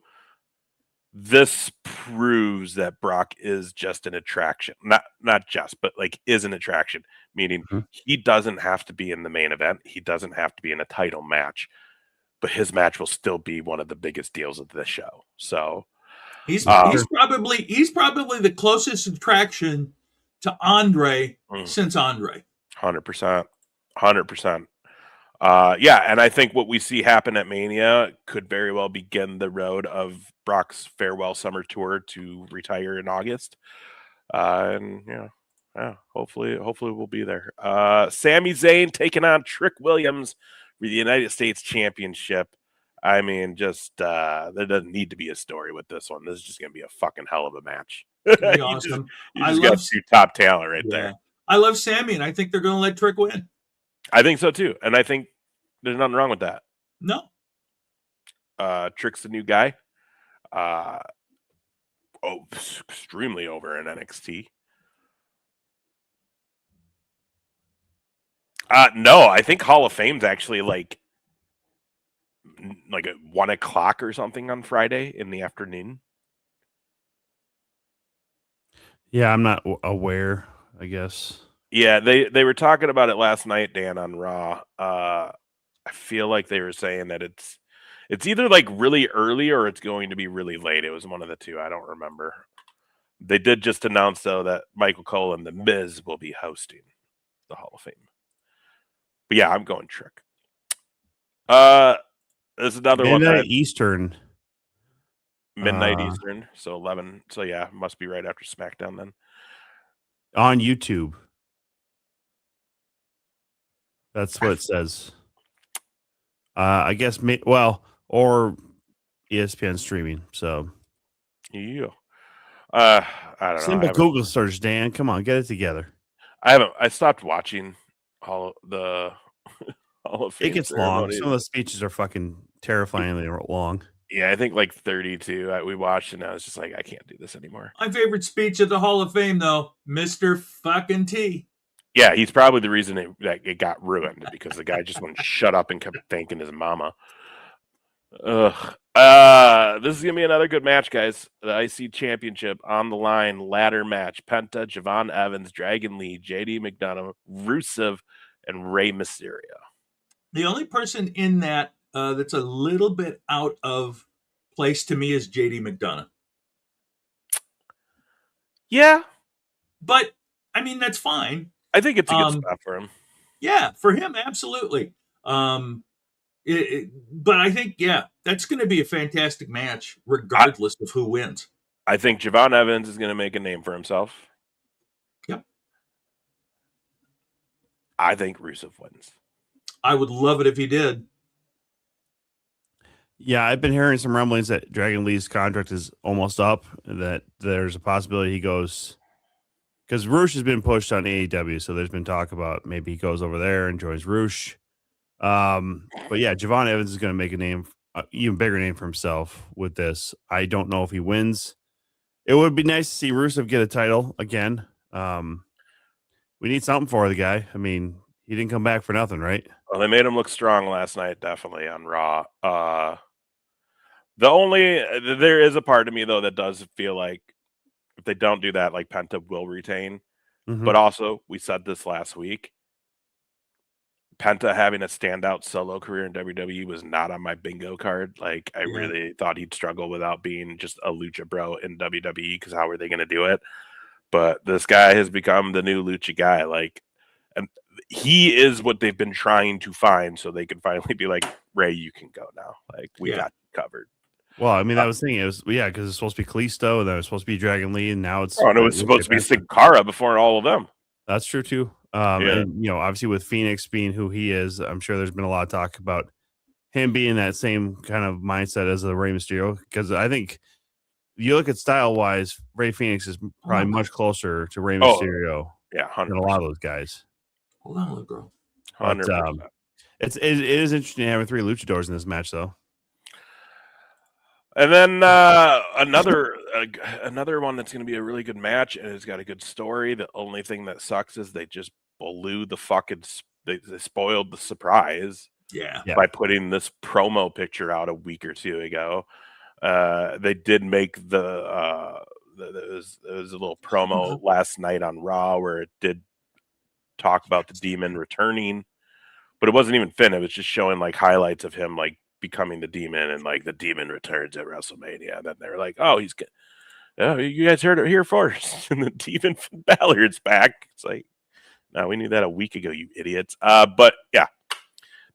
this proves that Brock is just an attraction. Not just, but like is an attraction, meaning he doesn't have to be in the main event. He doesn't have to be in a title match, but his match will still be one of the biggest deals of the show. So he's probably the closest attraction to Andre since Andre. 100%. 100%. Yeah, and I think what we see happen at Mania could very well begin the road of Brock's farewell summer tour to retire in August. And yeah, hopefully we'll be there. Sami Zayn taking on Trick Williams for the United States Championship. I mean, just there doesn't need to be a story with this one. This is just gonna be a fucking hell of a match. Awesome. You just got two top talent right there. I love Sami, and I think they're gonna let Trick win. I think so too, and I think there's nothing wrong with that. No. Trick's the new guy. Extremely over in NXT. No, I think Hall of Fame's actually like at 1:00 or something on Friday in the afternoon. Yeah, I'm not aware, I guess. Yeah, they were talking about it last night, Dan, on Raw. I feel like they were saying that it's either like really early or it's going to be really late. It was one of the two. I don't remember. They did just announce, though, that Michael Cole and The Miz will be hosting the Hall of Fame. But yeah, I'm going Trick. There's another one. Midnight Eastern. Midnight Eastern. So 11. So yeah, must be right after SmackDown then. On YouTube. That's what it says. I guess, or ESPN streaming. So, yeah. I don't know. Simple Google search, Dan. Come on, get it together. I stopped watching all of It gets long. Some of the speeches are fucking terrifyingly long. Yeah, I think like 32 we watched, and I was just like, I can't do this anymore. My favorite speech at the Hall of Fame, though, Mr. fucking T. Yeah, he's probably the reason it got ruined, because the guy just wouldn't shut up and kept thanking his mama. This is gonna be another good match, guys. The IC Championship on the line, ladder match: Penta, Javon Evans, Dragon Lee, JD McDonough, Rusev, and Rey Mysterio. The only person in that that's a little bit out of place to me is JD McDonough. Yeah, but I mean, that's fine. I think it's a good spot for him. Yeah, for him, absolutely. But I think, that's going to be a fantastic match, regardless of who wins. I think Javon Evans is going to make a name for himself. Yep. I think Rusev wins. I would love it if he did. Yeah, I've been hearing some rumblings that Dragon Lee's contract is almost up, that there's a possibility he goes, because Roosh has been pushed on AEW, so there's been talk about maybe he goes over there and joins Roosh. But yeah, Javon Evans is going to make a name, even bigger name for himself with this. I don't know if he wins. It would be nice to see Rusev get a title again. We need something for the guy. I mean, he didn't come back for nothing, right? Well, they made him look strong last night, definitely on Raw. There is a part of me though that does feel like if they don't do that, like Penta will retain. Mhm. But also, we said this last week. Penta having a standout solo career in WWE was not on my bingo card. Like, I Yeah. really thought he'd struggle without being just a lucha bro in WWE because how are they going to do it? But this guy has become the new lucha guy. Like, and he is what they've been trying to find so they can finally be like, Ray, you can go now. Like, we Yeah. got you covered. Well, I mean, I was thinking it was because it's supposed to be Kalisto, and then it was supposed to be Dragon Lee, and now it's And it was supposed to be Sin Cara before all of them. That's true too. Yeah. And obviously with Phoenix being who he is, I'm sure there's been a lot of talk about him being that same kind of mindset as the Rey Mysterio. Because I think you look at style wise, Rey Phoenix is probably much closer to Rey Mysterio Yeah, 100%. than a lot of those guys. Hold on, little girl. 100%. It is interesting having 3 luchadors in this match, though. And then another one that's going to be a really good match, and it's got a good story. The only thing that sucks is they just blew the fucking they spoiled the surprise Yeah. by putting this promo picture out a week or two ago. They did make there was a little promo last night on Raw where it did talk about the Demon returning, but it wasn't even Finn. It was just showing like highlights of him like becoming the Demon, and like the Demon returns at WrestleMania. And then they're like, "Oh, you guys heard it here first." And the Demon Finn Balor's back. It's like, no, we knew that a week ago, you idiots. But yeah,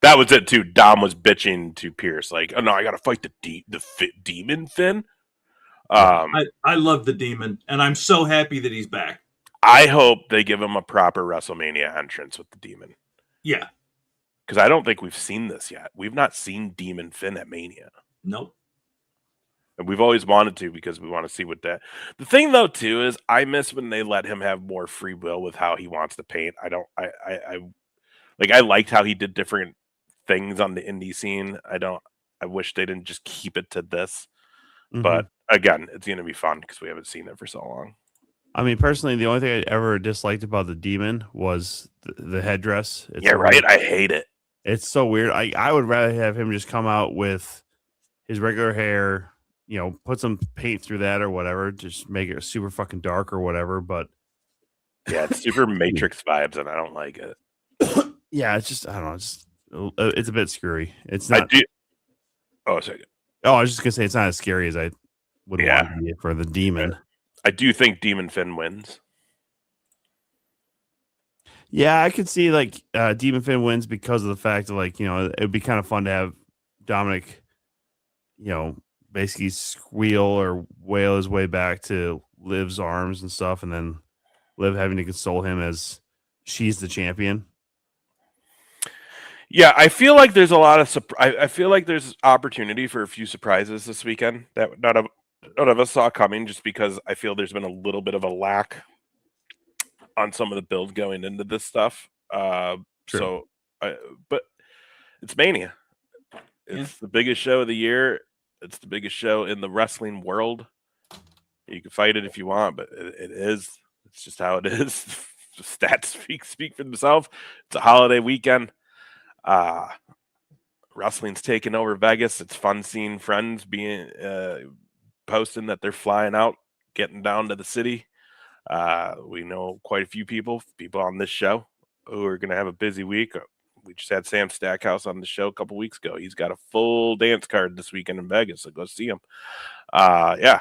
that was it too. Dom was bitching to Pierce, like, "Oh no, I got to fight the Demon Finn." I love the Demon, and I'm so happy that he's back. I hope they give him a proper WrestleMania entrance with the Demon. Yeah. Because I don't think we've seen this yet. We've not seen Demon Finn at Mania. Nope. And we've always wanted to because we want to see what that. The thing though too is I miss when they let him have more free will with how he wants to paint. I liked how he did different things on the indie scene. I wish they didn't just keep it to this. Mm-hmm. But again, it's going to be fun because we haven't seen it for so long. I mean, personally, the only thing I ever disliked about the Demon was the headdress. Yeah, right. I hate it. It's so weird. I would rather have him just come out with his regular hair, put some paint through that or whatever, just make it super fucking dark or whatever. But yeah, it's super Matrix vibes, and I don't like it. Yeah, it's just I don't know. It's a bit scary. It's not. Oh, sorry. Oh, I was just gonna say it's not as scary as I would want to be for the Demon. I do think Demon Finn wins. Yeah, I could see like Demon Finn wins because of the fact that it would be kind of fun to have Dominic, basically squeal or wail his way back to Liv's arms and stuff, and then Liv having to console him as she's the champion. Yeah, I feel like there's a lot of I feel like there's opportunity for a few surprises this weekend that none of us saw coming, just because I feel there's been a little bit of a lack on some of the build going into this stuff. But it's Mania. It's the biggest show of the year. It's the biggest show in the wrestling world. You can fight it if you want, but it is. It's just how it is. The stats speak for themselves. It's a holiday weekend. Wrestling's taking over Vegas. It's fun seeing friends being posting that they're flying out, getting down to the city. We know quite a few people on this show who are going to have a busy week. We just had Sam Stackhouse on the show a couple weeks ago. He's got a full dance card this weekend in Vegas, so go see him. Yeah,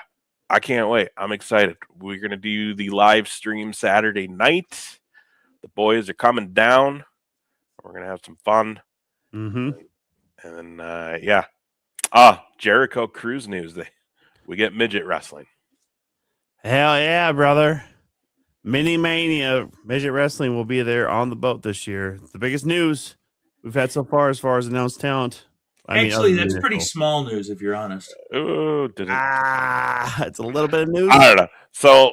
I can't wait. I'm excited. We're going to do the live stream Saturday night. The boys are coming down. We're going to have some fun. Mm-hmm. And then, Jericho Cruise news. We get midget wrestling. Hell yeah, brother. Mini Mania midget wrestling will be there on the boat this year. The biggest news we've had so far as announced talent. Actually, that's pretty small news if you're honest. Oh, it's a little bit of news. I don't know. So,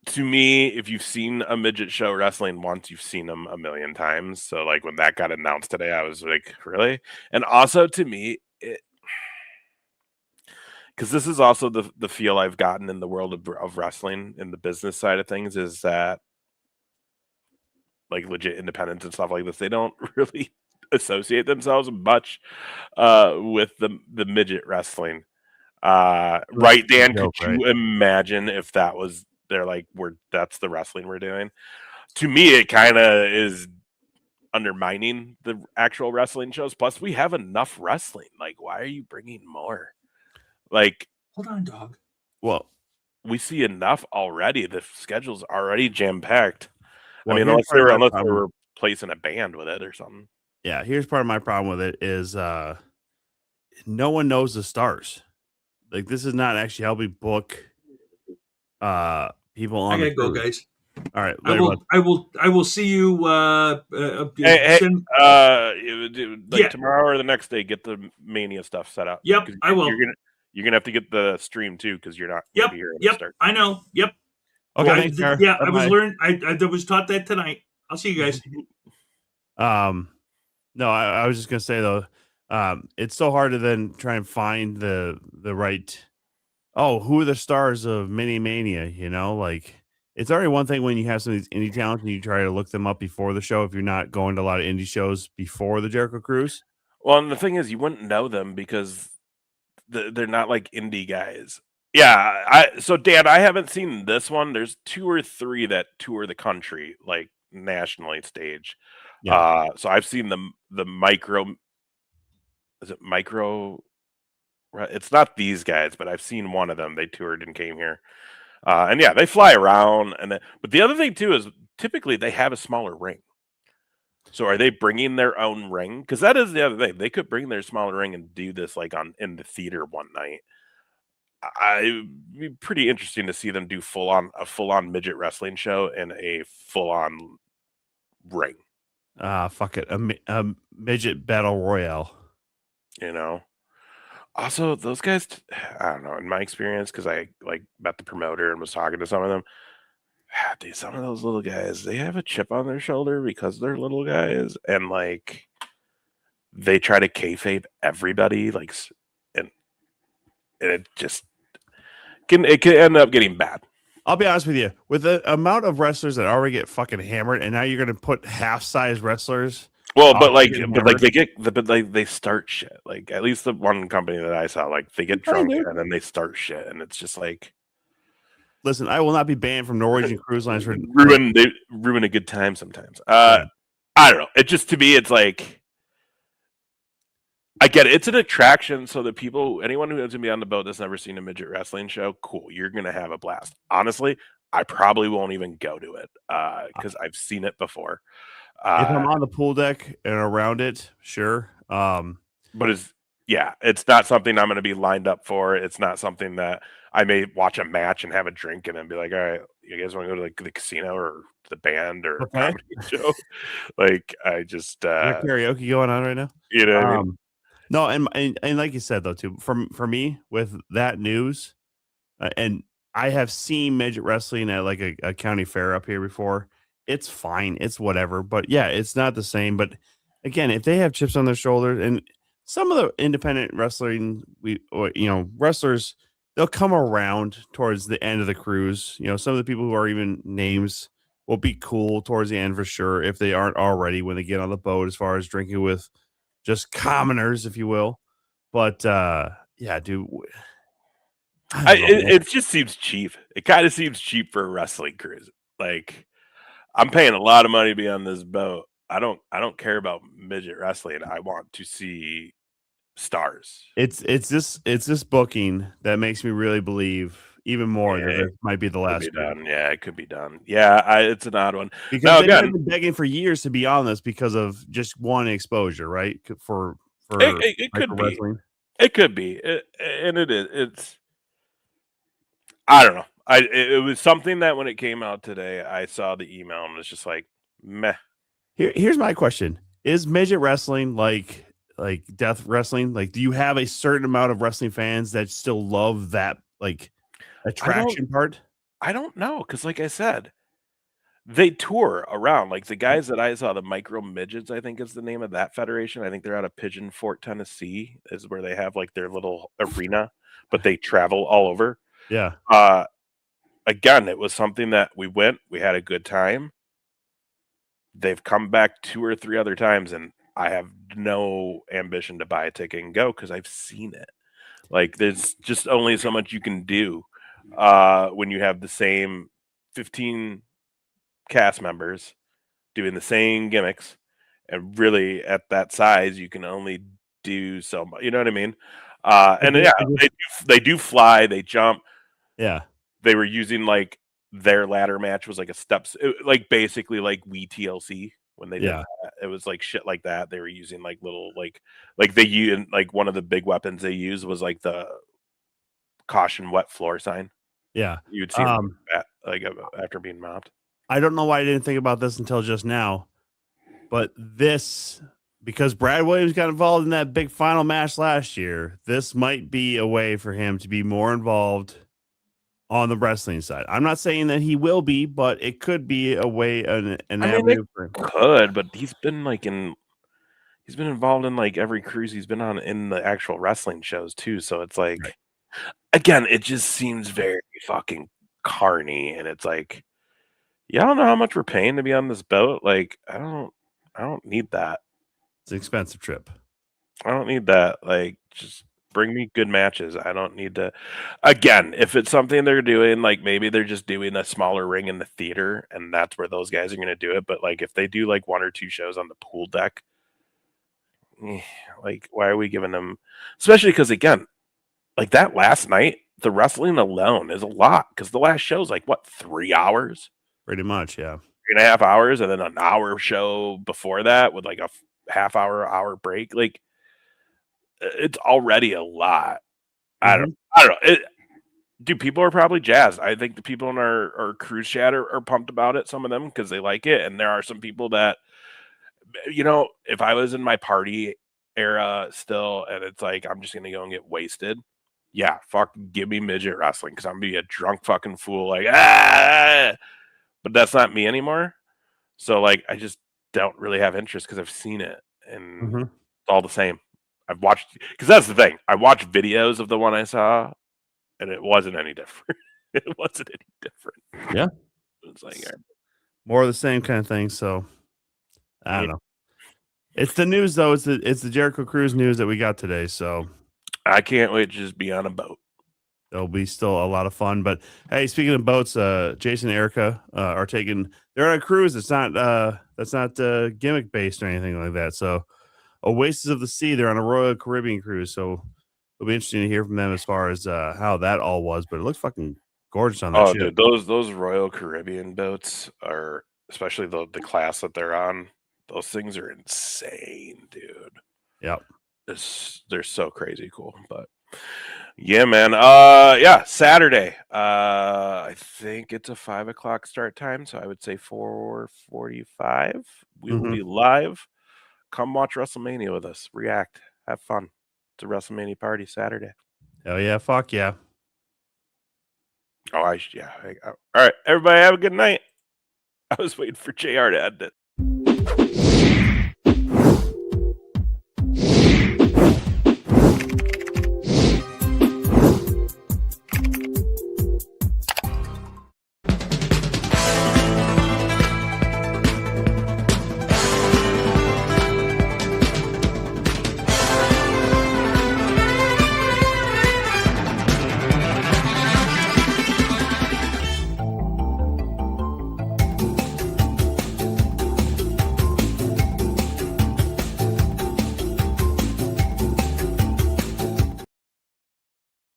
to me, if you've seen a midget show wrestling once, you've seen them a million times. So, like, when that got announced today, I was like, really? And also, to me, because this is also the feel I've gotten in the world of wrestling, in the business side of things, is that like legit independents and stuff like this, they don't really associate themselves much with the midget wrestling. Right, Dan? joke, Could you right? imagine if that was they're like that's the wrestling we're doing? To me, it kind of is undermining the actual wrestling shows. Plus, we have enough wrestling. Like, why are you bringing more? Like, Hold on, dog. Well, we see enough already. The schedule's already jam packed. I mean, here's unless part of my they're problem. replacing a band with it or something. Yeah, here's part of my problem with it is no one knows the stars. Like, this is not actually helping book people on I gotta the go, cruise. guys. All right, I later, bud. I will see you. Hey, send- like Yeah. tomorrow or the next day, get the Mania stuff set up. Yep, 'Cause I will. You're gonna have to get the stream too because you're not Yep, gonna be here at the yep. start. I know. Yep. Okay, I- thanks, Sarah. yeah, I was Bye-bye. learning. I was taught that tonight. I'll see you guys. No, I was just gonna say though, it's so hard to then try and find the right. Oh, who are the stars of Mini Mania? You know, like it's already one thing when you have some of these indie talents and you try to look them up before the show if you're not going to a lot of indie shows before the Jericho Cruise. Well, and the thing is, you wouldn't know them because they're not like indie guys. Yeah, so Dan, I haven't seen this one. There's 2 or 3 that tour the country like nationally stage. Yeah. So I've seen the micro. Is it micro? It's not these guys, but I've seen one of them. They toured and came here, and yeah, they fly around. But the other thing too is typically they have a smaller ring. So are they bringing their own ring? Because that is the other thing. They could bring their smaller ring and do this like in the theater one night. It'd be pretty interesting to see them do a full on midget wrestling show in a full on ring. Fuck it, a midget battle royale. You know. Also, those guys, I don't know. In my experience, because I like met the promoter and was talking to some of them. Dude, some of those little guys, they have a chip on their shoulder because they're little guys, and like they try to kayfabe everybody, like, and it just can end up getting bad. I'll be honest with you, with the amount of wrestlers that already get fucking hammered, and now you're going to put half-size wrestlers. Well, Oh, but like getting they start shit. Like at least the one company that I saw, like they get drunk and then they start shit, and it's just like, listen, I will not be banned from Norwegian Cruise Lines for they ruin a good time sometimes. I don't know. It just, to me, it's like, I get it. It's an attraction, so that anyone who's gonna be on the boat that's never seen a midget wrestling show, cool, you're gonna have a blast. Honestly, I probably won't even go to it because I've seen it before. If I'm on the pool deck and around it, sure. But it's not something I'm going to be lined up for. It's not something that I may watch a match and have a drink and then be like, all right, you guys want to go to the casino or the band or comedy show? Like, I just karaoke going on right now. You know what I mean? No, and like you said though, too, for me with that news, and I have seen midget wrestling at like a county fair up here before. It's fine, it's whatever, but yeah, it's not the same. But again, if they have chips on their shoulders, and some of the independent wrestling, wrestlers, they'll come around towards the end of the cruise. You know, some of the people who are even names will be cool towards the end for sure if they aren't already when they get on the boat, as far as drinking with just commoners, if you will. But yeah, dude, it just seems cheap. It kind of seems cheap for a wrestling cruise. Like, I'm paying a lot of money to be on this boat. I don't care about midget wrestling. I want to see stars. It's this booking that makes me really believe even more that this might be the last. Yeah, it could be done. Yeah, it's an odd one. Because they've been begging for years to be on this because of just one exposure, right? For it could be. Wrestling. It could be, and it is. It's, I don't know. It was something that when it came out today, I saw the email and was just like, meh. Here's my question: is midget wrestling like death wrestling? Like, do you have a certain amount of wrestling fans that still love that like attraction part? I don't know, because like I said, they tour around. Like the guys that I saw, the Micro Midgets, I think is the name of that federation. I think they're out of Pigeon Forge, Tennessee, is where they have like their little arena, but they travel all over. Yeah. Again, it was something that we had a good time. they've come back 2 or 3 other times, and I have no ambition to buy a ticket and go because I've seen it. Like, there's just only so much you can do when you have the same 15 cast members doing the same gimmicks, and really at that size, you can only do so much. You know what I mean? And yeah, they do fly, they jump. Yeah. They were using like their ladder match was like a steps, like basically like we TLC when they did Yeah. that. It was like shit like that. They were using like little like they use like one of the big weapons they used was like the caution wet floor sign. Yeah. You'd see that like after being mopped. I don't know why I didn't think about this until just now, but this, because Brad Williams got involved in that big final match last year, this might be a way for him to be more involved on the wrestling side. I'm not saying that he will be, but it could be a way, an avenue for him. Could, but he's been involved in like every cruise he's been on in the actual wrestling shows too. So it's like, Right. Again, it just seems very fucking carny, and it's like, y'all know how much we're paying to be on this boat. Like, I don't need that. It's an expensive trip. I don't need that. Like, just bring me good matches. I don't need to. Again, if it's something they're doing, like maybe they're just doing a smaller ring in the theater, and that's where those guys are going to do it. But like, if they do like 1 or 2 shows on the pool deck, like, why are we giving them? Especially because again, like that last night, the wrestling alone is a lot because the last show's like what, 3 hours? Pretty much, yeah. 3.5 hours, and then an hour show before that with like a hour break. Like, it's already a lot. I don't know. People are probably jazzed. I think the people in our cruise chat are pumped about it, some of them, because they like it. And there are some people that, you know, if I was in my party era still, and it's like, I'm just going to go and get wasted. Yeah, fuck, give me midget wrestling, because I'm going to be a drunk fucking fool. Like, but that's not me anymore. So, like, I just don't really have interest because I've seen it, and it's all the same. I've watched, because that's the thing. I watched videos of the one I saw, and it wasn't any different. It wasn't any different. Yeah. It's like more of the same kind of thing. So I don't know. It's the news though. It's the Jericho Cruise news that we got today. So I can't wait to just be on a boat. It'll be still a lot of fun. But hey, speaking of boats, Jason and Erica are they're on a cruise. It's not that's not gimmick based or anything like that. So Oasis of the Sea, they're on a Royal Caribbean cruise. So it'll be interesting to hear from them as far as how that all was. But it looks fucking gorgeous on that ship. Dude, those Royal Caribbean boats are, especially the class that they're on, those things are insane, dude. Yep. They're so crazy cool. But yeah, man. Yeah, Saturday. I think it's a 5 o'clock start time, so I would say 4:45. We will be live. Come watch WrestleMania with us. React. Have fun. It's a WrestleMania party Saturday. Hell yeah. Fuck yeah. Oh, yeah. All right. Everybody have a good night. I was waiting for JR to end it.